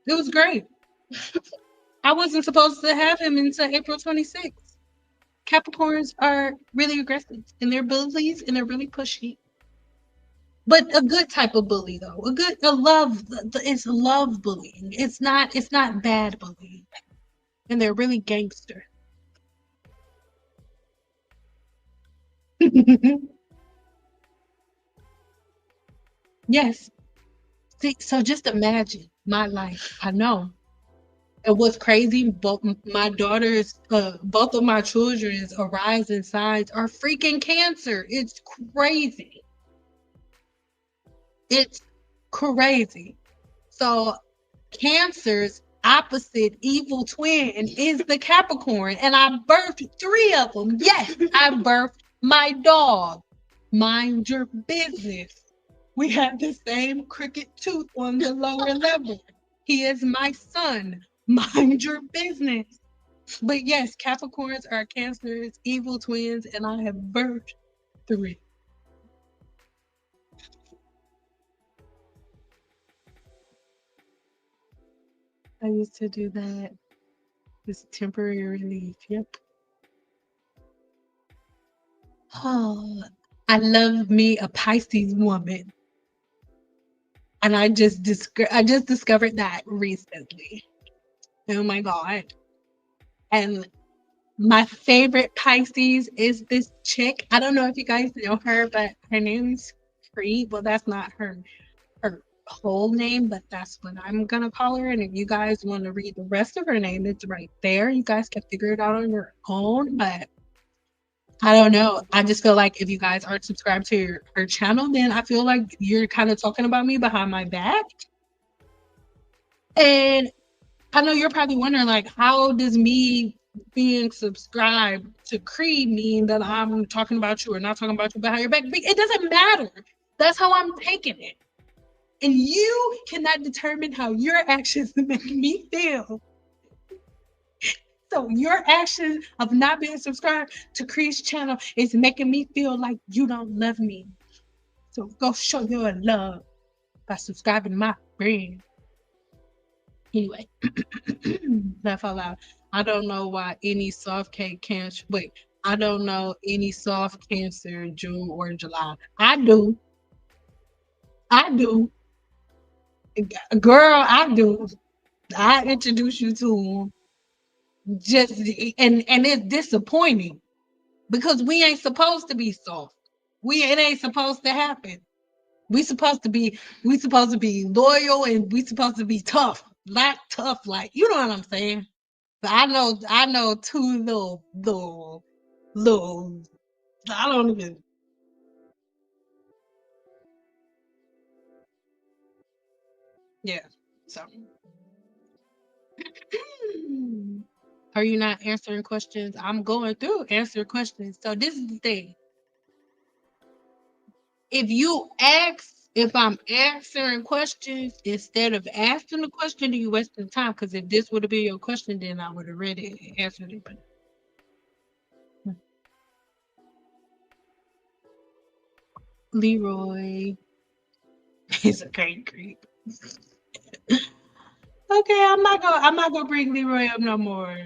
It was great. I wasn't supposed to have him until April 26th. Capricorns are really aggressive and they're bullies and they're really pushy. But a good type of bully though. It's love bullying. It's not bad bullying. And they're really gangster. Yes. See, so just imagine my life. I know. And what's crazy, both my daughters, both of my children's rising signs are freaking Cancer. It's crazy. It's crazy. So Cancer's opposite evil twin is the Capricorn, and I birthed 3 of them. Yes, I birthed my dog. Mind your business. We have the same crooked tooth on the lower level. He is my son. Mind your business. But yes, Capricorns are Cancer's evil twins, and I have birthed 3. I used to do that. It's temporary relief. Yep. Oh, I love me a Pisces woman. And I just discovered that recently. Oh my God. And my favorite Pisces is this chick. I don't know if you guys know her, but her name's Cree. Well, that's not her whole name, but that's what I'm gonna call her. And if you guys want to read the rest of her name, it's right there. You guys can figure it out on your own. But I don't know. I just feel like if you guys aren't subscribed to her channel, then I feel like you're kind of talking about me behind my back. And I know you're probably wondering, like, how does me being subscribed to Cree mean that I'm talking about you or not talking about you behind your back? It doesn't matter. That's how I'm taking it. And you cannot determine how your actions make me feel. So your action of not being subscribed to Cree's channel is making me feel like you don't love me. So go show your love by subscribing to my brand. Anyway, laugh out loud. I don't know why any soft cake cancer. Wait, I don't know any soft Cancer in June or July. I do. Girl, I do. I introduce you to him. Just and it's disappointing because we ain't supposed to be soft. It ain't supposed to happen. We supposed to be loyal and we supposed to be tough. Not tough, like, you know what I'm saying? But I know 2 little I don't even. Yeah. So, are you not answering questions? I'm going through answer questions. So this is the thing. If I'm answering questions instead of asking the question, then you wasting time. Because if this would have been your question, then I would have read it and answered it. But Leroy is a great creep. Okay, I'm not gonna bring Leroy up no more.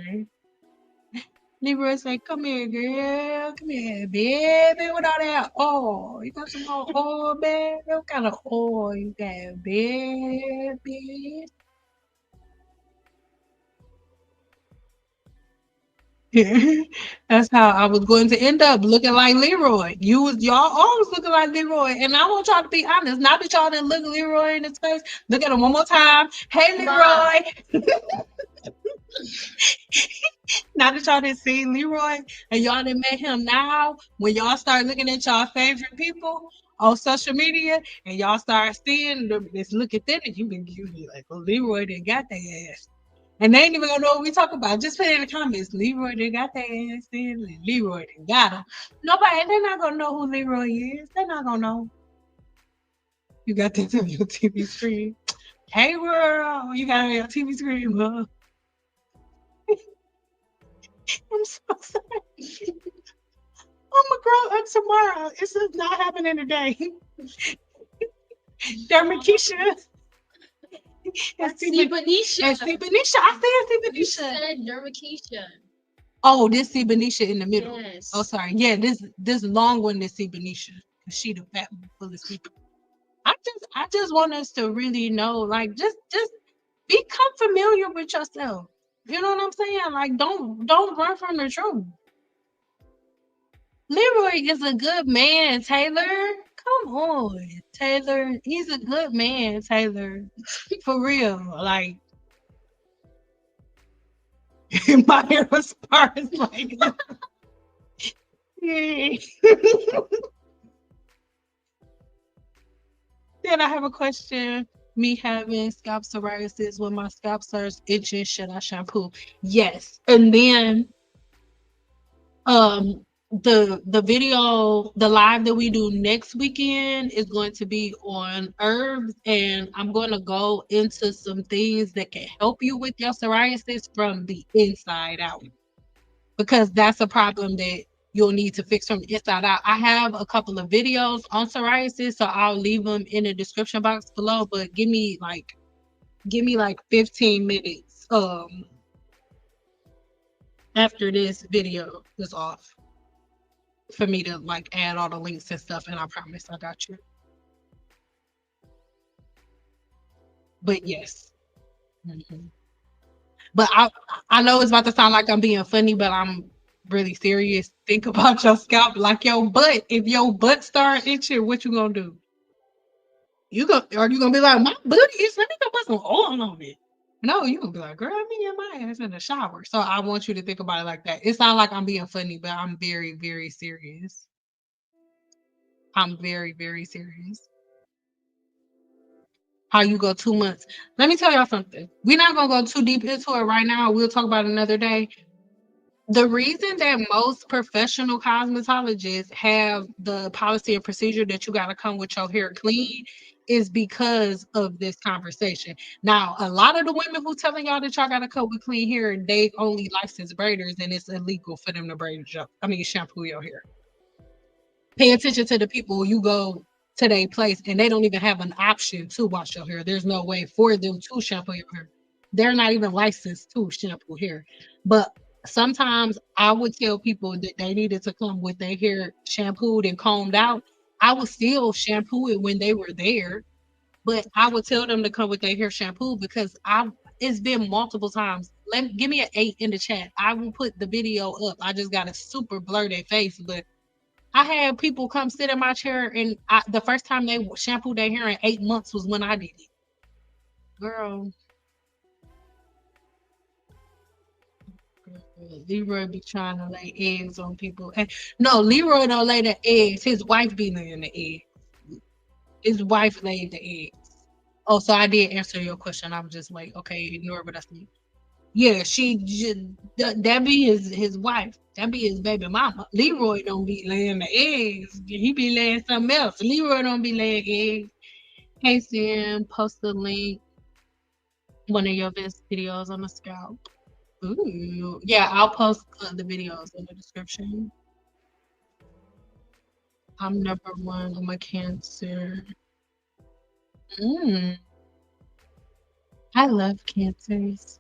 Leroy say, "Come here, girl. Come here, baby. With all that oil, you got some more oil, baby. What kind of oil you got, baby?" That's how I was going to end up looking like Leroy. Y'all always looking like Leroy, and I want y'all to be honest. Not that y'all didn't look Leroy in his face. Look at him one more time. Hey, Leroy. Now that y'all didn't see Leroy and y'all didn't met him now, when y'all start looking at y'all favorite people on social media and y'all start seeing this look at them, and you be like, well, Leroy didn't got their ass. And they ain't even gonna know what we talk about. Just put it in the comments. Leroy didn't got their ass in. Leroy didn't got them. Nobody, they're not gonna know who Leroy is. They're not gonna know. You got this on your TV screen. Hey, world, you got it on your TV screen, bro. I'm so sorry. I'm gonna grow up tomorrow. It's just not happening today. Dermakeisha. Benisha. I said Benisha. You said Dermakeisha. Oh, this see Benisha in the middle. Yes. Oh, sorry. Yeah, this long one is see Benisha. She the fat one full of sleep. I just want us to really know, like, just become familiar with yourself. You know what I'm saying? Like, don't run from the truth. Leroy is a good man, Taylor. Come on, Taylor. He's a good man, Taylor. For real. Like, my hair was sparse like yeah. Then I have a question. Me having scalp psoriasis when my scalp starts itching, should I shampoo? Yes. And then the video, the live that we do next weekend is going to be on herbs, and I'm going to go into some things that can help you with your psoriasis from the inside out, because that's a problem that you'll need to fix from the inside out. I have a couple of videos on psoriasis, so I'll leave them in the description box below, but give me like 15 minutes after this video is off for me to like add all the links and stuff, and I promise I got you. But yes. But I know it's about to sound like I'm being funny, but I'm really serious. Think about your scalp like your butt. If your butt start itching, what you gonna do? Are you gonna be like, my butt itch? Let me go put some oil on it. No, you gonna be like, girl, me and my ass in the shower. So I want you to think about it like that. It sounds like I'm being funny, but I'm very, very serious. I'm very, very serious. How you go 2 months? Let me tell y'all something. We're not gonna go too deep into it right now. We'll talk about it another day. The reason that most professional cosmetologists have the policy and procedure that you got to come with your hair clean is because of this conversation. Now, a lot of the women who telling y'all that y'all got to come with clean hair, they only licensed braiders, and it's illegal for them to shampoo your hair. Pay attention to the people you go to their place, and they don't even have an option to wash your hair. There's no way for them to shampoo your hair. They're not even licensed to shampoo hair. But sometimes I would tell people that they needed to come with their hair shampooed and combed out. I would still shampoo it when they were there, but I would tell them to come with their hair shampooed because it's been multiple times. Give me an 8 in the chat. I will put the video up. I just got to super blur their face, but I had people come sit in my chair, and the first time they shampooed their hair in 8 months was when I did it. Girl. Leroy be trying to lay eggs on people. And no, Leroy don't lay the eggs. His wife be laying the eggs. His wife laid the eggs. Oh, so I did answer your question. I'm just like, okay, ignore what I said. Yeah, that be his wife. That be his baby mama. Leroy don't be laying the eggs. He be laying something else. Leroy don't be laying eggs. Hey Sam, post the link. One of your best videos on the scalp. Ooh, yeah, I'll post the videos in the description. I'm number one. I'm a Cancer. Mm, I love Cancers.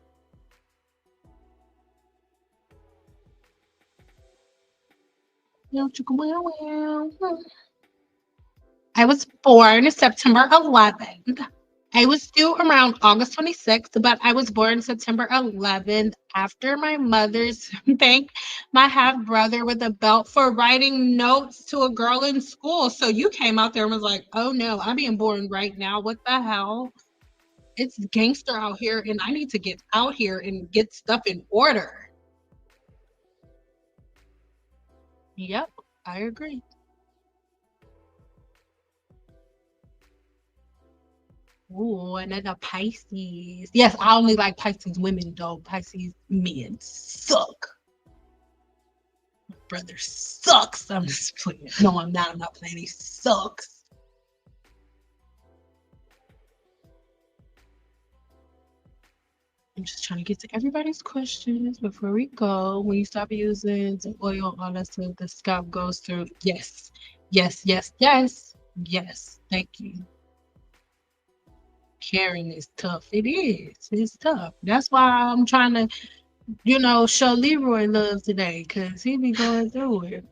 I was born September 11th. I was due around August 26th, but I was born September 11th after my mother spanked my half brother with a belt for writing notes to a girl in school. So you came out there and was like, oh no, I'm being born right now. What the hell? It's gangster out here, and I need to get out here and get stuff in order. Yep, I agree. Ooh, another Pisces. Yes, I only like Pisces women though. Pisces men suck. My brother sucks. I'm just playing. No, I'm not. I'm not playing. He sucks. I'm just trying to get to everybody's questions before we go. When you stop using the oil on us, so the scalp goes through. Yes, yes, yes, yes, yes. Thank you. Caring is tough. It is. It's tough. That's why I'm trying to, show Leroy love today because he be going through it.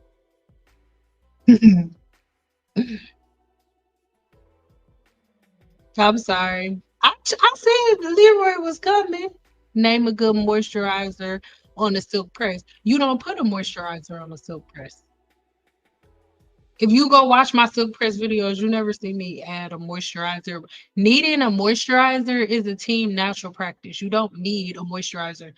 I'm sorry. I said Leroy was coming. Name a good moisturizer on a silk press. You don't put a moisturizer on a silk press. If you go watch my silk press videos, you never see me add a moisturizer. Needing a moisturizer is a team natural practice. You don't need a moisturizer.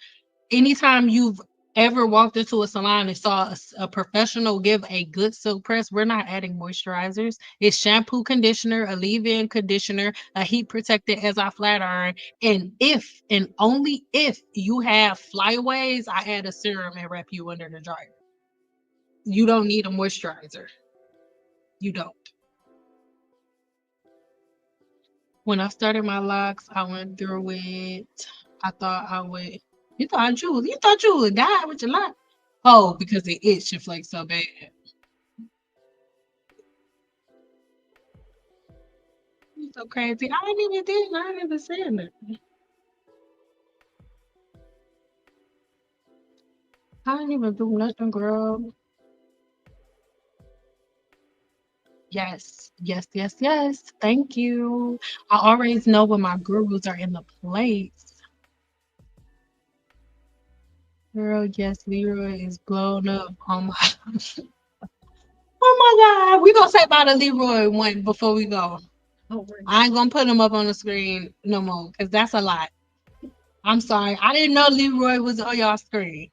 Anytime you've ever walked into a salon and saw a professional give a good silk press, we're not adding moisturizers. It's shampoo, conditioner, a leave-in conditioner, a heat protected as I flat iron. And if and only if you have flyaways, I add a serum and wrap you under the dryer. You don't need a moisturizer. You don't. When I started my locks, I went through it. I thought I would. You thought you would die with your lock. Oh, because it itched and flaked so bad. You so crazy. I ain't even saying that. I didn't even do nothing, girl. Yes, yes, yes, yes. Thank you. I always know when my gurus are in the place. Girl, yes, Leroy is blown up. Oh my, oh my God. We gonna say about the Leroy one before we go. I ain't gonna put him up on the screen no more because that's a lot. I'm sorry. I didn't know Leroy was on y'all screen.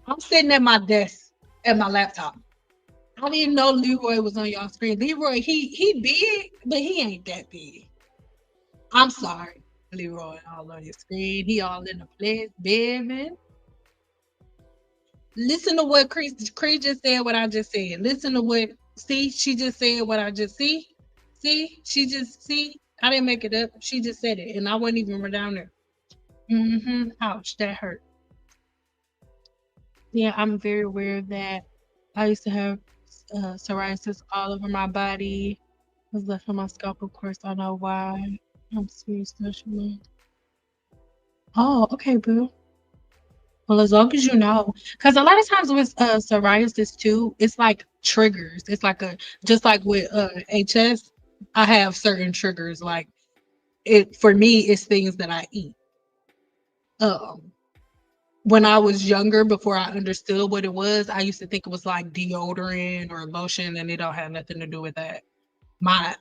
I'm sitting at my desk at my laptop. I didn't know Leroy was on y'all screen. Leroy, he big, but he ain't that big. I'm sorry. Leroy all on your screen. He all in the place, baby. Listen to what Cree just said, what I just said. Listen to what, see, she just said what I just see. See, I didn't make it up. She just said it, and I wasn't even down there. Ouch, that hurt. Yeah, I'm very aware of that. I used to have psoriasis all over my body. It was left on my scalp, of course. I know why. I'm serious, special. Oh, okay, boo. Well, as long as you know, because a lot of times with psoriasis too, it's like triggers. It's like just like with HS, I have certain triggers. Like it for me, it's things that I eat. Um, when I was younger, before I understood what it was, I used to think it was like deodorant or lotion, and it don't have nothing to do with that. My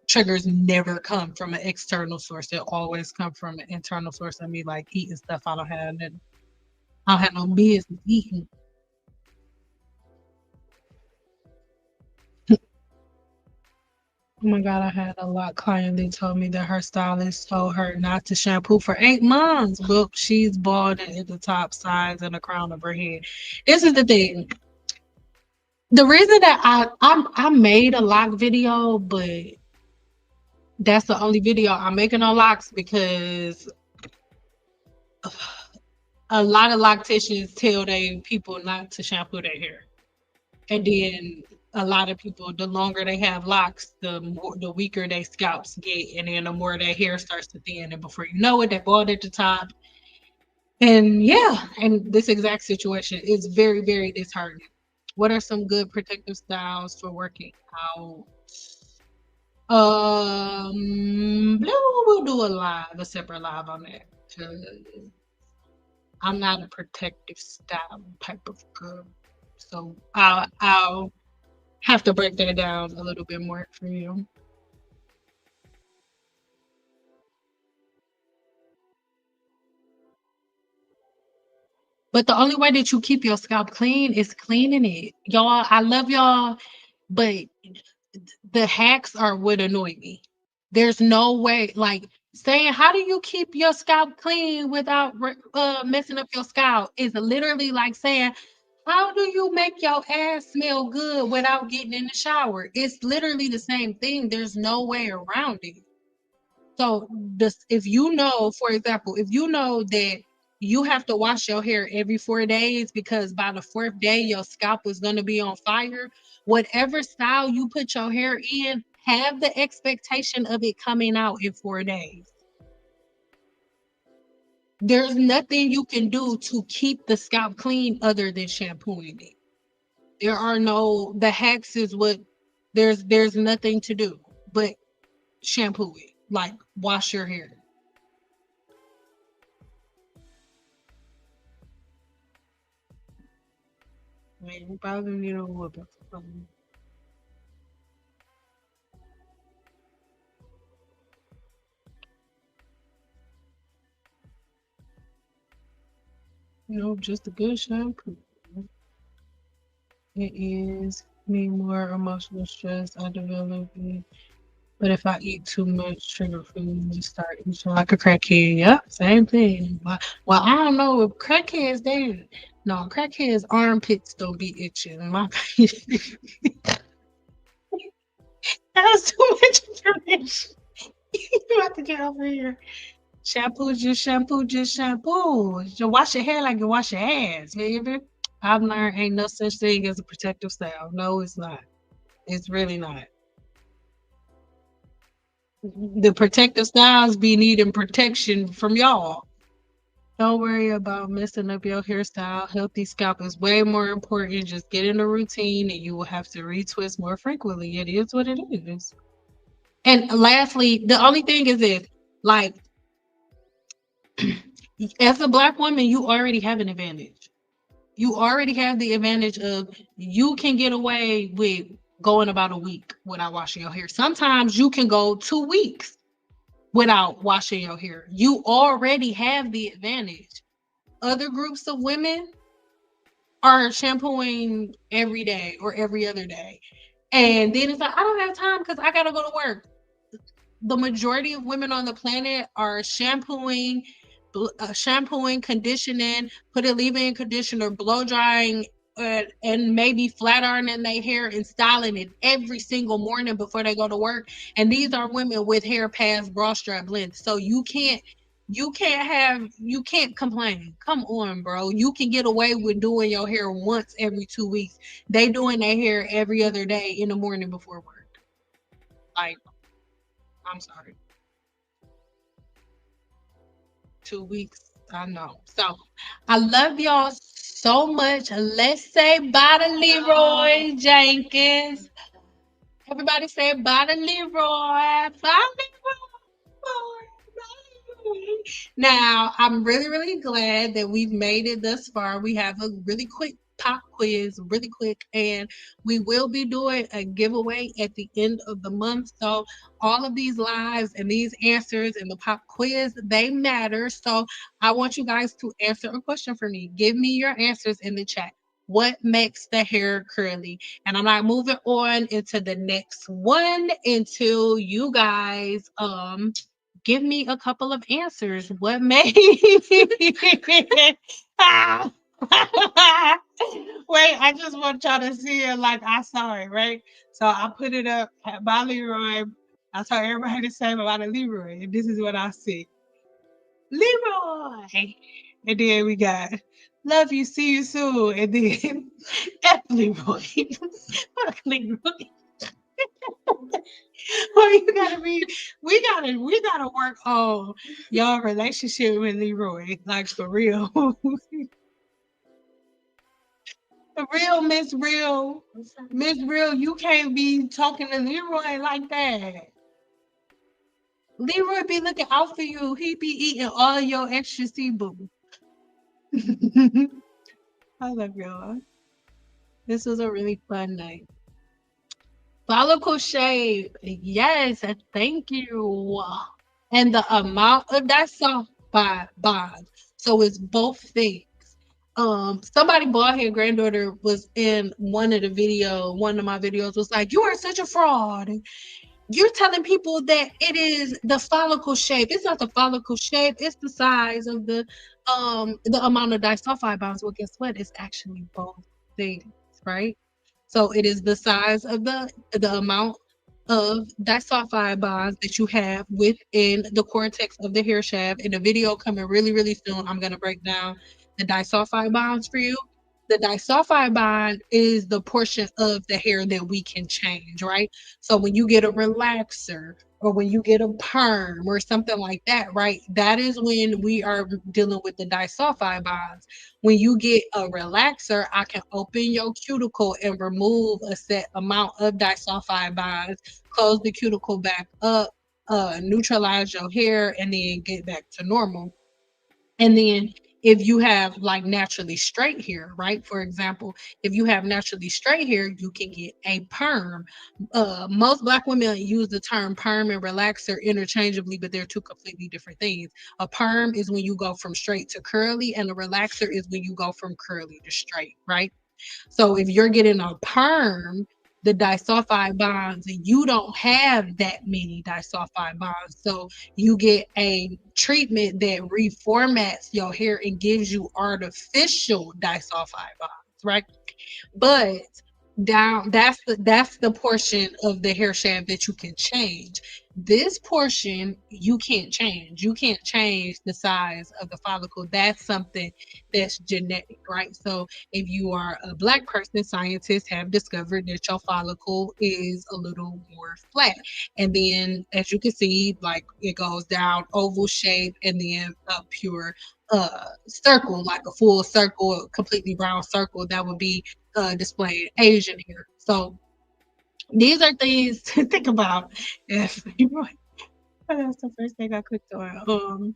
triggers never come from an external source. They always come from an internal source of me, like eating stuff I don't have no business eating. Oh my God, I had a lot client that told me that her stylist told her not to shampoo for 8 months, but she's balding at the top, sides, and the crown of her head. This is the thing. The reason that I made a lock video, but that's the only video I'm making on locks because a lot of locticians tell they people not to shampoo their hair. And then a lot of people, the longer they have locks, the weaker their scalps get, and then the more their hair starts to thin, and before you know it, they're bald at the top. And yeah, and this exact situation is very, very disheartening. What are some good protective styles for working out? We'll do a separate live on that. 'Cause I'm not a protective style type of girl, so I'll have to break that down a little bit more for you. But the only way that you keep your scalp clean is cleaning it. Y'all, I love y'all, but the hacks are what annoy me. There's no way, like saying, how do you keep your scalp clean without messing up your scalp? Is literally like saying, how do you make your ass smell good without getting in the shower? It's literally the same thing. There's no way around it. So this, if you know, for example, if you know that you have to wash your hair every 4 days because by the fourth day your scalp is going to be on fire, whatever style you put your hair in, have the expectation of it coming out in 4 days. There's nothing you can do to keep the scalp clean other than shampooing it. There are no the hacks is what there's nothing to do but shampoo it. Like wash your hair. Man, probably need a whooping. Just a good shampoo. It is me more emotional stress. I develop it. But if I eat too much trigger food, I start eating like a crackhead. Yep, same thing. Well, I don't know if crackheads they no crackheads armpits don't be itching. My that was too much information. You have to get over here. Shampoo, just shampoo. Just wash your hair like you wash your ass, baby. I've learned ain't no such thing as a protective style. No, it's not. It's really not. The protective styles be needing protection from y'all. Don't worry about messing up your hairstyle. Healthy scalp is way more important. Just get in a routine and you will have to retwist more frequently. It is what it is. And lastly, the only thing is this, like, as a black woman, you already have an advantage. You already have the advantage of you can get away with going about a week without washing your hair. Sometimes you can go 2 weeks without washing your hair. You already have the advantage. Other groups of women are shampooing every day or every other day. And then it's like, I don't have time because I got to go to work. The majority of women on the planet are shampooing, conditioning, put a leave-in conditioner, blow drying, and maybe flat ironing their hair and styling it every single morning before they go to work. And these are women with hair past bra strap length. So you can't complain. Come on, bro. You can get away with doing your hair once every 2 weeks. They doing their hair every other day in the morning before work. Like, I'm sorry. 2 weeks. I know. So I love y'all so much. Let's say bye to Leroy Jenkins. Everybody say bye to Leroy. Bye, Leroy. Now, I'm really, really glad that we've made it thus far. We have a really quick pop quiz, really quick, and we will be doing a giveaway at the end of the month. So, all of these lives and these answers in the pop quiz, they matter. So, I want you guys to answer a question for me. Give me your answers in the chat. what makes the hair curly. And I'm not moving on into the next one until you guys give me a couple of answers. What made Ah. Wait, I just want y'all to see it like I saw it, right? So I put it up by Leroy. I told everybody the same about a Leroy, and this is what I see. Leroy. And then we got love you, see you soon. And then F Leroy. Fuck Leroy. Well, you gotta be, we gotta work on y'all relationship with Leroy. Like for real. For real, Miss Real. Miss Real, you can't be talking to Leroy like that. Leroy be looking out for you. He be eating all your extra seafood. I love y'all. This was a really fun night. Follicle shape. Yes, thank you. And the amount of that sulfide bond. So it's both things. Somebody bought her granddaughter was in one of my videos was like, you are such a fraud. You're telling people that it is the follicle shape. It's not the follicle shape, it's the size of the amount of disulfide bonds. Well, guess what? It's actually both things, right? So it is the size of the amount of disulfide bonds that you have within the cortex of the hair shaft. In a video coming really, really soon, I'm gonna break down the disulfide bonds for you. The disulfide bond is the portion of the hair that we can change, right? So when you get a relaxer or when you get a perm or something like that, right? That is when we are dealing with the disulfide bonds. When you get a relaxer, I can open your cuticle and remove a set amount of disulfide bonds, close the cuticle back up, neutralize your hair, and then get back to normal. And then if you have like naturally straight hair, right? For example, if you have naturally straight hair, you can get a perm. Most Black women use the term perm and relaxer interchangeably, but they're two completely different things. A perm is when you go from straight to curly, and a relaxer is when you go from curly to straight, right? So if you're getting a perm, the disulfide bonds, you don't have that many disulfide bonds. So you get a treatment that reformats your hair and gives you artificial disulfide bonds, right? But that's the portion of the hair shaft that you can change. This portion you can't change. You can't change the size of the follicle. That's something that's genetic, right? So if you are a Black person, scientists have discovered that your follicle is a little more flat. And then as you can see, like it goes down oval shape and then a pure circle, like a full circle, completely round circle. That would be displaying Asian hair. So these are things to think about if you that's the first thing I clicked on.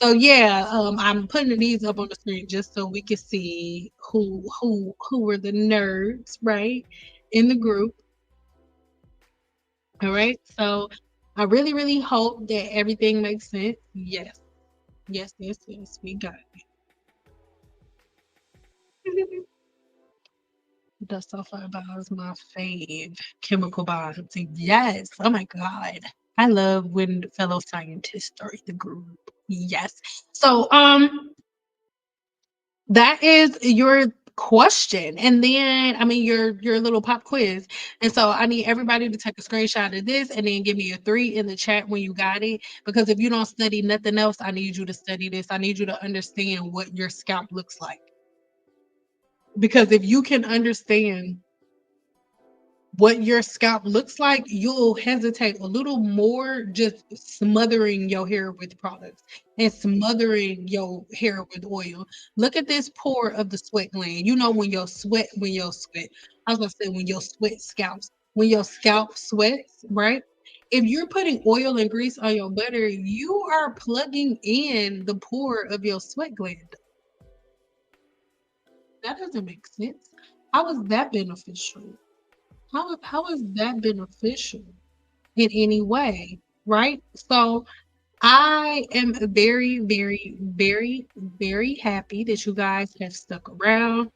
So yeah, I'm putting these up on the screen just so we can see who were the nerds, right, in the group. All right. So I really, really hope that everything makes sense. Yes. Yes, yes, yes. We got it. The sulfur bond is my fave. Chemical bonds. Yes. Oh my God. I love when fellow scientists are in the group. Yes. So that is your question. And then I mean your little pop quiz. And so I need everybody to take a screenshot of this and then give me a 3 in the chat when you got it. Because if you don't study nothing else, I need you to study this. I need you to understand what your scalp looks like. Because if you can understand what your scalp looks like, you'll hesitate a little more just smothering your hair with products and smothering your hair with oil. Look at this pore of the sweat gland. You know I was gonna say when your when your scalp sweats, right? If you're putting oil and grease on your butter, you are plugging in the pore of your sweat gland. That doesn't make sense. How is that beneficial? How is that beneficial in any way, right? So I am very, very, very, very happy that you guys have stuck around.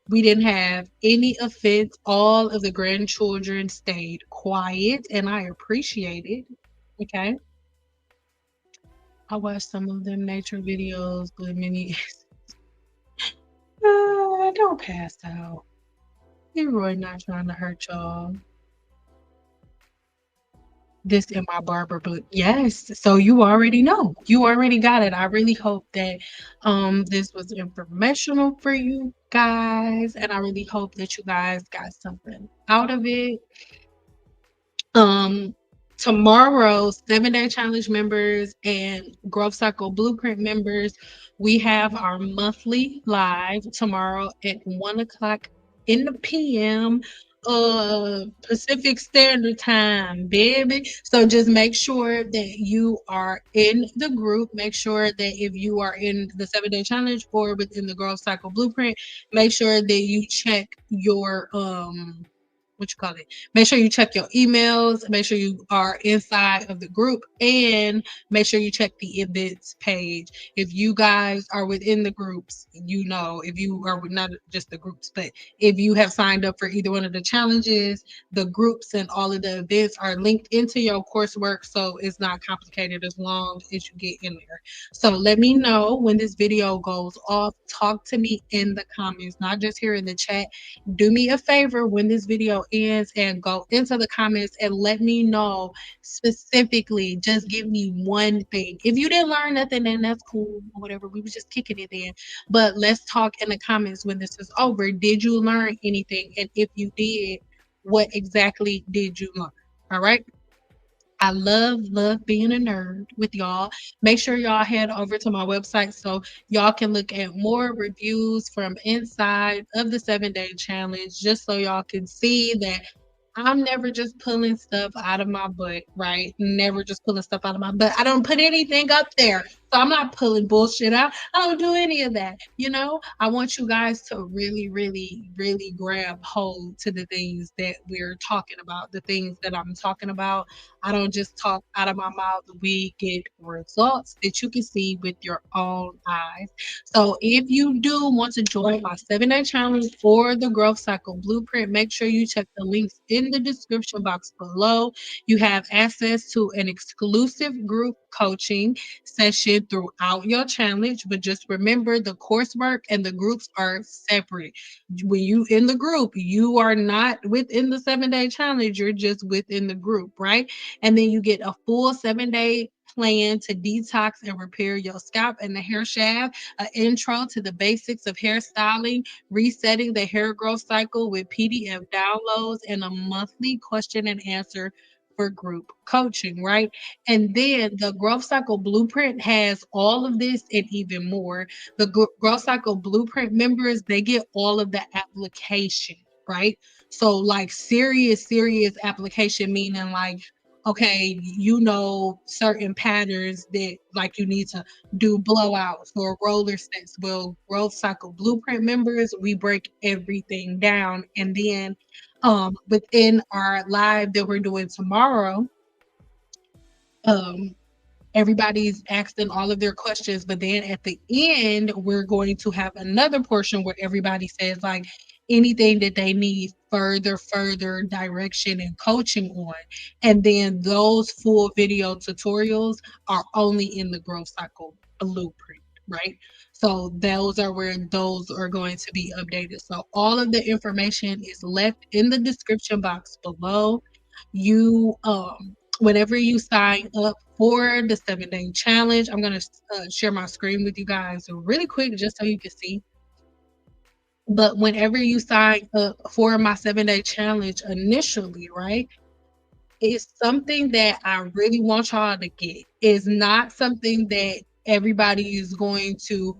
We didn't have any offense. All of the grandchildren stayed quiet, and I appreciate it. Okay. I watched some of them nature videos, but many. Don't pass out. Leroy not trying to hurt y'all. This in my barber book. Yes. So you already know. You already got it. I really hope that this was informational for you guys. And I really hope that you guys got something out of it. Um, tomorrow, 7 Day Challenge members and Growth Cycle Blueprint members, we have our monthly live tomorrow at 1 o'clock in the PM, Pacific Standard Time, baby. So just make sure that you are in the group. Make sure that if you are in the 7 Day Challenge or within the Growth Cycle Blueprint, make sure that you check your what you call it, make sure you check your emails, make sure you are inside of the group, and make sure you check the events page. If you guys are within the groups, you know, if you are not just the groups, but if you have signed up for either one of the challenges, the groups and all of the events are linked into your coursework, so it's not complicated as long as you get in there. So let me know when this video goes off. Talk to me in the comments, not just here in the chat. Do me a favor when this video ends and go into the comments and let me know specifically. Just give me one thing. If you didn't learn nothing, then that's cool or whatever. We was just kicking it in. But let's talk in the comments when this is over. Did you learn anything? And if you did, what exactly did you learn? All right. I love being a nerd with y'all. Make sure y'all head over to my website so y'all can look at more reviews from inside of the 7 Day Challenge, just so y'all can see that I'm never just pulling stuff out of my butt, right? Never just pulling stuff out of my butt. I don't put anything up there. So I'm not pulling bullshit out. I don't do any of that. You know, I want you guys to really grab hold to the things that we're talking about, the things that I'm talking about. I don't just talk out of my mouth. We get results that you can see with your own eyes. So if you do want to join my 7 Day challenge or the Growth Cycle Blueprint, make sure you check the links in the description box below. You have access to an exclusive group coaching session throughout your challenge, but just remember the coursework and the groups are separate. When you in the group, you are not within the 7 Day challenge, you're just within the group, right? And then you get a full 7 day plan to detox and repair your scalp and the hair shaft, an intro to the basics of hairstyling, resetting the hair growth cycle with PDF downloads, and a monthly question and answer for group coaching, right? And then the growth cycle blueprint has all of this and even more. The growth cycle blueprint members, they get all of the application, right? So like serious application, meaning like, okay, you know, certain patterns that like you need to do blowouts or roller sets. Well, growth cycle blueprint members, we break everything down. And then within our live that we're doing tomorrow, um everybody's asking all of their questions, but then at the end we're going to have another portion where everybody says like anything that they need further direction and coaching on, and then those full video tutorials are only in the growth cycle blueprint, right? So those are where those are going to be updated. So all of the information is left in the description box below. You whenever you sign up for the 7 Day challenge, I'm going to share my screen with you guys really quick just so you can see. But whenever you sign up for my 7 Day challenge initially, right, it's something that I really want y'all to get. It's not something that everybody is going to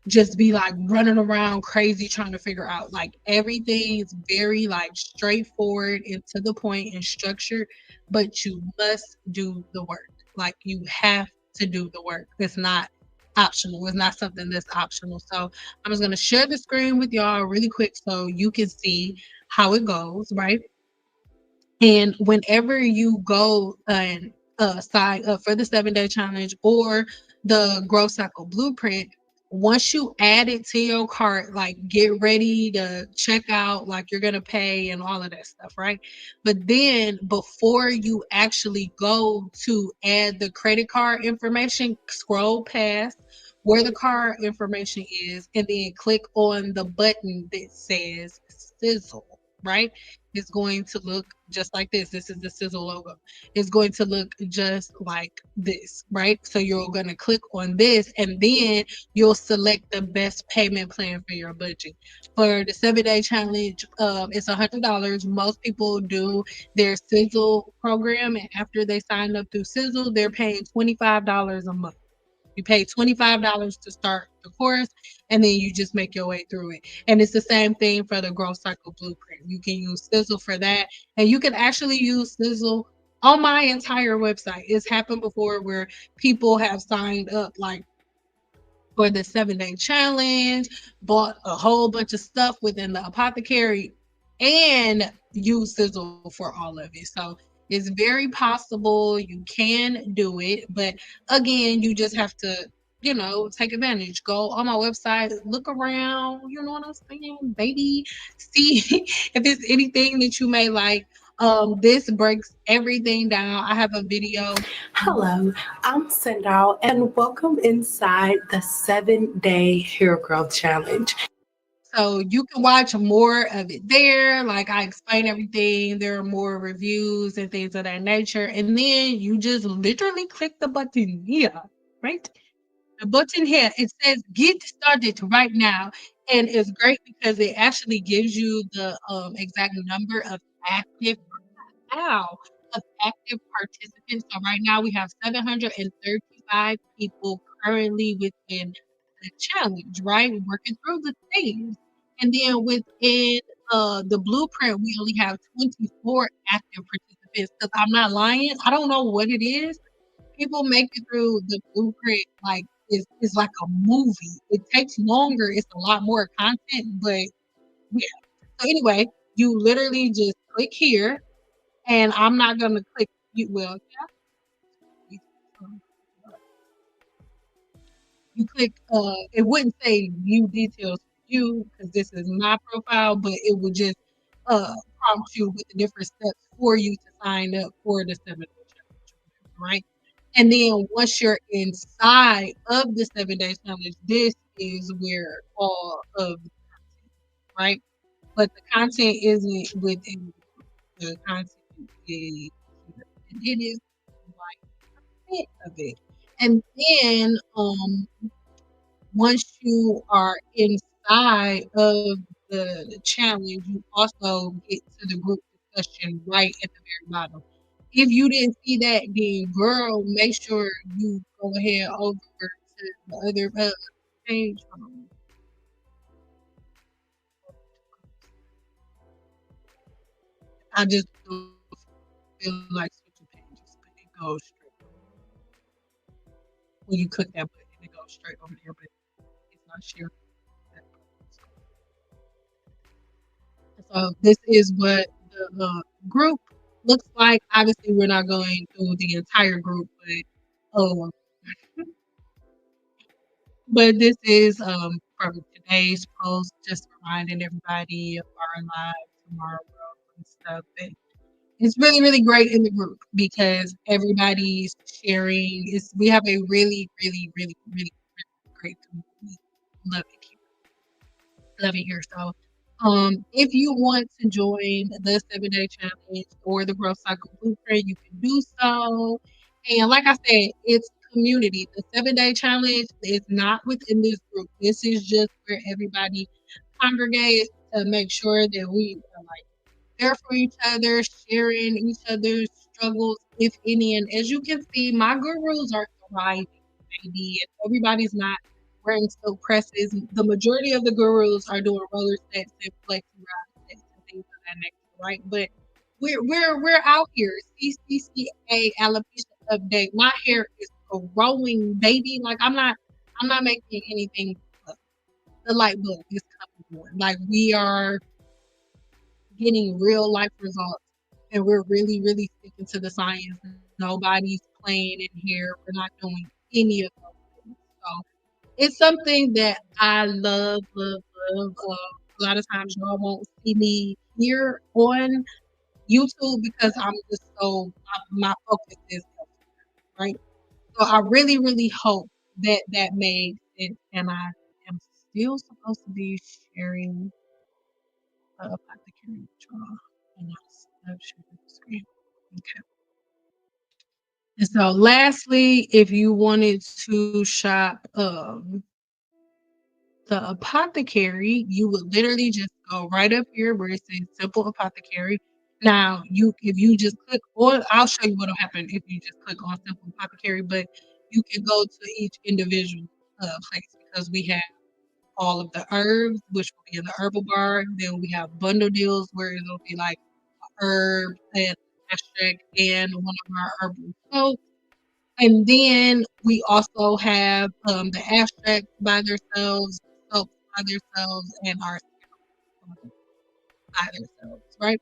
just be like running around crazy trying to figure out. Like everything is very like straightforward and to the point and structured, but you must do the work. Like you have to do the work. It's not optional. It's not something that's optional. So I'm just gonna share the screen with y'all really quick so you can see how it goes, right? And whenever you go and sign up for the 7 Day challenge or the growth cycle blueprint, once you add it to your cart, like get ready to check out, like you're gonna pay and all of that stuff, right? But then before you actually go to add the credit card information, scroll past where the card information is and then click on the button that says sizzle, right? It's going to look just like this. This is the sizzle logo. It's going to look just like this, right? So you're going to click on this and then you'll select the best payment plan for your budget. For the 7-day challenge, it's $100. Most people do their Sizzle program, and after they sign up through Sizzle, they're paying $25 a month. You pay $25 to start the course, and then you just make your way through it. And it's the same thing for the Growth Cycle Blueprint. You can use Sizzle for that, and you can actually use Sizzle on my entire website. It's happened before where people have signed up like for the 7-day challenge, bought a whole bunch of stuff within the apothecary, and use Sizzle for all of it. So it's very possible you can do it, but again, you just have to, take advantage. Go on my website, look around, you know what I'm saying, baby. See if there's anything that you may like. This breaks everything down. I have a video. Hello, I'm Cynple, and welcome inside the 7-day hair growth challenge. So you can watch more of it there. Like I explain everything. There are more reviews and things of that nature. And then you just literally click the button here, right? The button here, it says get started right now. And it's great because it actually gives you the exact number of active now of active participants. So right now we have 735 people currently within the challenge, right? We're working through the things. And then within the blueprint, we only have 24 active participants. Because I'm not lying, I don't know what it is. People make it through the blueprint like it's like a movie. It takes longer. It's a lot more content, but yeah. So anyway, you literally just click here, and I'm not gonna click you. Well, yeah, you click. It wouldn't say view details for you because this is my profile, but it would just prompt you with the different steps for you to sign up for the 7-day challenge, right? And then once you're inside of the 7-day challenge, this is where all of the content, right? But the content isn't within the content is it is like a bit of it. And then once you are inside of the challenge, you also get to the group discussion right at the very bottom. If you didn't see that, then girl, make sure you go ahead over to the other page. I just don't feel like switching pages, but it goes straight. When you click that button, it goes straight over there, but it's not sharing that button. So this is what the group looks like. Obviously, we're not going through the entire group, but this is from today's post, just reminding everybody of our live tomorrow and stuff. And it's really, really great in the group because everybody's sharing. We have a really, really, really, really, really great community. Love it here. Love it here. So, if you want to join the 7-day challenge or the Growth Cycle Blueprint, you can do so. And like I said, it's community. The 7-day challenge is not within this group. This is just where everybody congregates to make sure that we are like there for each other, sharing each other's struggles, if any. And as you can see, my gurus are thriving, baby. And everybody's not wearing silk presses. The majority of the gurus are doing roller sets and flexi ride sets and things of that nature, right? But we're out here. CCCA alopecia update. My hair is growing, baby. Like I'm not making anything up. The light bulb is coming on. Like we are getting real life results, and we're really, really sticking to the science. Nobody's playing in here. We're not doing any of those things. So it's something that I love, love, love. A lot of times y'all won't see me here on YouTube because I'm just so my focus is elsewhere, right. So I really, really hope that that made sense, and I am still supposed to be sharing the apothecary with y'all, and not sharing the screen. Okay. And so, lastly, if you wanted to shop the apothecary, you would literally just go right up here where it says Cynple Apothecary. Now, if you just click on, I'll show you what'll happen if you just click on Cynple Apothecary, but you can go to each individual place because we have all of the herbs, which will be in the herbal bar. Then we have bundle deals where it'll be like herb and extract and one of our herbal soaps. And then we also have the abstracts by themselves, soaps by themselves, and our serum by themselves, right?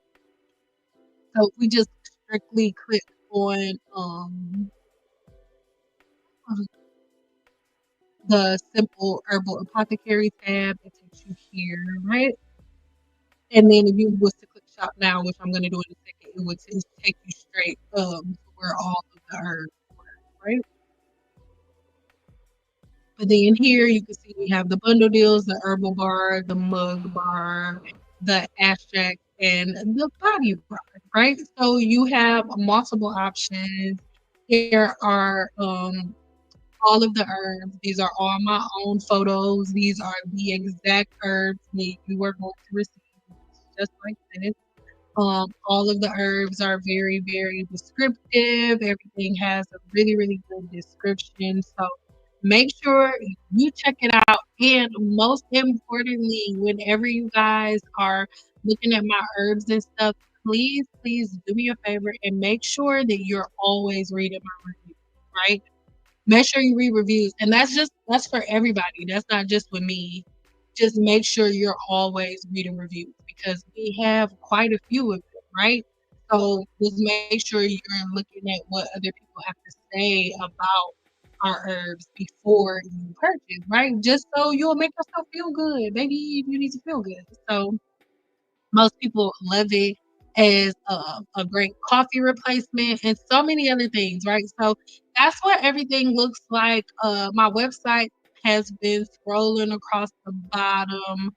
So we just strictly click on the Cynple Herbal Apothecary tab. It takes you here, right? And then if you was to click shop now, which I'm gonna do in a second, it would take you straight to where all of the herbs were, right? But then here you can see we have the bundle deals, the herbal bar, the mug bar, the abstract, and the body bar, right? So you have multiple options. Here are all of the herbs. These are all my own photos. These are the exact herbs that you are going to receive, just like this. All of the herbs are very, very descriptive. Everything has a really, really good description. So make sure you check it out. And most importantly, whenever you guys are looking at my herbs and stuff, please, please do me a favor and make sure that you're always reading my reviews, right? Make sure you read reviews. And that's for everybody. That's not just with me. Just make sure you're always reading reviews because we have quite a few of them, right? So just make sure you're looking at what other people have to say about our herbs before you purchase, right? Just so you'll make yourself feel good. Maybe you need to feel good. So most people love it as a great coffee replacement and so many other things, right? So that's what everything looks like. My website has been scrolling across the bottom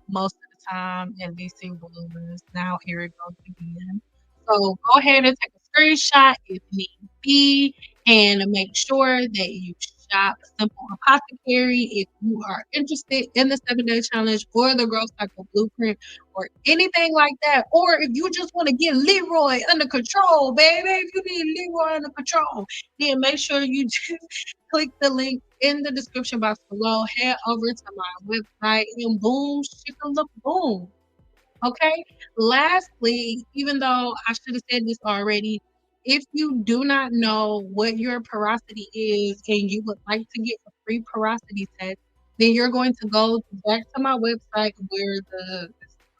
most of the time, and these see balloons. Now here it goes again. So go ahead and take a screenshot if need be, and make sure that you shop Cynple Apothecary if you are interested in the 7-day challenge or the growth cycle blueprint or anything like that. Or if you just want to get Leroy under control, baby, if you need Leroy under control, then make sure you just click the link in the description box below. Head over to my website and boom, look, boom. Okay. Lastly, even though I should have said this already, if you do not know what your porosity is and you would like to get a free porosity test, then you're going to go back to my website where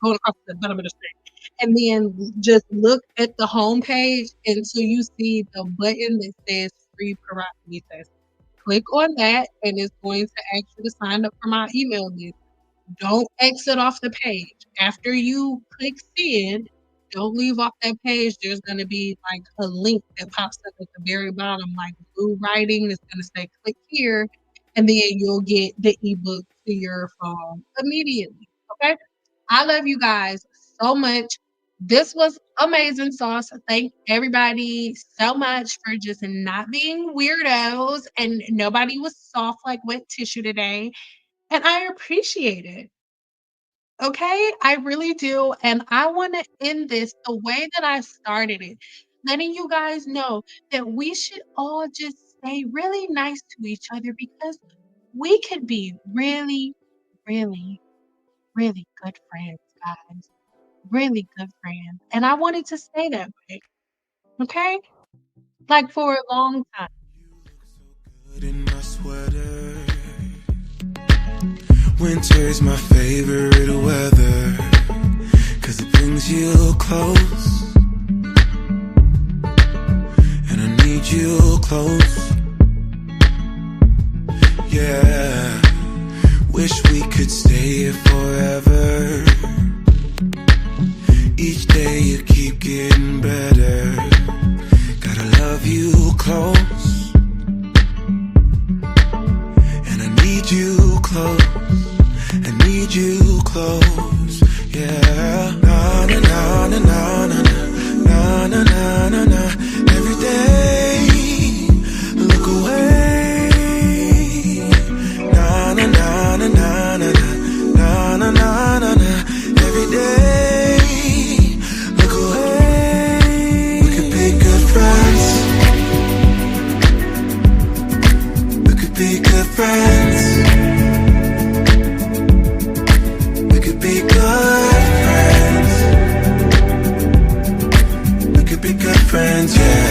going across the bottom of the screen, and then just look at the home page until you see the button that says free porosity test. Click on that, and it's going to ask you to sign up for my email list. Don't exit off the page. After you click send, don't leave off that page. There's going to be like a link that pops up at the very bottom, like blue writing. It's going to say click here, and then you'll get the ebook to your phone immediately. Okay. I love you guys so much. This was amazing sauce. Thank everybody so much for just not being weirdos, and nobody was soft like wet tissue today. And I appreciate it. Okay, I really do. And I want to end this the way that I started it, letting you guys know that we should all just stay really nice to each other because we could be really, really, really good friends, guys. Really good friends. And I wanted to stay that way. Okay? Like for a long time. Good in my sweater. Winter's my favorite weather, 'cause it brings you close, and I need you close. Yeah. Wish we could stay here forever. Each day you keep getting better. Gotta love you close, and I need you close. I need you close, yeah. Na na na na na na na na na na na. Every day, look away. Na na na na na na na na na na na. Every day, look away. We could be good friends. We could be good friends. We could be good friends. We could be good friends, yeah.